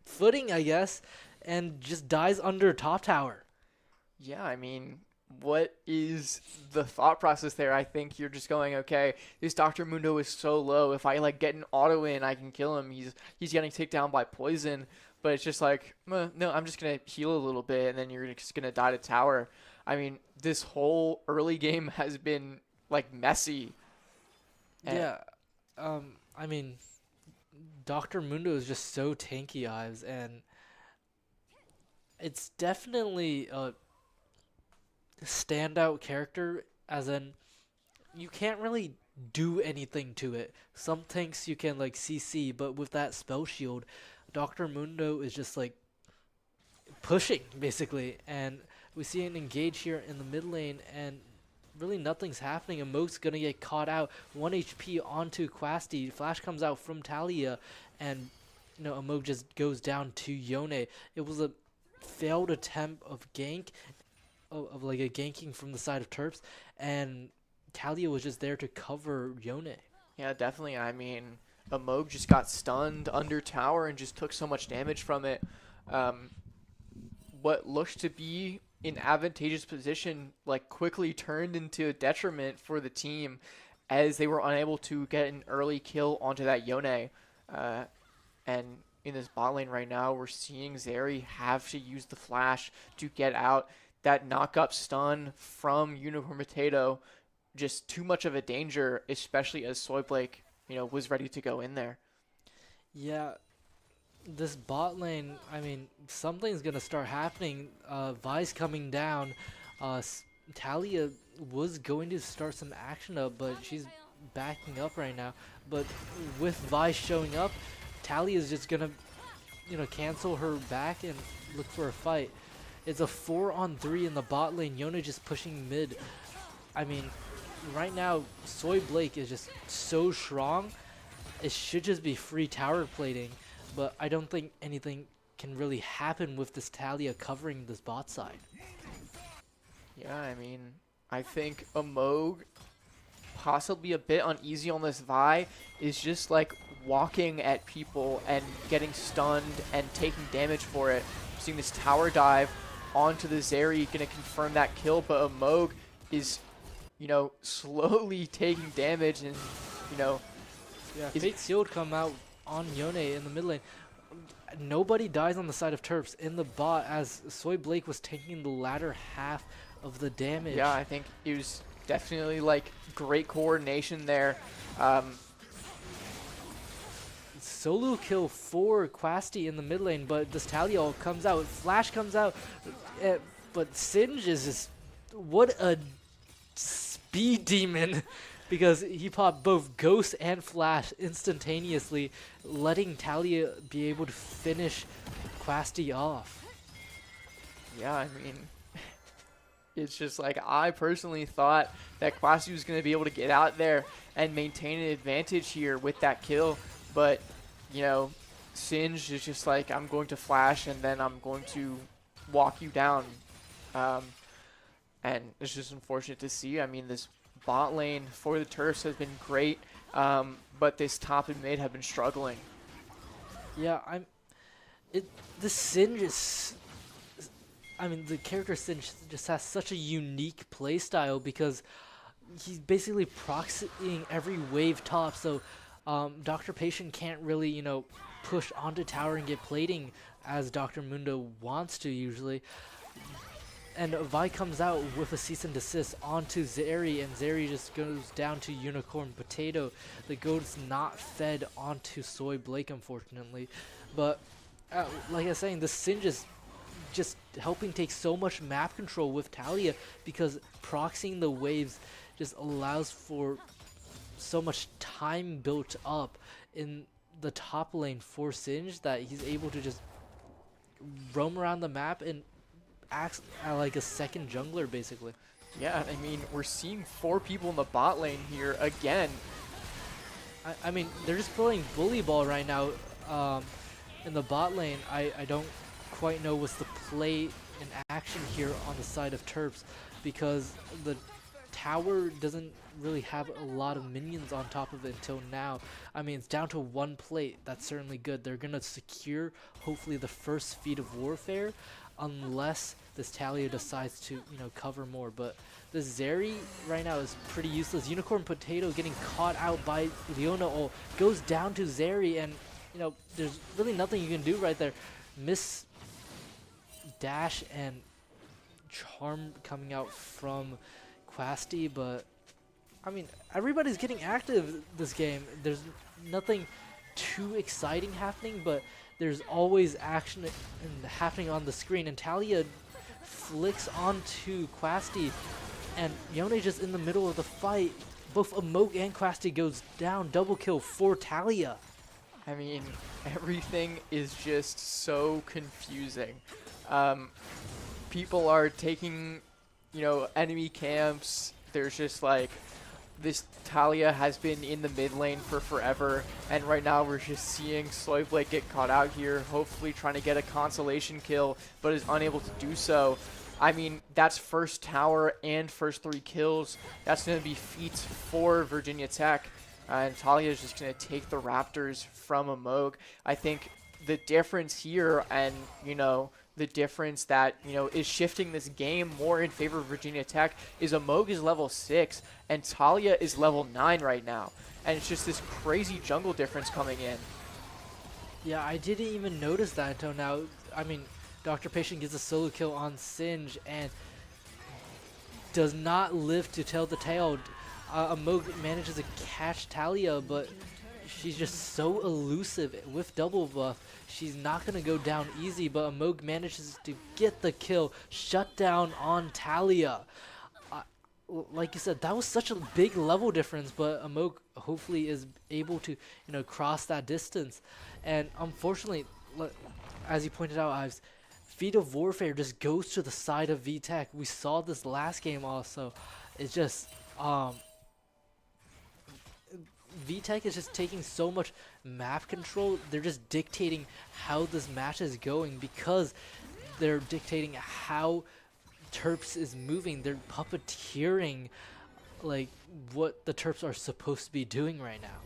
[SPEAKER 1] footing, I guess, and just dies under top tower.
[SPEAKER 2] Yeah, I mean, what is the thought process there? I think you're just going, okay, this Dr. Mundo is so low. If I get an auto in, I can kill him. He's getting taken down by poison. But it's just like, no, I'm just going to heal a little bit, and then you're just going to die to tower. I mean, this whole early game has been, messy.
[SPEAKER 1] Yeah. I mean, Dr. Mundo is just so tanky, Ives, and it's definitely a standout character, as in, you can't really do anything to it. Some tanks you can, CC, but with that spell shield, Dr. Mundo is just pushing basically, and we see an engage here in the mid lane, and really nothing's happening. Amok's gonna get caught out. 1 HP onto Quasti. Flash comes out from Talia, and Amok just goes down to Yone. It was a failed attempt of gank, of a ganking from the side of Terps, and Talia was just there to cover Yone.
[SPEAKER 2] Yeah, definitely. I mean, Amog just got stunned under tower and just took so much damage from it. What looked to be an advantageous position quickly turned into a detriment for the team, as they were unable to get an early kill onto that Yone. And in this bot lane right now, we're seeing Zeri have to use the flash to get out. That knock-up stun from Unicorn Potato, just too much of a danger, especially as Soy Blake was ready to go in there.
[SPEAKER 1] Yeah, this bot lane, I mean, something's going to start happening. Vi's coming down. Talia was going to start some action up, but she's backing up right now. But with Vi showing up, Talia is just going to, cancel her back and look for a fight. It's a 4-on-3 in the bot lane. Yone just pushing mid. I mean, right now, Soy Blake is just so strong. It should just be free tower plating, but I don't think anything can really happen with this Talia covering this bot side.
[SPEAKER 2] Yeah, I mean, I think Amog, possibly a bit uneasy on this Vi, is just walking at people and getting stunned and taking damage for it. Seeing this tower dive onto the Zeri, gonna confirm that kill, but Amog is slowly taking damage, and
[SPEAKER 1] yeah, Fake Shield come out on Yone in the mid lane. Nobody dies on the side of Terps in the bot, as Soy Blake was taking the latter half of the damage.
[SPEAKER 2] Yeah, I think it was definitely great coordination there.
[SPEAKER 1] solo kill for Quasti in the mid lane, but this Talia comes out, Flash comes out, but Singe is just, what a speed demon, because he popped both Ghost and Flash instantaneously, letting Talia be able to finish Quasti off.
[SPEAKER 2] Yeah, I mean, it's just like, I personally thought that Quasi was going to be able to get out there and maintain an advantage here with that kill, but, you know, Singe is just like, I'm going to flash and then I'm going to walk you down. And it's just unfortunate to see. I mean, this bot lane for the Terps has been great, but this top and mid have been struggling.
[SPEAKER 1] Yeah, the Singe is, I mean, the character Singe just has such a unique playstyle because he's basically proxying every wave top, so Dr. Patient can't really, you know, push onto tower and get plating as Dr. Mundo wants to usually. And Vi comes out with a cease and desist onto Zeri, and Zeri just goes down to Unicorn Potato. The goat's not fed onto Soy Blake, unfortunately. But, like I was saying, the Singe is just helping take so much map control with Talia, because proxying the waves just allows for so much time built up in the top lane for Singe that he's able to just roam around the map and acts like a second jungler, basically.
[SPEAKER 2] Yeah, I mean, we're seeing 4 people in the bot lane here again.
[SPEAKER 1] I mean, they're just playing bully ball right now in the bot lane. I don't quite know what's the play in action here on the side of Terps, because the tower doesn't really have a lot of minions on top of it until now. I mean, it's down to 1 plate. That's certainly good. They're going to secure, hopefully, the first feat of warfare, unless this Talia decides to, you know, cover more. But this Zeri right now is pretty useless. Unicorn Potato getting caught out by Leona ult goes down to Zeri, and, you know, there's really nothing you can do right there. Miss dash and charm coming out from Quasti, but I mean, everybody's getting active this game. There's nothing too exciting happening, but there's always action happening on the screen. And Talia flicks onto Quasti, and Yone just in the middle of the fight. Both Amok and Quasti goes down. Double kill for Talia.
[SPEAKER 2] I mean, everything is just so confusing. People are taking, you know, enemy camps. There's just like, this Talia has been in the mid lane for forever, and right now we're just seeing Soy Blake get caught out here, hopefully trying to get a consolation kill, but is unable to do so. I mean, that's first tower and first 3 kills. That's going to be feats for Virginia Tech, and Talia is just going to take the Raptors from Amog. I think the difference here, and, you know, the difference that, you know, is shifting this game more in favor of Virginia Tech is Amog is level 6 and Talia is level 9 right now. And it's just this crazy jungle difference coming in.
[SPEAKER 1] Yeah, I didn't even notice that until now. I mean, Dr. Patient gets a solo kill on Singe and does not live to tell the tale. Amog manages to catch Talia, but she's just so elusive with double buff. She's not going to go down easy, but Amog manages to get the kill, shut down on Talia. Like you said, that was such a big level difference, but Amog hopefully is able to, you know, cross that distance. And unfortunately, as you pointed out, Ives, Feat of Warfare just goes to the side of VTech. We saw this last game also. It's just, VTech is just taking so much map control. They're just dictating how this match is going, because they're dictating how Terps is moving. They're puppeteering like what the Terps are supposed to be doing right now.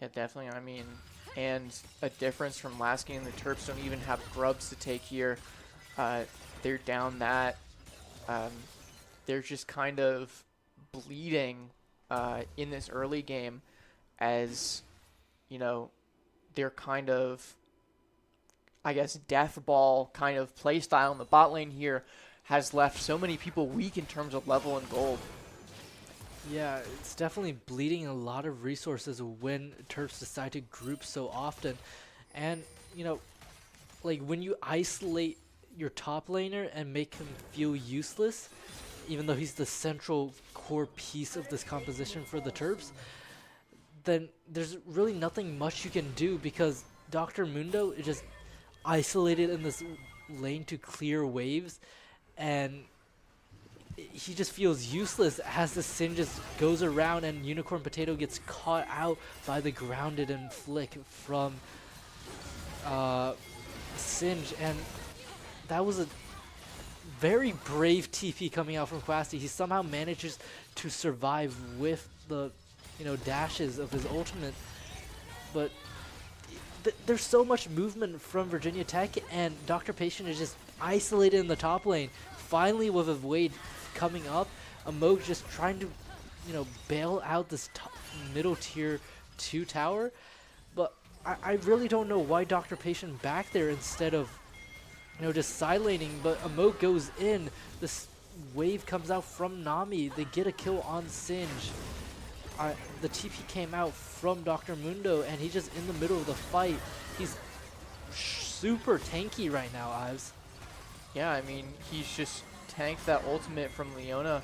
[SPEAKER 2] Yeah, definitely. I mean, and a difference from last game, the Terps don't even have grubs to take here. They're down that. They're just kind of bleeding in this early game, as, you know, they're kind of, I guess, death ball kind of play style in the bot lane here has left so many people weak in terms of level and gold.
[SPEAKER 1] Yeah, it's definitely bleeding a lot of resources when Terps decide to group so often. And, you know, like when you isolate your top laner and make him feel useless, even though he's the central core piece of this composition for the Terps, then there's really nothing much you can do because Dr. Mundo is just isolated in this lane to clear waves, and he just feels useless as the Sin just goes around and Unicorn Potato gets caught out by the grounded and flick from Singe, and that was a very brave TP coming out from Quasti. He somehow manages to survive with the, dashes of his ultimate, but there's so much movement from Virginia Tech, and Dr. Patient is just isolated in the top lane. Finally, with a Wade coming up, Amog just trying to, bail out this middle tier 2 tower, but I really don't know why Dr. Patient back there instead of, just side laning, but Amog goes in, this wave comes out from Nami, they get a kill on Singe. The TP came out from Dr. Mundo, and he's just in the middle of the fight. He's super tanky right now, Ives.
[SPEAKER 2] Yeah, I mean, he's just tanked that ultimate from Leona,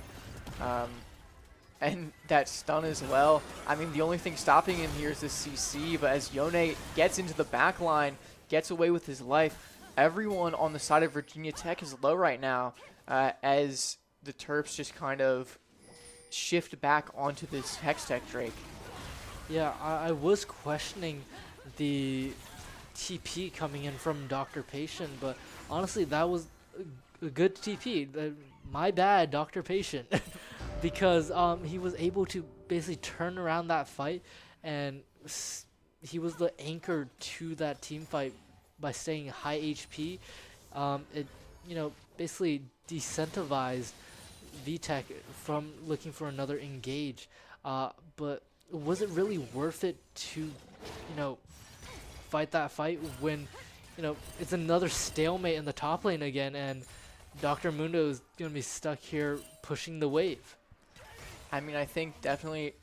[SPEAKER 2] and that stun as well. I mean, the only thing stopping him here is this CC, but as Yone gets into the back line, gets away with his life, everyone on the side of Virginia Tech is low right now, as the Terps just kind of shift back onto this Hextech Drake.
[SPEAKER 1] Yeah, I was questioning the TP coming in from Dr. Patient, but honestly, that was a good TP. My bad, Dr. Patient, because he was able to basically turn around that fight, and he was the anchor to that team fight by staying high HP. It, basically decentivized VTech from looking for another engage, but was it really worth it to, fight that fight when, it's another stalemate in the top lane again, and Dr. Mundo is going to be stuck here pushing the wave?
[SPEAKER 2] I mean, I think definitely,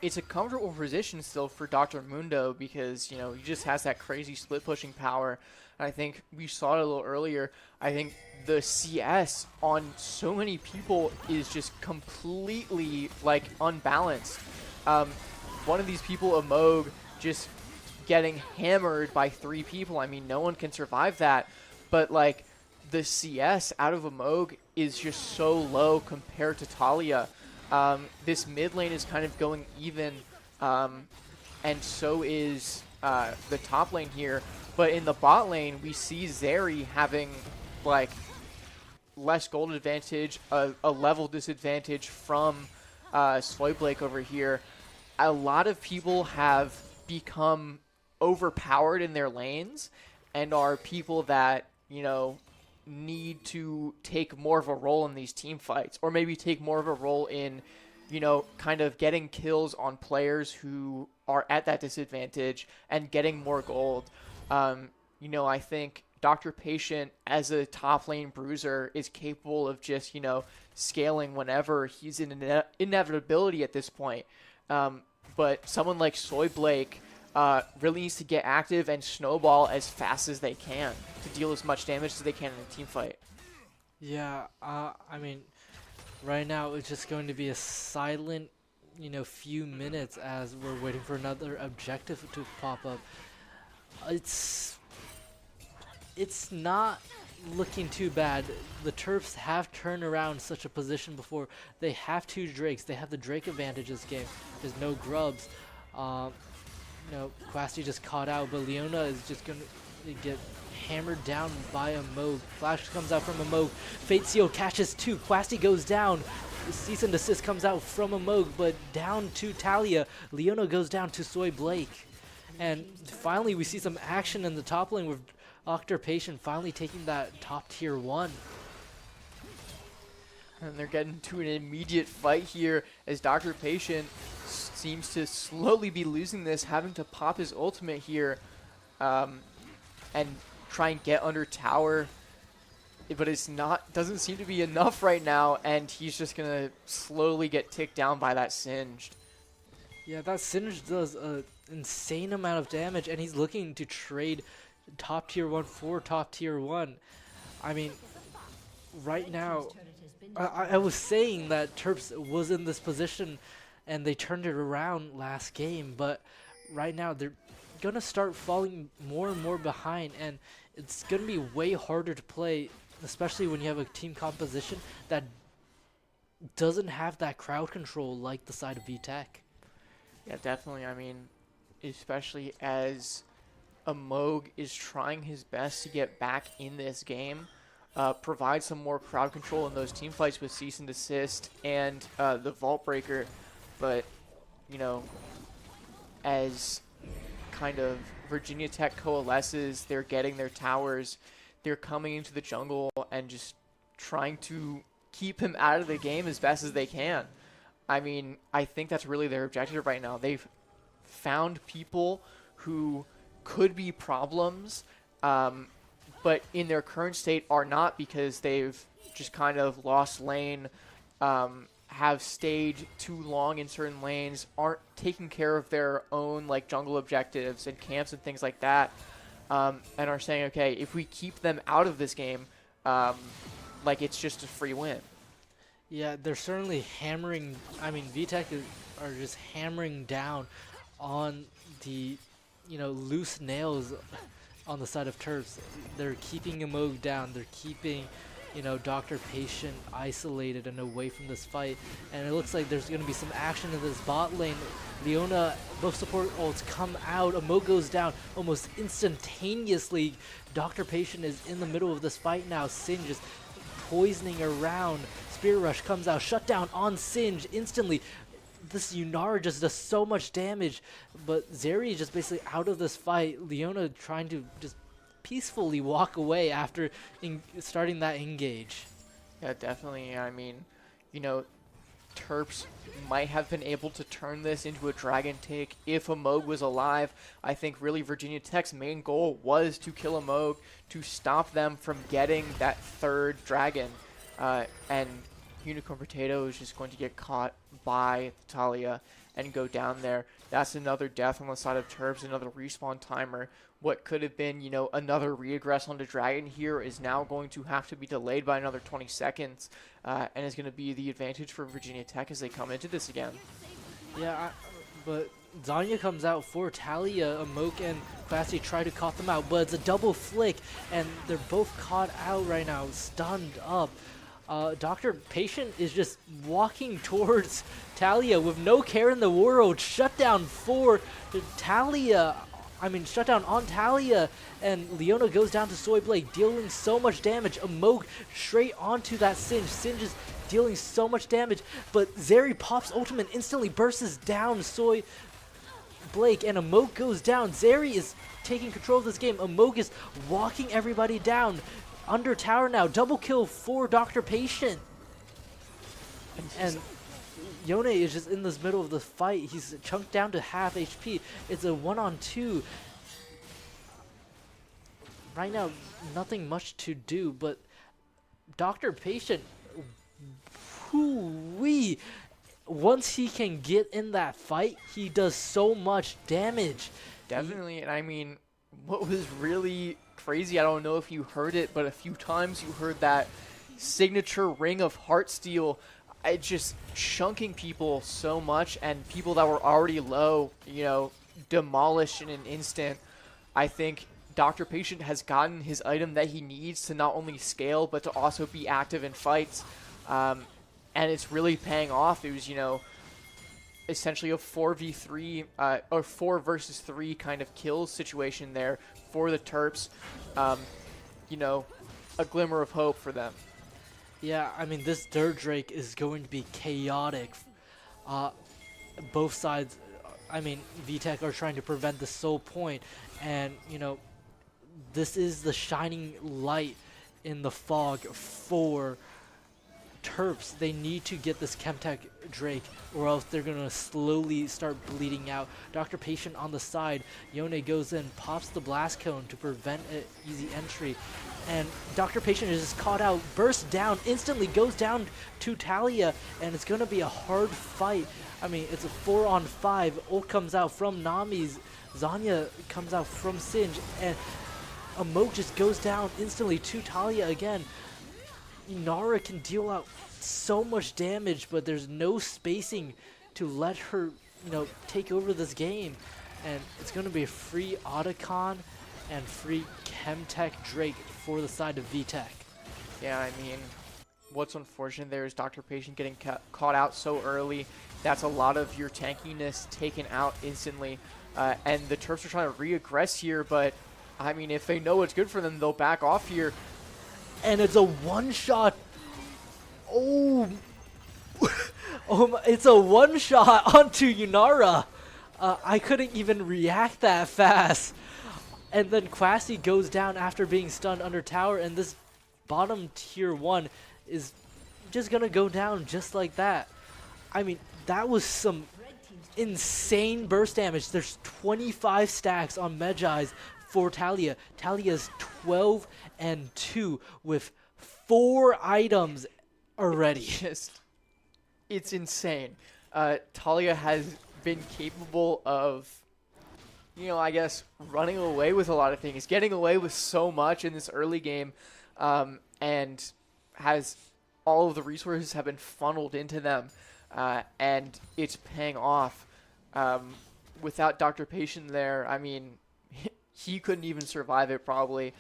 [SPEAKER 2] it's a comfortable position still for Dr. Mundo because, he just has that crazy split pushing power. I think we saw it a little earlier. I think the CS on so many people is just completely, unbalanced. One of these people, Amog, just getting hammered by 3 people. I mean, no one can survive that. But, the CS out of Amog is just so low compared to Talia. This mid lane is kind of going even, and so is the top lane here. But in the bot lane, we see Zeri having, less gold advantage, a level disadvantage from Soyblake over here. A lot of people have become overpowered in their lanes and are people that, need to take more of a role in these team fights, or maybe take more of a role in, kind of getting kills on players who are at that disadvantage and getting more gold. I think Dr. Patient as a top lane bruiser is capable of just, scaling whenever he's in an inevitability at this point. But someone like Soyblake really needs to get active and snowball as fast as they can to deal as much damage as they can in a team fight.
[SPEAKER 1] Yeah, I mean, right now it's just going to be a silent, few minutes as we're waiting for another objective to pop up. It's not looking too bad. The Terps have turned around such a position before. They have 2 Drakes. They have the Drake advantage this game. There's no grubs. Quasti just caught out, but Leona is just going to get hammered down by a Moog. Flash comes out from a Moog. Fate Seal catches 2. Quasti goes down. Cease and desist comes out from a Moog, but down to Talia. Leona goes down to Soyblake. And finally, we see some action in the top lane with Dr. Patient finally taking that top tier 1.
[SPEAKER 2] And they're getting to an immediate fight here as Dr. Patient seems to slowly be losing this, having to pop his ultimate here and try and get under tower. but it's not, doesn't seem to be enough right now, and he's just gonna slowly get ticked down by that Singed.
[SPEAKER 1] Yeah, that Singe does an insane amount of damage, and he's looking to trade top tier 1 for top tier 1. I mean, right now, I was saying that Terps was in this position and they turned it around last game, but right now they're gonna start falling more and more behind, and it's gonna be way harder to play, especially when you have a team composition that doesn't have that crowd control like the side of VTech.
[SPEAKER 2] Yeah, definitely. I mean, especially as Amog is trying his best to get back in this game, provide some more crowd control in those team fights with Cease and Desist and the Vault Breaker. But, you know, as kind of Virginia Tech coalesces, they're getting their towers, they're coming into the jungle and just trying to keep him out of the game as best as they can. I mean, I think that's really their objective right now. They've found people who could be problems, but in their current state are not, because they've just kind of lost lane, have stayed too long in certain lanes, aren't taking care of their own like jungle objectives and camps and things like that, and are saying, okay, if we keep them out of this game, like it's just a free win.
[SPEAKER 1] Yeah, they're certainly hammering. I mean, VTech are just hammering down on the, loose nails on the side of Terps. They're keeping Amog down. They're keeping, Dr. Patient isolated and away from this fight. And it looks like there's going to be some action in this bot lane. Leona, both support ults come out. Amog goes down almost instantaneously. Dr. Patient is in the middle of this fight now. Sin just poisoning around. Spirit Rush comes out, shut down on Singe instantly. This Yunara just does so much damage, but Zeri is just basically out of this fight. Leona trying to just peacefully walk away after starting that engage.
[SPEAKER 2] Yeah, definitely. I mean, Terps might have been able to turn this into a dragon take if Amog was alive. I think really Virginia Tech's main goal was to kill Amog, to stop them from getting that third dragon. And Unicorn Potato is just going to get caught by Talia and go down there. That's another death on the side of Terps, another respawn timer. What could have been, another regress onto Dragon here is now going to have to be delayed by another 20 seconds, and is going to be the advantage for Virginia Tech as they come into this again.
[SPEAKER 1] Yeah, but Zanya comes out for Talia. Amok and Classy try to caught them out, but it's a double flick, and they're both caught out right now, stunned up. Dr. Patient is just walking towards Talia with no care in the world. Shutdown for Talia. Shutdown on Talia. And Leona goes down to Soy Blade, dealing so much damage. Amog straight onto that Singe. Singe is dealing so much damage, but Zeri pops ultimate, instantly bursts down Soy Blake, and Amog goes down. Zeri is taking control of this game. Amog is walking everybody down. Under tower now, double kill for Dr. Patient. And Yone is just in this middle of the fight. He's chunked down to half HP. It's a 1-on-2. Right now, nothing much to do, but Dr. Patient, whoo-wee. Once he can get in that fight, he does so much damage.
[SPEAKER 2] Definitely, and I mean, what was really crazy, I don't know if you heard it, but a few times you heard that signature ring of Heartsteel. It just chunking people so much, and people that were already low, demolished in an instant. I think Dr. Patient has gotten his item that he needs to not only scale, but to also be active in fights. And it's really paying off. It was, essentially a 4v3 or 4 versus 3 kind of kills situation there for the Terps. A glimmer of hope for them.
[SPEAKER 1] Yeah, this Dirt Drake is going to be chaotic. Both sides, VTech are trying to prevent the Soul Point, and, this is the shining light in the fog for Terps, they need to get this Chemtech Drake or else they're going to slowly start bleeding out. Dr. Patient on the side. Yone goes in, pops the blast cone to prevent an easy entry. And Dr. Patient is just caught out, bursts down, instantly goes down to Talia, and it's going to be a hard fight. I mean, it's a 4-on-5. Ult comes out from Nami's. Zanya comes out from Singe, and Amok just goes down instantly to Talia again. Inara can deal out so much damage, but there's no spacing to let her, take over this game. And it's going to be a free Otacon and free Chemtech Drake for the side of VTech.
[SPEAKER 2] Yeah, I mean, what's unfortunate there is Dr. Patient getting caught out so early. That's a lot of your tankiness taken out instantly. And the Terps are trying to re-aggress here, but, I mean, if they know what's good for them, they'll back off here.
[SPEAKER 1] And it's a one-shot. Oh, it's a one-shot onto Yunara. I couldn't even react that fast. And then Quasi goes down after being stunned under tower, and this bottom tier 1 is just going to go down just like that. I mean, that was some insane burst damage. There's 25 stacks on Medjai's for Talia. Talia's 12-2 with 4 items already.
[SPEAKER 2] It's insane. Talia has been capable of, I guess, running away with a lot of things, getting away with so much in this early game, and has all of the resources have been funneled into them, and it's paying off. Without Dr. Patient there, I mean, he couldn't even survive it probably.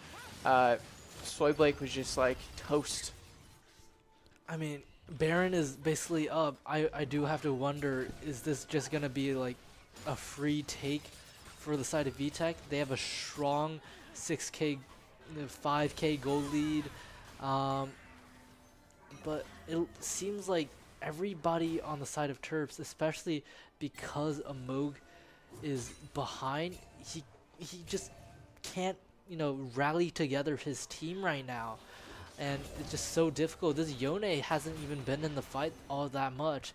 [SPEAKER 2] Soy Blake was just like toast.
[SPEAKER 1] I mean, Baron is basically up. I do have to wonder, is this just going to be like a free take for the side of VTech? They have a strong 6k, 5k gold lead. But it seems like everybody on the side of Terps, especially because Amog is behind, he just can't, rally together his team right now. And it's just so difficult. This Yone hasn't even been in the fight all that much,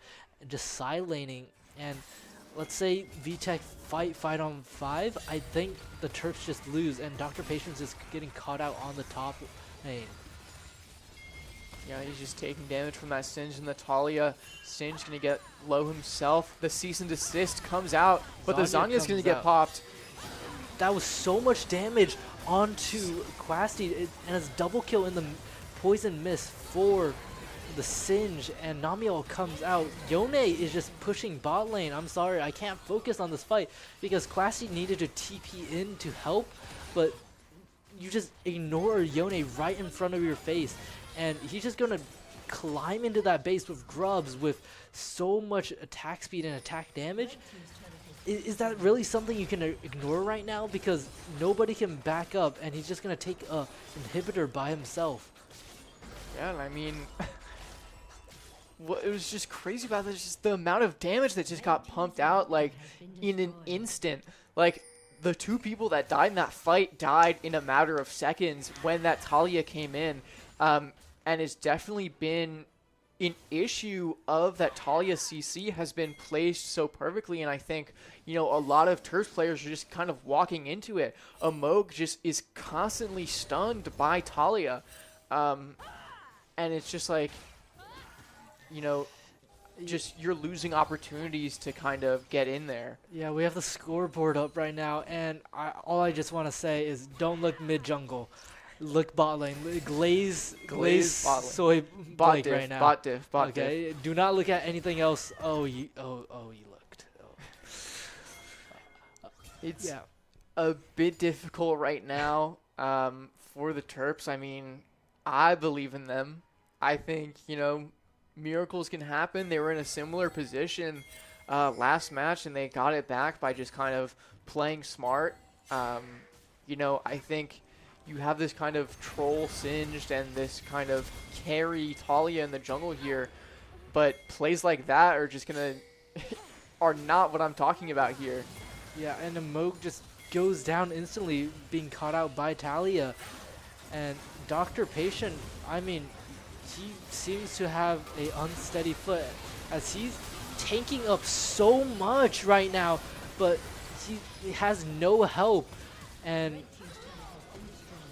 [SPEAKER 1] just side laning. And let's say VTech fight on 5, I think the Terps just lose, and Dr. Patience is getting caught out on the top lane.
[SPEAKER 2] Yeah, he's just taking damage from that Singe and the Talia. Singe gonna get low himself. The cease and desist comes out, but the Zanya's gonna get popped.
[SPEAKER 1] That was so much damage onto Quasti, and it's double kill in the poison mist for the Singe, and Namiel comes out. Yone is just pushing bot lane. I'm sorry, I can't focus on this fight because Quasti needed to TP in to help, but you just ignore Yone right in front of your face, and he's just gonna climb into that base with grubs with so much attack speed and attack damage. Is that really something you can ignore right now? Because nobody can back up, and he's just going to take a inhibitor by himself.
[SPEAKER 2] Yeah, and I mean, what it was just crazy about this, just the amount of damage that just got pumped out, like, in an instant. Like, the 2 people that died in that fight died in a matter of seconds when that Talia came in. And it's definitely been an issue of that Talia CC has been placed so perfectly, and I think, a lot of Terps players are just kind of walking into it. Amog just is constantly stunned by Talia, and it's just like, just you're losing opportunities to kind of get in there.
[SPEAKER 1] Yeah, we have the scoreboard up right now, and all I just want to say is don't look mid-jungle. Look bot lane. Glaze bot lane. Soy
[SPEAKER 2] bot
[SPEAKER 1] Blake
[SPEAKER 2] diff,
[SPEAKER 1] right now.
[SPEAKER 2] Bot diff.
[SPEAKER 1] Okay, do not look at anything else. You looked.
[SPEAKER 2] It's a bit difficult right now for the Terps. I mean, I believe in them. I think, miracles can happen. They were in a similar position last match, and they got it back by just kind of playing smart. I think you have this kind of troll Singed and this kind of carry Talia in the jungle here, but plays like that are just gonna are not what I'm talking about here.
[SPEAKER 1] Yeah, and Amog just goes down instantly, being caught out by Talia. And Dr. Patient, I mean, he seems to have a unsteady foot as he's tanking up so much right now, but he has no help. And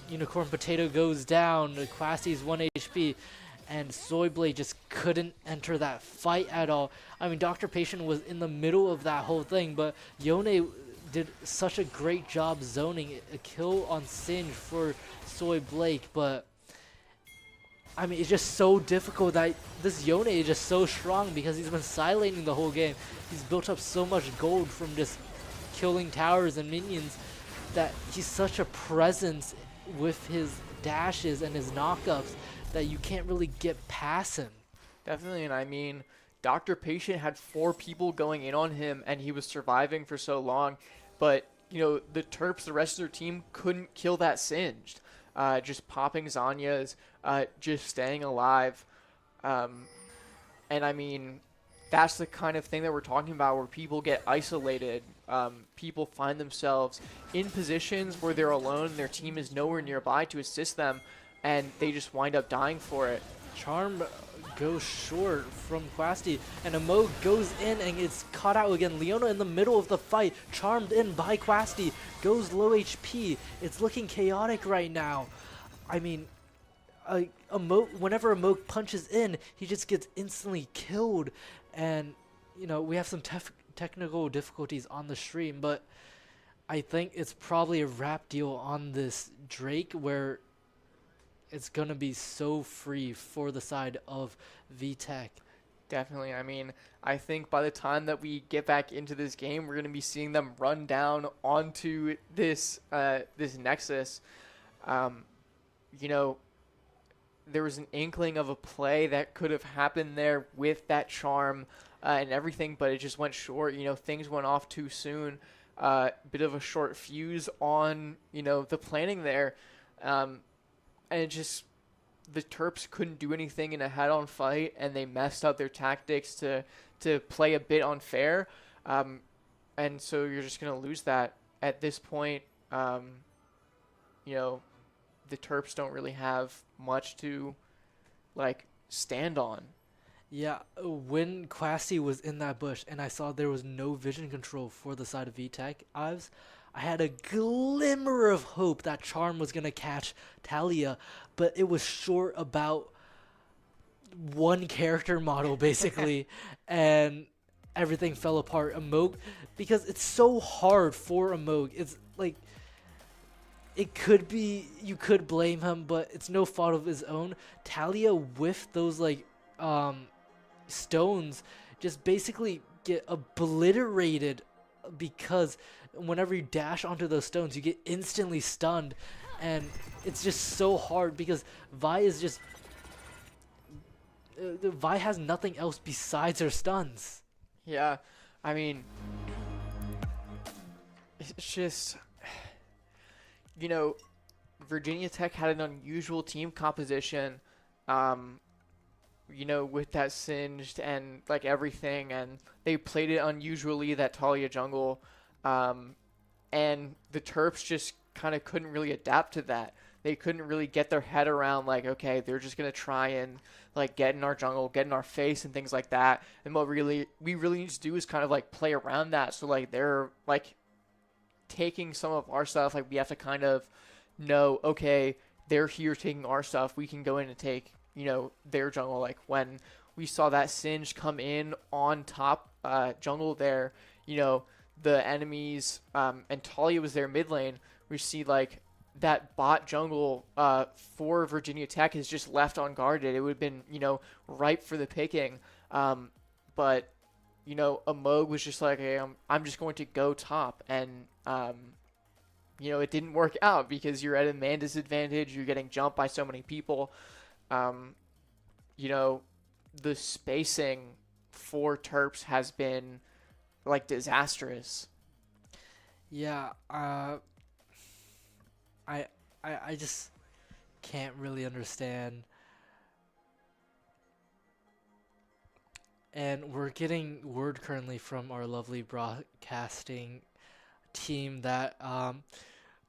[SPEAKER 1] Unicorn Potato goes down, Quasty's 1 HP, and Soyblade just couldn't enter that fight at all. I mean, Dr. Patient was in the middle of that whole thing, but Yone did such a great job zoning a kill on Singe for Soyblade, but I mean, it's just so difficult that this Yone is just so strong because he's been silencing the whole game. He's built up so much gold from just killing towers and minions that he's such a presence with his dashes and his knockups that you can't really get past him.
[SPEAKER 2] Definitely, and I mean, Dr. Patient had 4 people going in on him, and he was surviving for so long. But, the Terps, the rest of their team, couldn't kill that Singed. Just popping Zanya's, just staying alive. And I mean, that's the kind of thing that we're talking about where people get isolated. People find themselves in positions where they're alone, their team is nowhere nearby to assist them, and they just wind up dying for it.
[SPEAKER 1] Charm goes short from Quasty, and Amog goes in and gets caught out again. Leona in the middle of the fight, charmed in by Quasty, goes low HP. It's looking chaotic right now. I mean, whenever Amog punches in, he just gets instantly killed. And, we have some technical difficulties on the stream, but I think it's probably a wrap deal on this Drake where it's going to be so free for the side of VTech.
[SPEAKER 2] Definitely. I mean, I think by the time that we get back into this game, we're going to be seeing them run down onto this this Nexus. There was an inkling of a play that could have happened there with that charm and everything, but it just went short. Things went off too soon. Bit of a short fuse on, the planning there. And the Terps couldn't do anything in a head-on fight, and they messed up their tactics to play a bit unfair. And so you're just going to lose that. At this point, the Terps don't really have much to, stand on.
[SPEAKER 1] Yeah, when Quasty was in that bush and I saw there was no vision control for the side of VTech, I had a glimmer of hope that Charm was going to catch Talia, but it was short about one character model, basically, and everything fell apart. Amog, because it's so hard for Amog. It's like, it could be, you could blame him, but it's no fault of his own. Talia with those, stones just basically get obliterated because whenever you dash onto those stones, you get instantly stunned, and it's just so hard because Vi is just Vi has nothing else besides her stuns.
[SPEAKER 2] Yeah, I mean, it's just, Virginia Tech had an unusual team composition, with that Singed and everything, and they played it unusually, that Talia jungle. And the Terps just kind of couldn't really adapt to that. They couldn't really get their head around, okay, they're just going to try and, get in our jungle, get in our face and things like that. And what we really need to do is kind of, play around that. So, they're, taking some of our stuff. We have to kind of know, okay, they're here taking our stuff. We can go in and take, their jungle. When we saw that Singe come in on top jungle there, the enemies, and Talia was their mid lane. We see that bot jungle for Virginia Tech is just left unguarded. It would have been, ripe for the picking. But, Amog was just hey, I'm just going to go top. And, it didn't work out because you're at a man disadvantage. You're getting jumped by so many people. The spacing for Terps has been disastrous.
[SPEAKER 1] Yeah, I just can't really understand. And we're getting word currently from our lovely broadcasting team that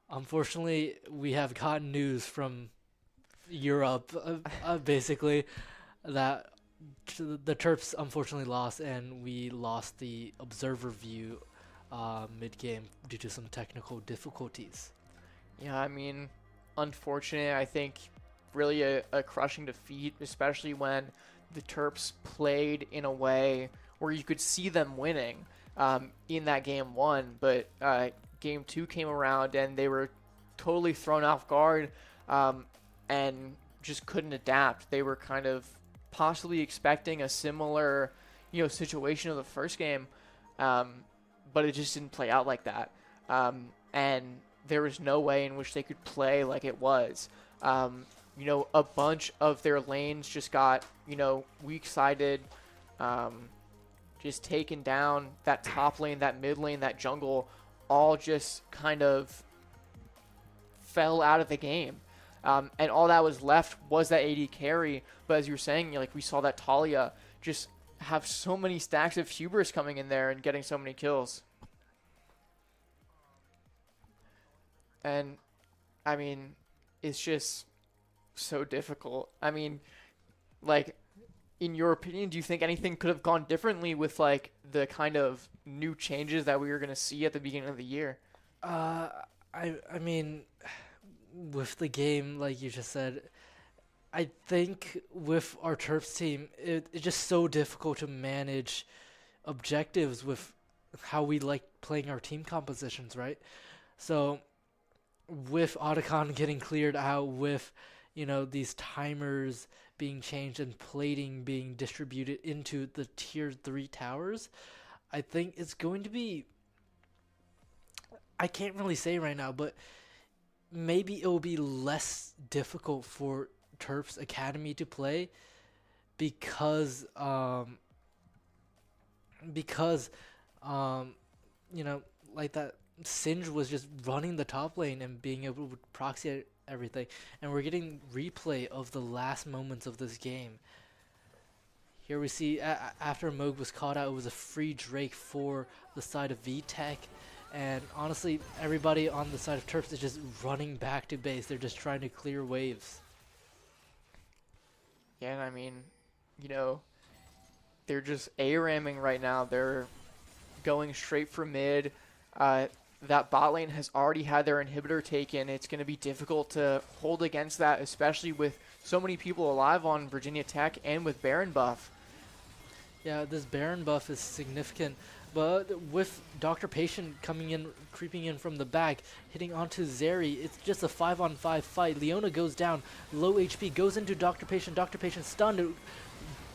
[SPEAKER 1] unfortunately we have gotten news from Europe, basically. That the Terps unfortunately lost, and we lost the observer view mid-game due to some technical difficulties.
[SPEAKER 2] Yeah, I mean, unfortunate. I think really a crushing defeat, especially when the Terps played in a way where you could see them winning in that game one, but game two came around and they were totally thrown off guard and just couldn't adapt. They were kind of possibly expecting a similar, situation of the first game, but it just didn't play out like that. And there was no way in which they could play like it was. A bunch of their lanes just got, weak-sided, just taken down. That top lane, that mid lane, that jungle, all just kind of fell out of the game. And all that was left was that AD carry. But as you were saying, we saw that Talia just have so many stacks of hubris coming in there and getting so many kills. And, I mean, it's just so difficult. I mean, in your opinion, do you think anything could have gone differently with, the kind of new changes that we were going to see at the beginning of the year?
[SPEAKER 1] I mean, with the game, like you just said, I think with our Terps team, it's just so difficult to manage objectives with how we like playing our team compositions, right? So with Otacon getting cleared out, with these timers being changed and plating being distributed into the tier 3 towers, I think it's going to be, I can't really say right now, but maybe it will be less difficult for Terps Academy to play because that Singe was just running the top lane and being able to proxy everything, and we're getting replay of the last moments of this game. Here we see after Moog was caught out, it was a free Drake for the side of VTech, and honestly, everybody on the side of Terps is just running back to base. They're just trying to clear waves.
[SPEAKER 2] Yeah, and I mean, they're just A-ramming right now. They're going straight for mid. That bot lane has already had their inhibitor taken. It's going to be difficult to hold against that, especially with so many people alive on Virginia Tech and with Baron buff.
[SPEAKER 1] Yeah, this Baron buff is significant, but with Dr. Patient coming in, creeping in from the back, hitting onto Zeri, it's just a 5-on-5 fight. Leona goes down, low HP, goes into Dr. Patient. Dr. Patient stunned,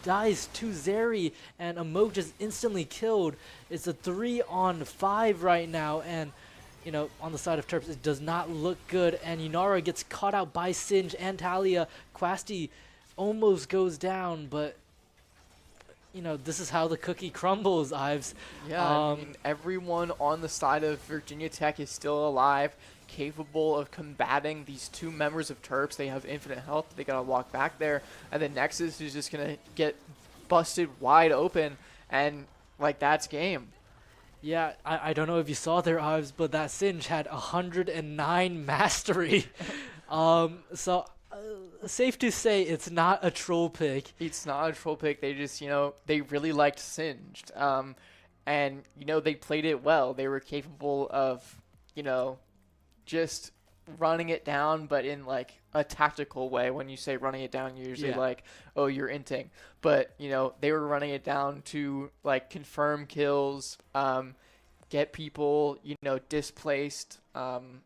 [SPEAKER 1] dies to Zeri, and Amog just instantly killed. It's a 3-on-5 right now, and on the side of Terps, it does not look good, and Yunara gets caught out by Singe and Talia. Quasti almost goes down, but this is how the cookie crumbles, Ives.
[SPEAKER 2] Yeah, I mean, everyone on the side of Virginia Tech is still alive, capable of combating these two members of Terps. They have infinite health. They gotta walk back there, and then Nexus is just gonna get busted wide open, and that's game.
[SPEAKER 1] Yeah, I don't know if you saw their Ives, but that Singe had 109 mastery. So safe to say it's not a troll pick.
[SPEAKER 2] It's not a troll pick. They just, they really liked Singed. And, they played it well. They were capable of, just running it down, but in a tactical way. When you say running it down, you're usually oh, you're inting. But, they were running it down to confirm kills, get people, displaced, and,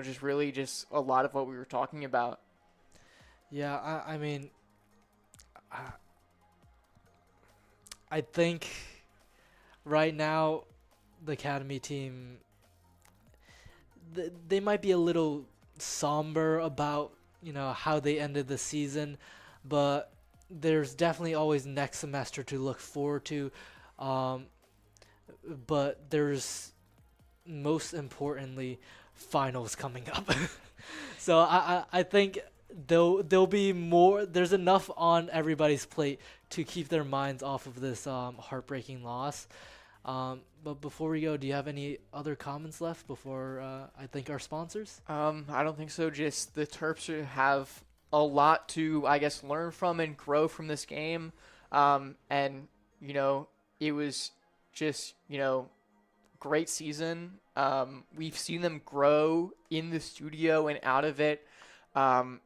[SPEAKER 2] just really just a lot of what we were talking about.
[SPEAKER 1] Yeah, I mean, I think right now the Academy team, they might be a little somber about, how they ended the season, but there's definitely always next semester to look forward to. But there's most importantly finals coming up. So I think there'll be more. There's enough on everybody's plate to keep their minds off of this heartbreaking loss. But before we go, do you have any other comments left before I thank our sponsors?
[SPEAKER 2] I don't think so. Just the Terps have a lot to, I guess, learn from and grow from this game. And, it was just, great season. We've seen them grow in the studio and out of it, and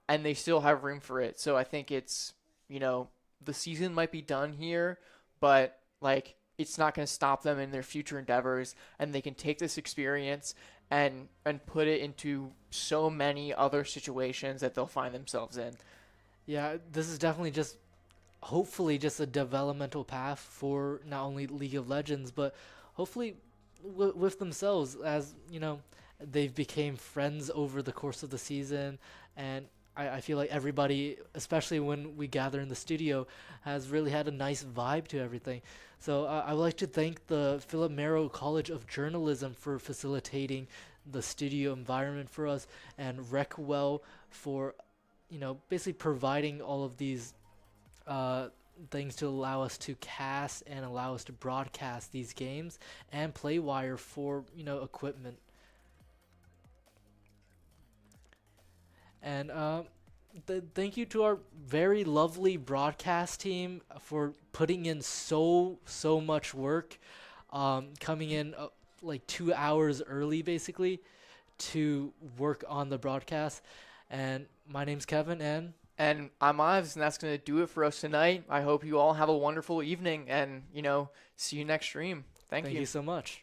[SPEAKER 2] they still have room for it. So I think it's, the season might be done here, but it's not going to stop them in their future endeavors, and they can take this experience and put it into so many other situations that they'll find themselves in.
[SPEAKER 1] Yeah, this is definitely hopefully just a developmental path for not only League of Legends, but hopefully with themselves, as they've became friends over the course of the season. And I feel like everybody, especially when we gather in the studio, has really had a nice vibe to everything. So I would like to thank the Philip Merrill College of Journalism for facilitating the studio environment for us, and Recwell for basically providing all of these things to allow us to cast and allow us to broadcast these games, and Playwire for equipment. And thank you to our very lovely broadcast team for putting in so much work, coming in like 2 hours early basically to work on the broadcast. And my name's Kevin,
[SPEAKER 2] and I'm Ives, and that's going to do it for us tonight. I hope you all have a wonderful evening, and see you next stream. Thank you
[SPEAKER 1] so much.